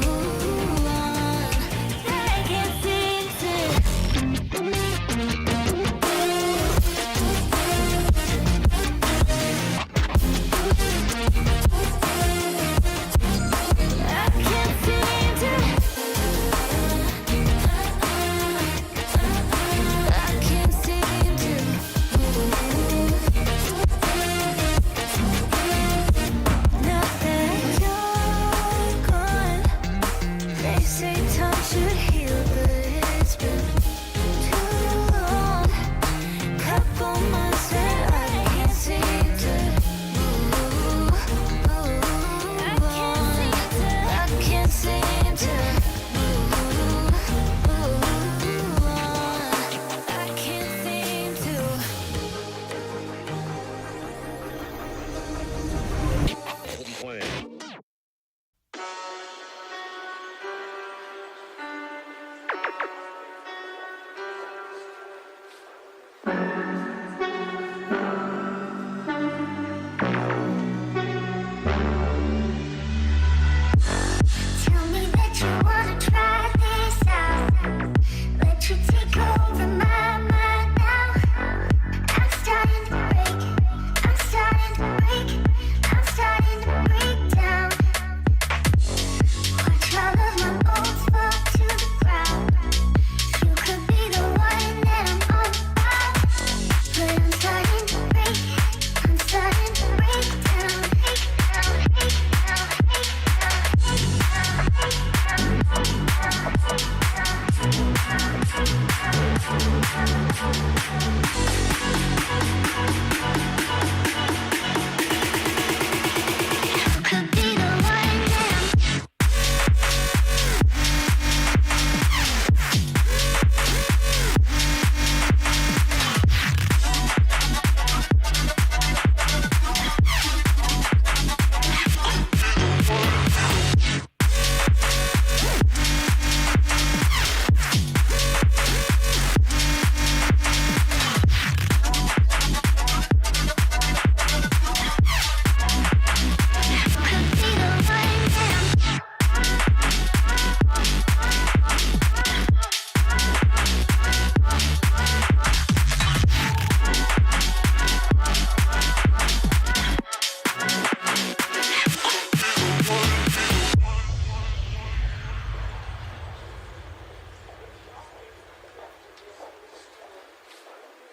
I can't seem to. I can't seem to. I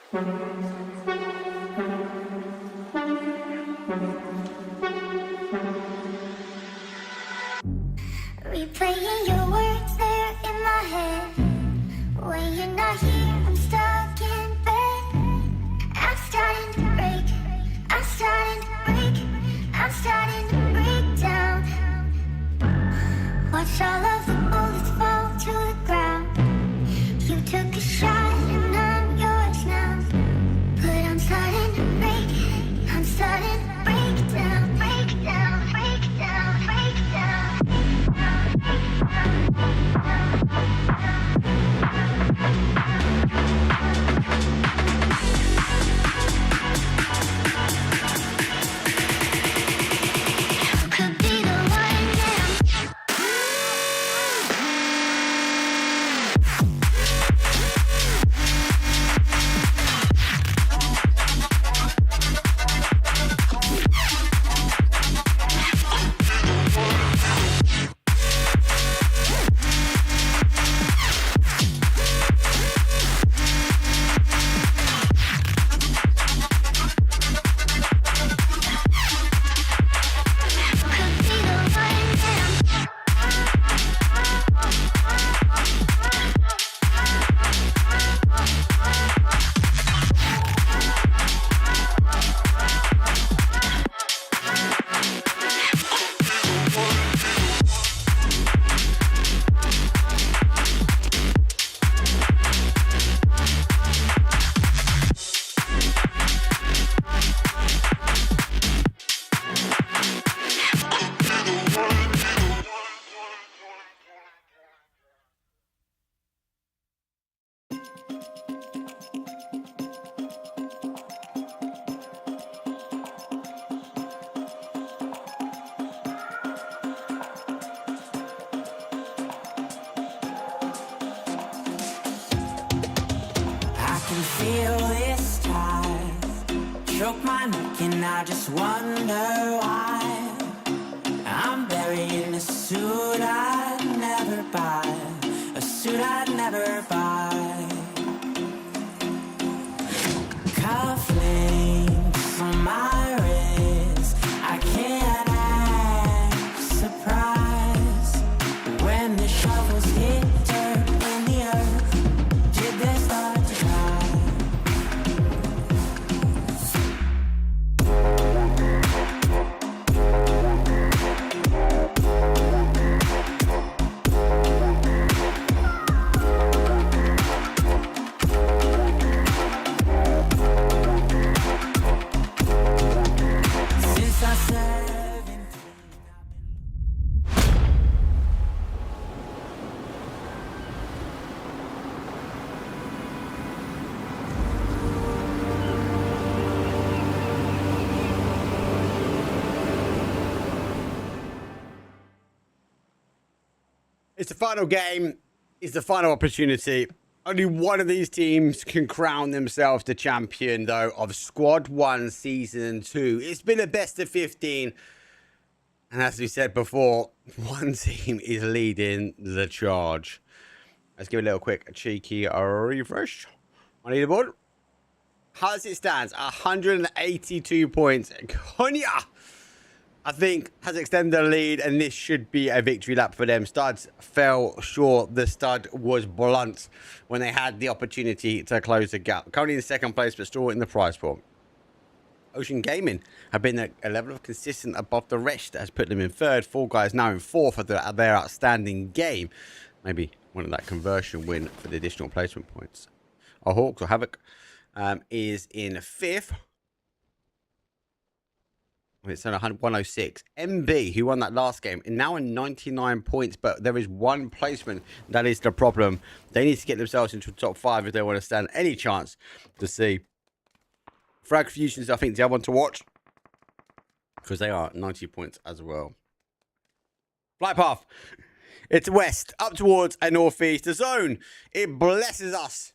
Replaying your words there in my head. When you're not here, I'm stuck in bed. I'm starting to break. I'm starting to break. I'm starting to break down. Watch all of the bullets fall to the ground. You took a shot and I'm yours now. But I'm starting to break. I'm starting to break down, break down, break down, break down. Could be the one that could be the one that I can feel this tide choke my neck and I just wonder why I'm buried in a suit I'd never buy, a suit I'd never buy. Cufflinks on my wrist, I can't act surprised when the shovels hit dirt in the earth. Did they start to cry? Since I 17. It's the final game. It's the final opportunity. Only one of these teams can crown themselves the champion, though, of Squad 1 Season 2. It's been a best of 15. And as we said before, one team is leading the charge. Let's give it a little quick, cheeky refresh on leaderboard. As it stands, 182 points. Konya, I think, has extended the lead, and this should be a victory lap for them. Studs fell short. The stud was blunt when they had the opportunity to close the gap. Currently in second place, but still in the prize pool. Ocean Gaming have been at a level of consistent above the rest that has put them in third. Fall Guys now in fourth for their outstanding game. Maybe one of that conversion win for the additional placement points. Our Hawks or Havoc is in fifth. It's on 106. MB, who won that last game, is now on 99 points, but there is one placement. That is the problem. They need to get themselves into the top 5 if they want to stand any chance to see. Frag Fusions, I think, the other one to watch, because they are 90 points as well. Flight path. It's west, up towards a northeast. The zone, it blesses us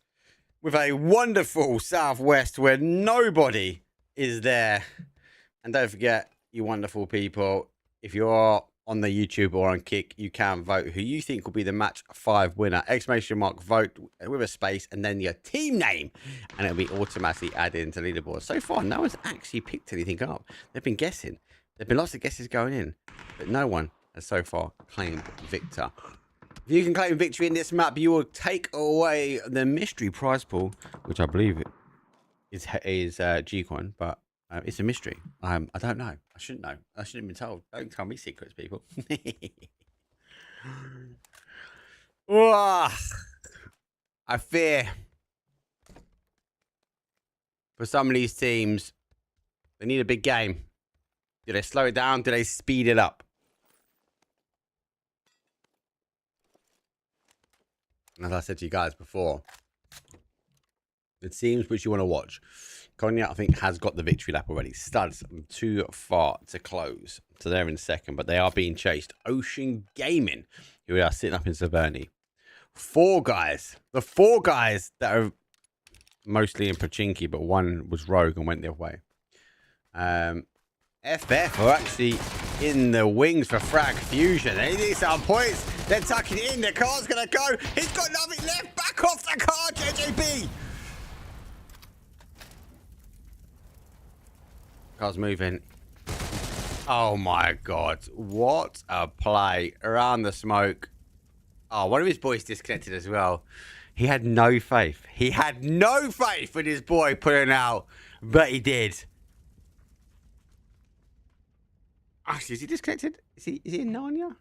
with a wonderful southwest where nobody is there. And don't forget, you wonderful people, if you're on the YouTube or on Kick, you can vote who you think will be the match 5 winner. Exclamation mark vote with a space and then your team name, and it'll be automatically added into leaderboard. So far, no one's actually picked anything up. They've been guessing. There've been lots of guesses going in, but no one has so far claimed victor. If you can claim victory in this map, you will take away the mystery prize pool, which I believe is G-Coin, but it's a mystery. I don't know. I shouldn't know. I shouldn't have been told. Don't tell me secrets, people. I fear for some of these teams, they need a big game. Do they slow it down? Do they speed it up? And as I said to you guys before, the teams which you want to watch, Cognac, I think, has got the victory lap already. Studs too far to close. So they're in second, but they are being chased. Ocean Gaming, who are sitting up in Saverny. 4 guys. The 4 guys that are mostly in Pachinki, but one was rogue and went the other way. FF are actually in the wings for Frag Fusion. They need some points. They're tucking it in. The car's going to go. He's got nothing left. Back off the car, JJB. Car's moving. Oh my god. What a play. Around the smoke. Oh, one of his boys disconnected as well. He had no faith. He had no faith in his boy putting out, but he did. Actually, is he disconnected? Is he in Narnia?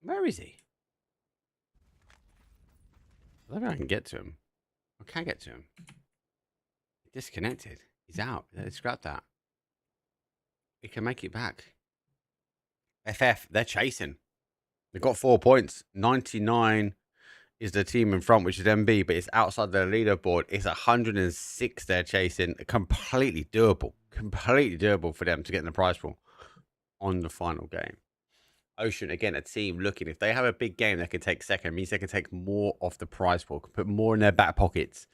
Where is he? I don't know if I can get to him. I can't get to him. Disconnected. He's out. Let's scrap that. He can make it back. FF, they're chasing. They've got 4 points. 99 is the team in front, which is MB, but it's outside the leaderboard. It's 106 they're chasing. Completely doable. Completely doable for them to get in the prize pool on the final game. Ocean, again, a team looking. If they have a big game, they can take second. It means they can take more off the prize pool, can put more in their back pockets.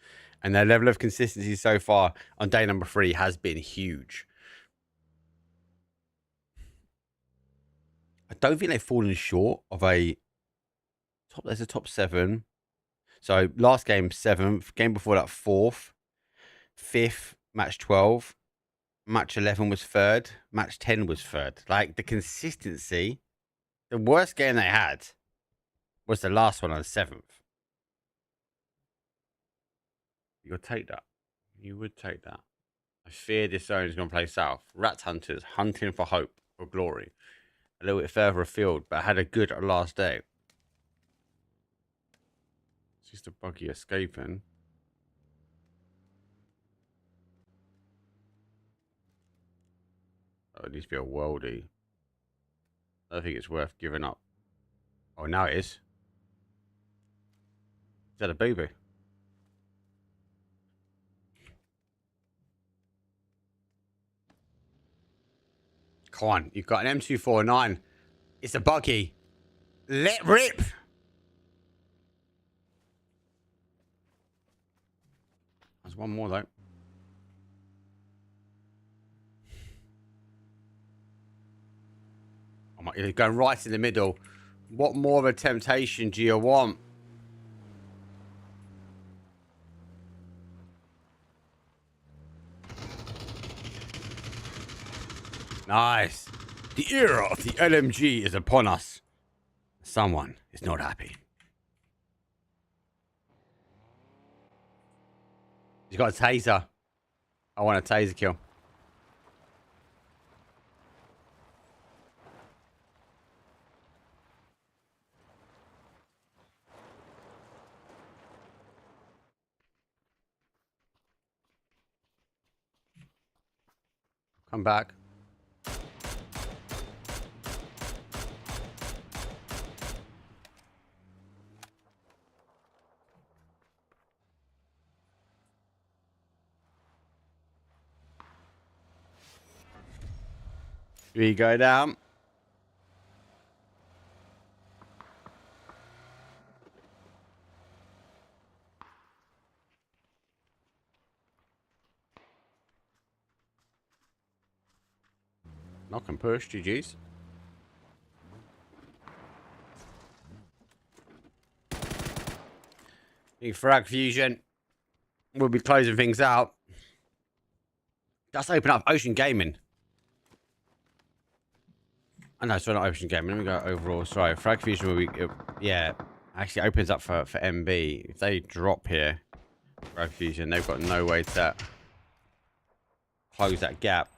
And their level of consistency so far on day number 3 has been huge. I don't think they've fallen short of a top. There's a top 7. So last game 7th, game before that 4th, 5th, match 12, match 11 was 3rd, match 10 was 3rd. Like the consistency, the worst game they had was the last one on 7th. You would take that. You would take that. I fear this zone is going to play south. Rat Hunters hunting for hope, for glory. A little bit further afield, but had a good last day. It's just a buggy escaping. Oh, it needs to be a worldie. I don't think it's worth giving up. Oh, now it is. Is that a boo-boo? Come on, you've got an M249. It's a buggy. Let rip. There's one more though. Oh my, you're going right in the middle. What more of a temptation do you want? Nice. The era of the LMG is upon us. Someone is not happy. He's got a taser. I want a taser kill. Come back. We go down. Knock and push. GG's. Frag fusion. We'll be closing things out. Let's open up Ocean Gaming. Oh, no, sorry, not Ocean Gaming. Let me go overall. Sorry, Frag Fusion will be... yeah, actually opens up for MB. If they drop here, Frag Fusion, they've got no way to close that gap.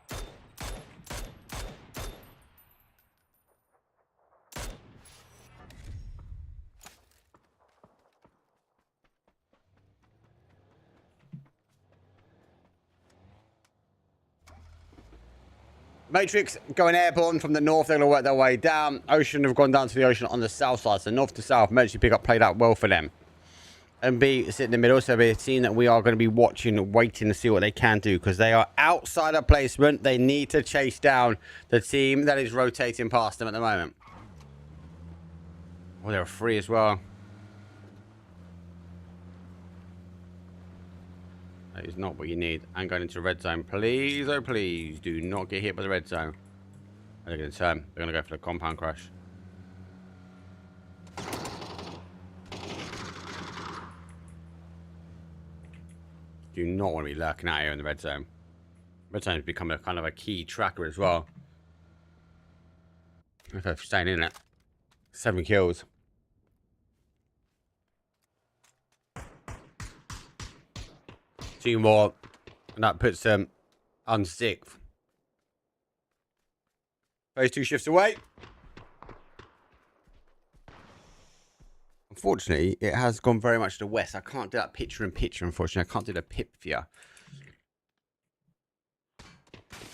Matrix going airborne from the north. They're going to work their way down. Ocean have gone down to the ocean on the south side. So north to south. Emergency pickup played out well for them. MB sit in the middle. So we're seeing that we are going to be watching, waiting to see what they can do. Because they are outside of placement. They need to chase down the team that is rotating past them at the moment. Oh, they're free as well. That is not what you need. And going into red zone. Please, oh please, do not get hit by the red zone. They're going to turn. They're going to go for the compound crash. Do not want to be lurking out here in the red zone. Red zone has become a kind of a key tracker as well. If they're staying in it. 7 kills. Two more, and that puts them on 6th. Those 2 shifts away. Unfortunately, it has gone very much to the west. I can't do that picture-in-picture, unfortunately. I can't do the pip for you.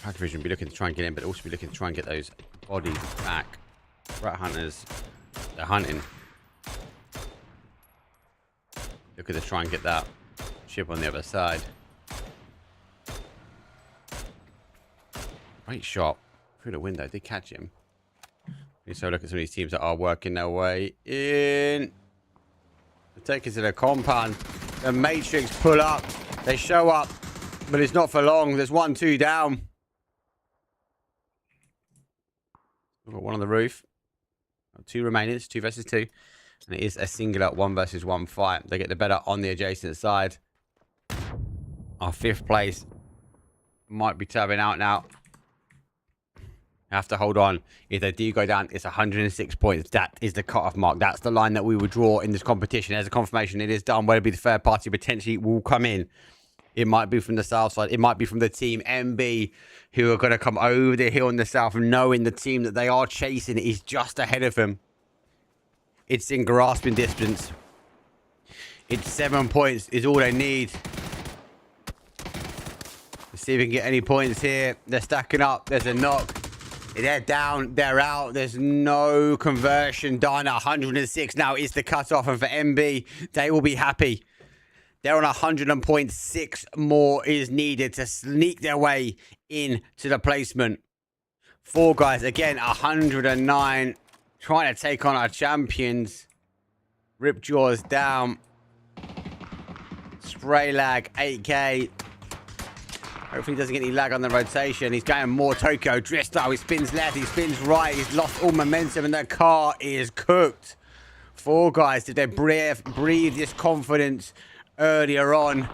Activision will be looking to try and get in, but also be looking to try and get those bodies back. Rat hunters, they're hunting. Looking to try and get that ship on the other side. Great shot through the window. Did catch him. Let's have a look at some of these teams that are working their way in. They take us to the compound. The Matrix pull up. They show up, but it's not for long. There's 1, 2 down. We've got 1 on the roof. 2 remaining. It's 2 versus 2. And it is a singular 1 versus 1 fight. They get the better on the adjacent side. Our 5th place might be tabbing out now. Have to hold on. If they do go down, it's 106 points. That is the cut-off mark. That's the line that we would draw in this competition. As a confirmation, it is done. Whether it be the third party potentially will come in. It might be from the south side. It might be from the team MB who are going to come over the hill in the south, knowing the team that they are chasing is just ahead of them. It's in grasping distance. It's 7 points is all they need. Let's see if we can get any points here. They're stacking up. There's a knock. They're down. They're out. There's no conversion done. 106 now is the cutoff. And for MB, they will be happy. They're on 100.6 more is needed to sneak their way into the placement. 4 guys, again, 109. Trying to take on our champions. Rip jaws down. Spray lag, 8k. Hopefully he doesn't get any lag on the rotation. He's going more Tokyo drift style. He spins left, he spins right. He's lost all momentum and the car is cooked. 4 guys, did they breathe this confidence earlier on?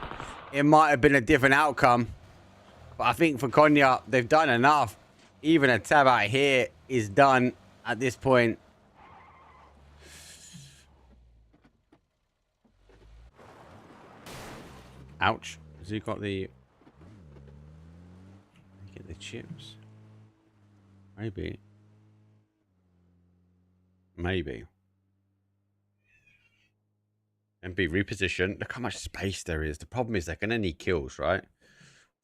It might have been a different outcome. But I think for Konya, they've done enough. Even a tab out here is done at this point. Ouch. Has he got the... Get the chips? Maybe. Maybe. MB reposition. Look how much space there is. The problem is they're going to need kills, right?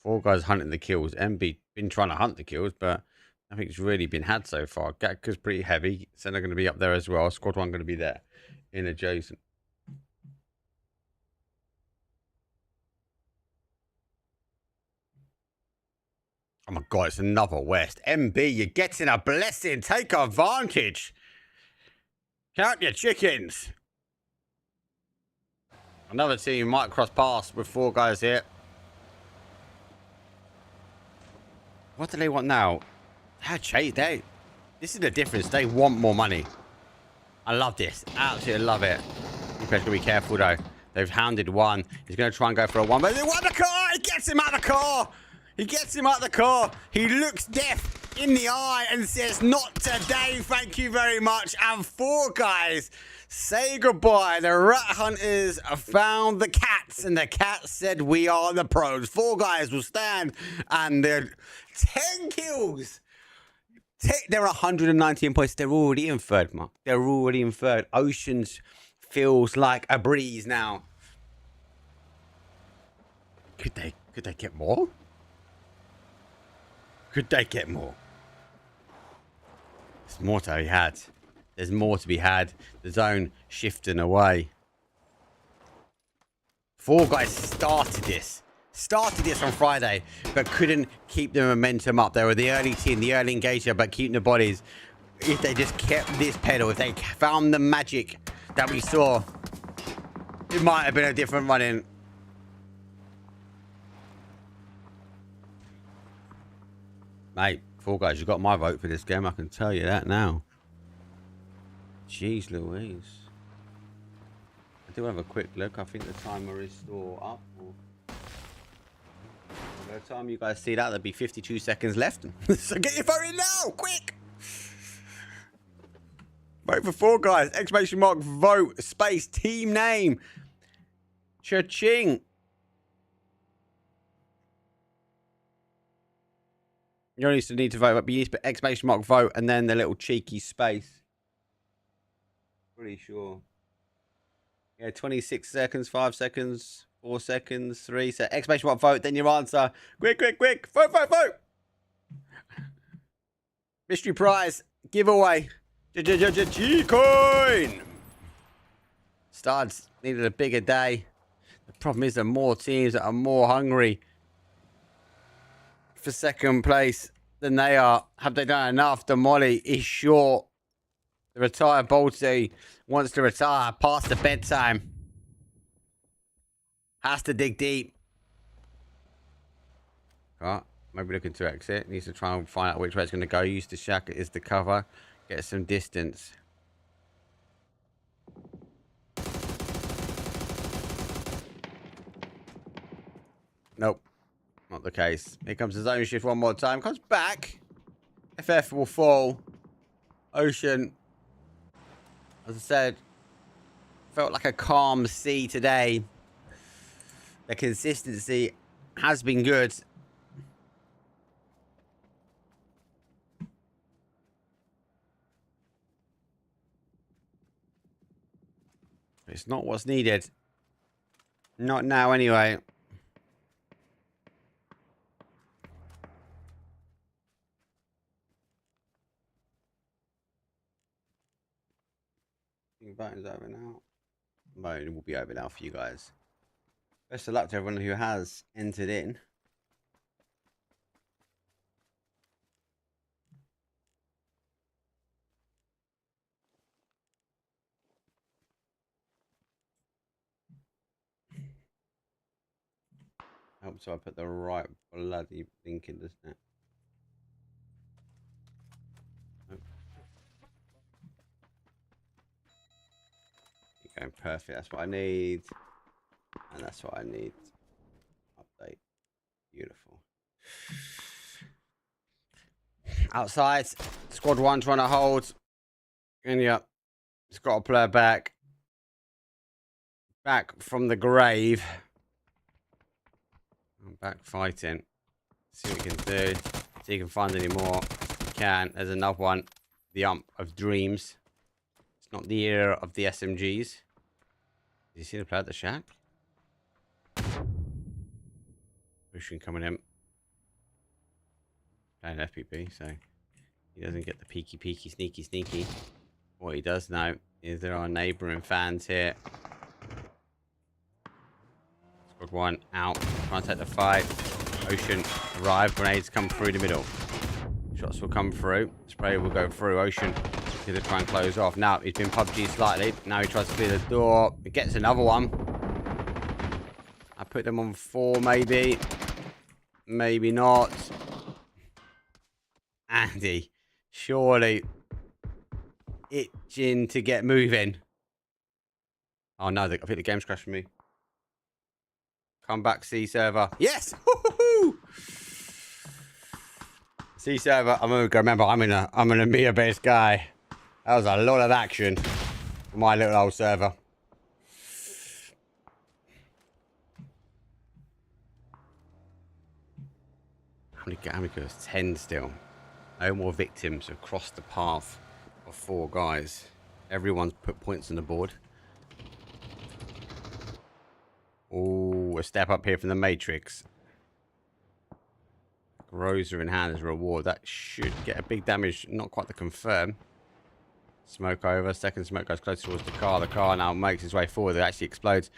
4 guys hunting the kills. MB been trying to hunt the kills, but nothing's really been had so far. Gakka's pretty heavy. So they're going to be up there as well. Squad 1 going to be there in adjacent. Oh my God, it's another West. MB, you're getting a blessing. Take advantage. Count your chickens. Another team might cross paths with 4 guys here. What do they want now? This is the difference. They want more money. I love this. Absolutely love it. You guys gotta be careful though. They've hounded one. He's gonna try and go for a one, but they want the car. He gets him out of the car. He gets him out the car. He looks death in the eye and says, "Not today, thank you very much." And 4 guys say goodbye. The rat hunters found the cats, and the cats said, "We are the pros." 4 guys will stand, and they're 10 kills. They're 119 points. They're already in third, Mark. They're already in third. Oceans feels like a breeze now. Could they get more? Could they get more? There's more to be had. There's more to be had. The zone shifting away. 4 guys started this on Friday, but couldn't keep the momentum up. They were the early team, the early engager, but keeping the bodies. If they just kept this pedal, if they found the magic that we saw, it might have been a different run-in. Mate, 4 guys, you got my vote for this game. I can tell you that now. Jeez Louise. I do have a quick look. I think the timer is still up. By the time you guys see that, there'll be 52 seconds left. So get your vote in now, quick! Vote for 4 guys. Exclamation mark vote space team name. Cha-ching. You only need to vote, but you need to put exclamation mark vote and then the little cheeky space. Pretty sure. Yeah, 26 seconds, 5 seconds, 4 seconds, 3 seconds. Exclamation mark vote, then your answer. Quick, quick, quick. Vote, vote, vote. Mystery prize giveaway. G-Coin. Studs needed a bigger day. The problem is there are more teams that are more hungry for second place than they are. Have they done enough? The Molly is short. The retired Bolty wants to retire past the bedtime. Has to dig deep. Right, maybe looking to exit. Needs to try and find out which way it's going to go. Use the shack as the cover. Get some distance. Nope. Not the case. Here comes the zone shift one more time. Comes back. FF will fall. Ocean, as I said, felt like a calm sea today. The consistency has been good. It's not what's needed. Not now, anyway. Voting's over now. Voting will be over now for you guys. Best of luck to everyone who has entered in. I hope so I put the right bloody link in, doesn't it? Going perfect. That's what I need. And that's what I need. Update. Beautiful. Outside. Squad 1 trying to hold. And yeah. It's got a player back. Back from the grave. I'm back fighting. See what we can do. See if you can find any more. If you can. There's another one. The Ump of Dreams. Not the era of the SMGs. Did you see the player at the shack? Ocean coming in. Playing FPP, so he doesn't get the peeky, sneaky. What he does know is there are neighbouring fans here. Squad 1 out. Trying to take the fight. Ocean arrive. Grenades come through the middle. Shots will come through. Spray will go through. Ocean to try and close off. Now he's been PUBG slightly. Now he tries to clear the door. He gets another one. I put them on 4 maybe. Maybe not. Andy, surely itching to get moving. Oh no, I think the game's crashed for me. Come back, C server. Yes! Woo-hoo-hoo! C server, I'm gonna remember I'm in a meter based guy. That was a lot of action for my little old server. How many kills? 10 still. No more victims across the path of 4 guys. Everyone's put points on the board. Oh, a step up here from the Matrix. Rosa in hand as a reward. That should get a big damage. Not quite the confirm. Smoke over. Second smoke goes close towards the car. The car now makes its way forward. It actually explodes.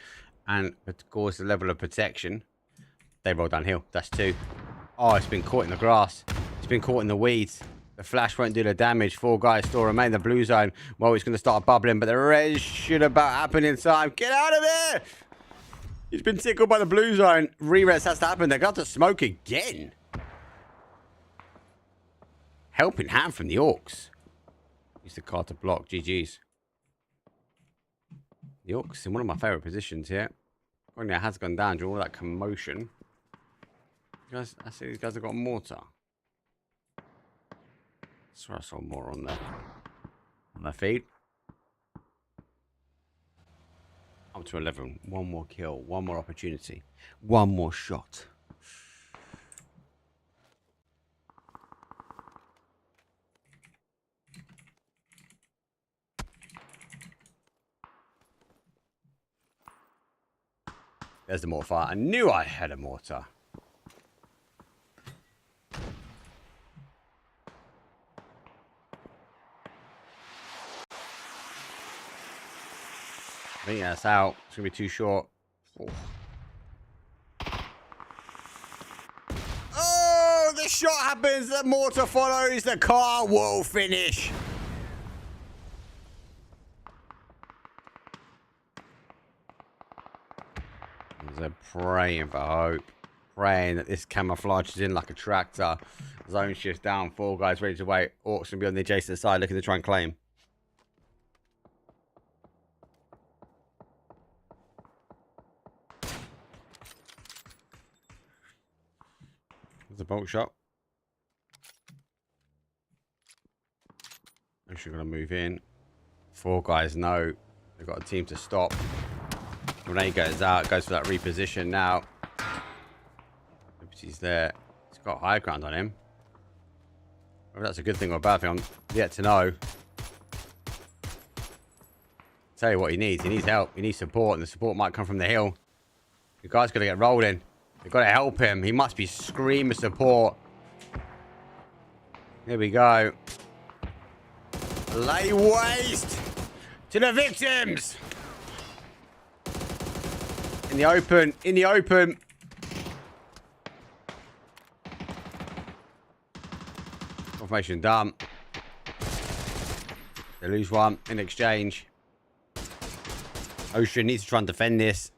And it scores the level of protection. They roll downhill. That's 2. Oh, it's been caught in the grass. It's been caught in the weeds. The flash won't do the damage. 4 guys still remain in the blue zone. Well, it's going to start bubbling, but the red should about happen in time. Get out of there! He's been tickled by the blue zone. Re-res has to happen. They're going to smoke again. Helping hand from the Orcs. Use the car to block. GG's. The Orcs in one of my favourite positions here. When it has gone down during all that commotion. You guys, I see these guys have got a mortar. I swear I saw more on their feed. Up to 11. One more kill. One more opportunity. One more shot. There's the mortar fire. I knew I had a mortar. I think that's out. It's going to be too short. Oh, the shot happens. The mortar follows. The car will finish. They're praying for hope. Praying that this camouflages in like a tractor. Zone shift down. 4 guys ready to wait. Orcs going to be on the adjacent side looking to try and claim. There's a bolt shot. Actually going to move in. 4 guys know they've got a team to stop. Grenade goes out, goes for that reposition now. He's there. He's got high ground on him. Whether that's a good thing or a bad thing, I'm yet to know. Tell you what he needs. He needs help. He needs support, and the support might come from the hill. The guy's got to get rolling. They've got to help him. He must be screaming support. Here we go. Lay waste to the victims. In the open. In the open. Confirmation done. They lose one in exchange. Ocean needs to try and defend this.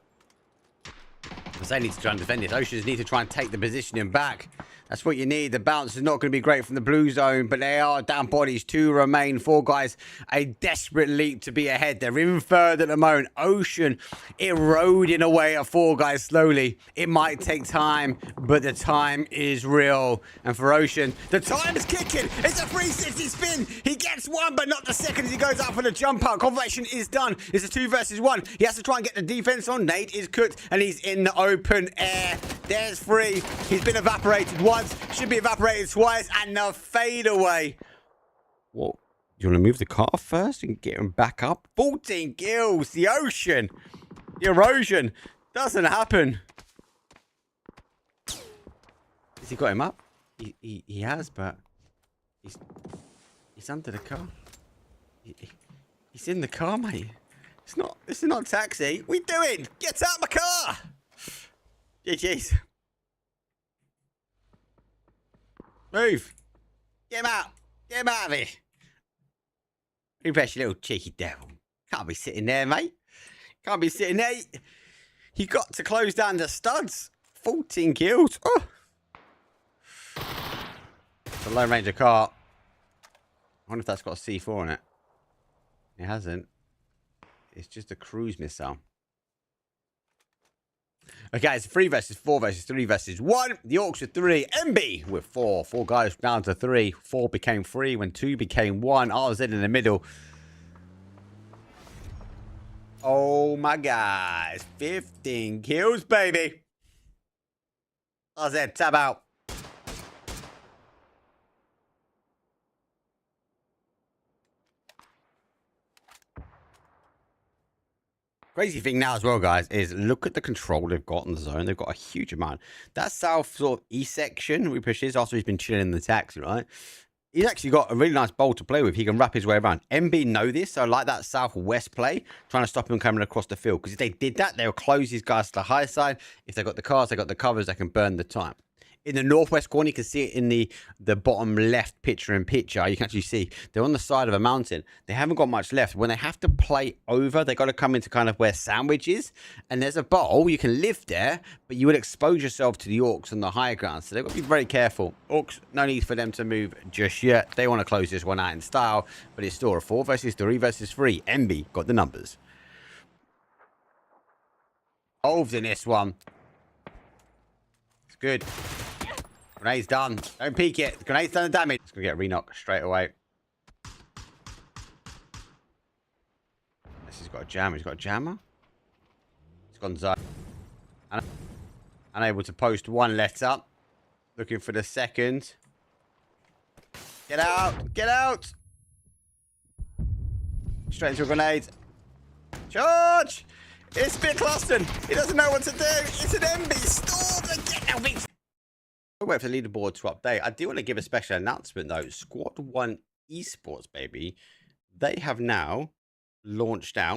I say needs to try and defend this. Oceans need to try and take the positioning back. That's what you need. The bounce is not going to be great from the blue zone, but they are down bodies. 2 remain. 4 guys. A desperate leap to be ahead. They're in third at the moment. Ocean eroding away at 4 guys slowly. It might take time, but the time is real. And for Ocean, the time is kicking. It's a 360 spin. He gets one, but not the second as he goes out for the jump out. Confirmation is done. It's a 2 versus 1. He has to try and get the defense on. Nate is cooked, and he's in the open air. There's 3. He's been evaporated once. Should be evaporated twice, and the fadeaway. What? You want to move the car first and get him back up? 14 kills. The Ocean. The erosion doesn't happen. Has he got him up? He has, but he's under the car. He's in the car, mate. This is not taxi. What are you doing? Get out of my car. GG's. Move. Get him out. Get him out of here. Refresh, you little cheeky devil. Can't be sitting there, mate. Can't be sitting there. He got to close down the studs. 14 kills. Oh. It's a low ranger car. I wonder if that's got a C4 on it. It hasn't. It's just a cruise missile. Okay, it's 3 versus 4 versus 3 versus 1. The Orcs with 3. MB with 4. 4 guys down to 3. 4 became 3 when 2 became 1. RZ in the middle. Oh my guys. 15 kills, baby. RZ, tab out. Crazy thing now as well, guys, is look at the control they've got in the zone. They've got a huge amount. That south sort of east section we pushes after he's been chilling in the taxi, right? He's actually got a really nice bowl to play with. He can wrap his way around. MB know this, so I like that southwest play, trying to stop him coming across the field. Because if they did that, they'll close these guys to the high side. If they've got the cars, they've got the covers, they can burn the time. In the northwest corner, you can see it in the bottom left picture in picture. You can actually see they're on the side of a mountain. They haven't got much left. When they have to play over, they got to come into kind of where sandwich is. And there's a bowl. You can live there, but you would expose yourself to the Orcs on the higher ground. So they've got to be very careful. Orcs, no need for them to move just yet. They want to close this one out in style, but it's still a 4 versus 3 versus 3. MB got the numbers. Involved in this one. It's good. Grenade's done. Don't peek it. The grenade's done the damage. It's going to get re-knock straight away. This has got a jammer. He's got a jammer. He's gone zone. Unable to post one letter. Looking for the second. Get out. Get out. Straight into a grenade. Charge. It's bit clustered. He doesn't know what to do. It's an MB. Storm again. Wait for the leaderboard to update. I do want to give a special announcement though. Squadone Esports, baby. They have now launched out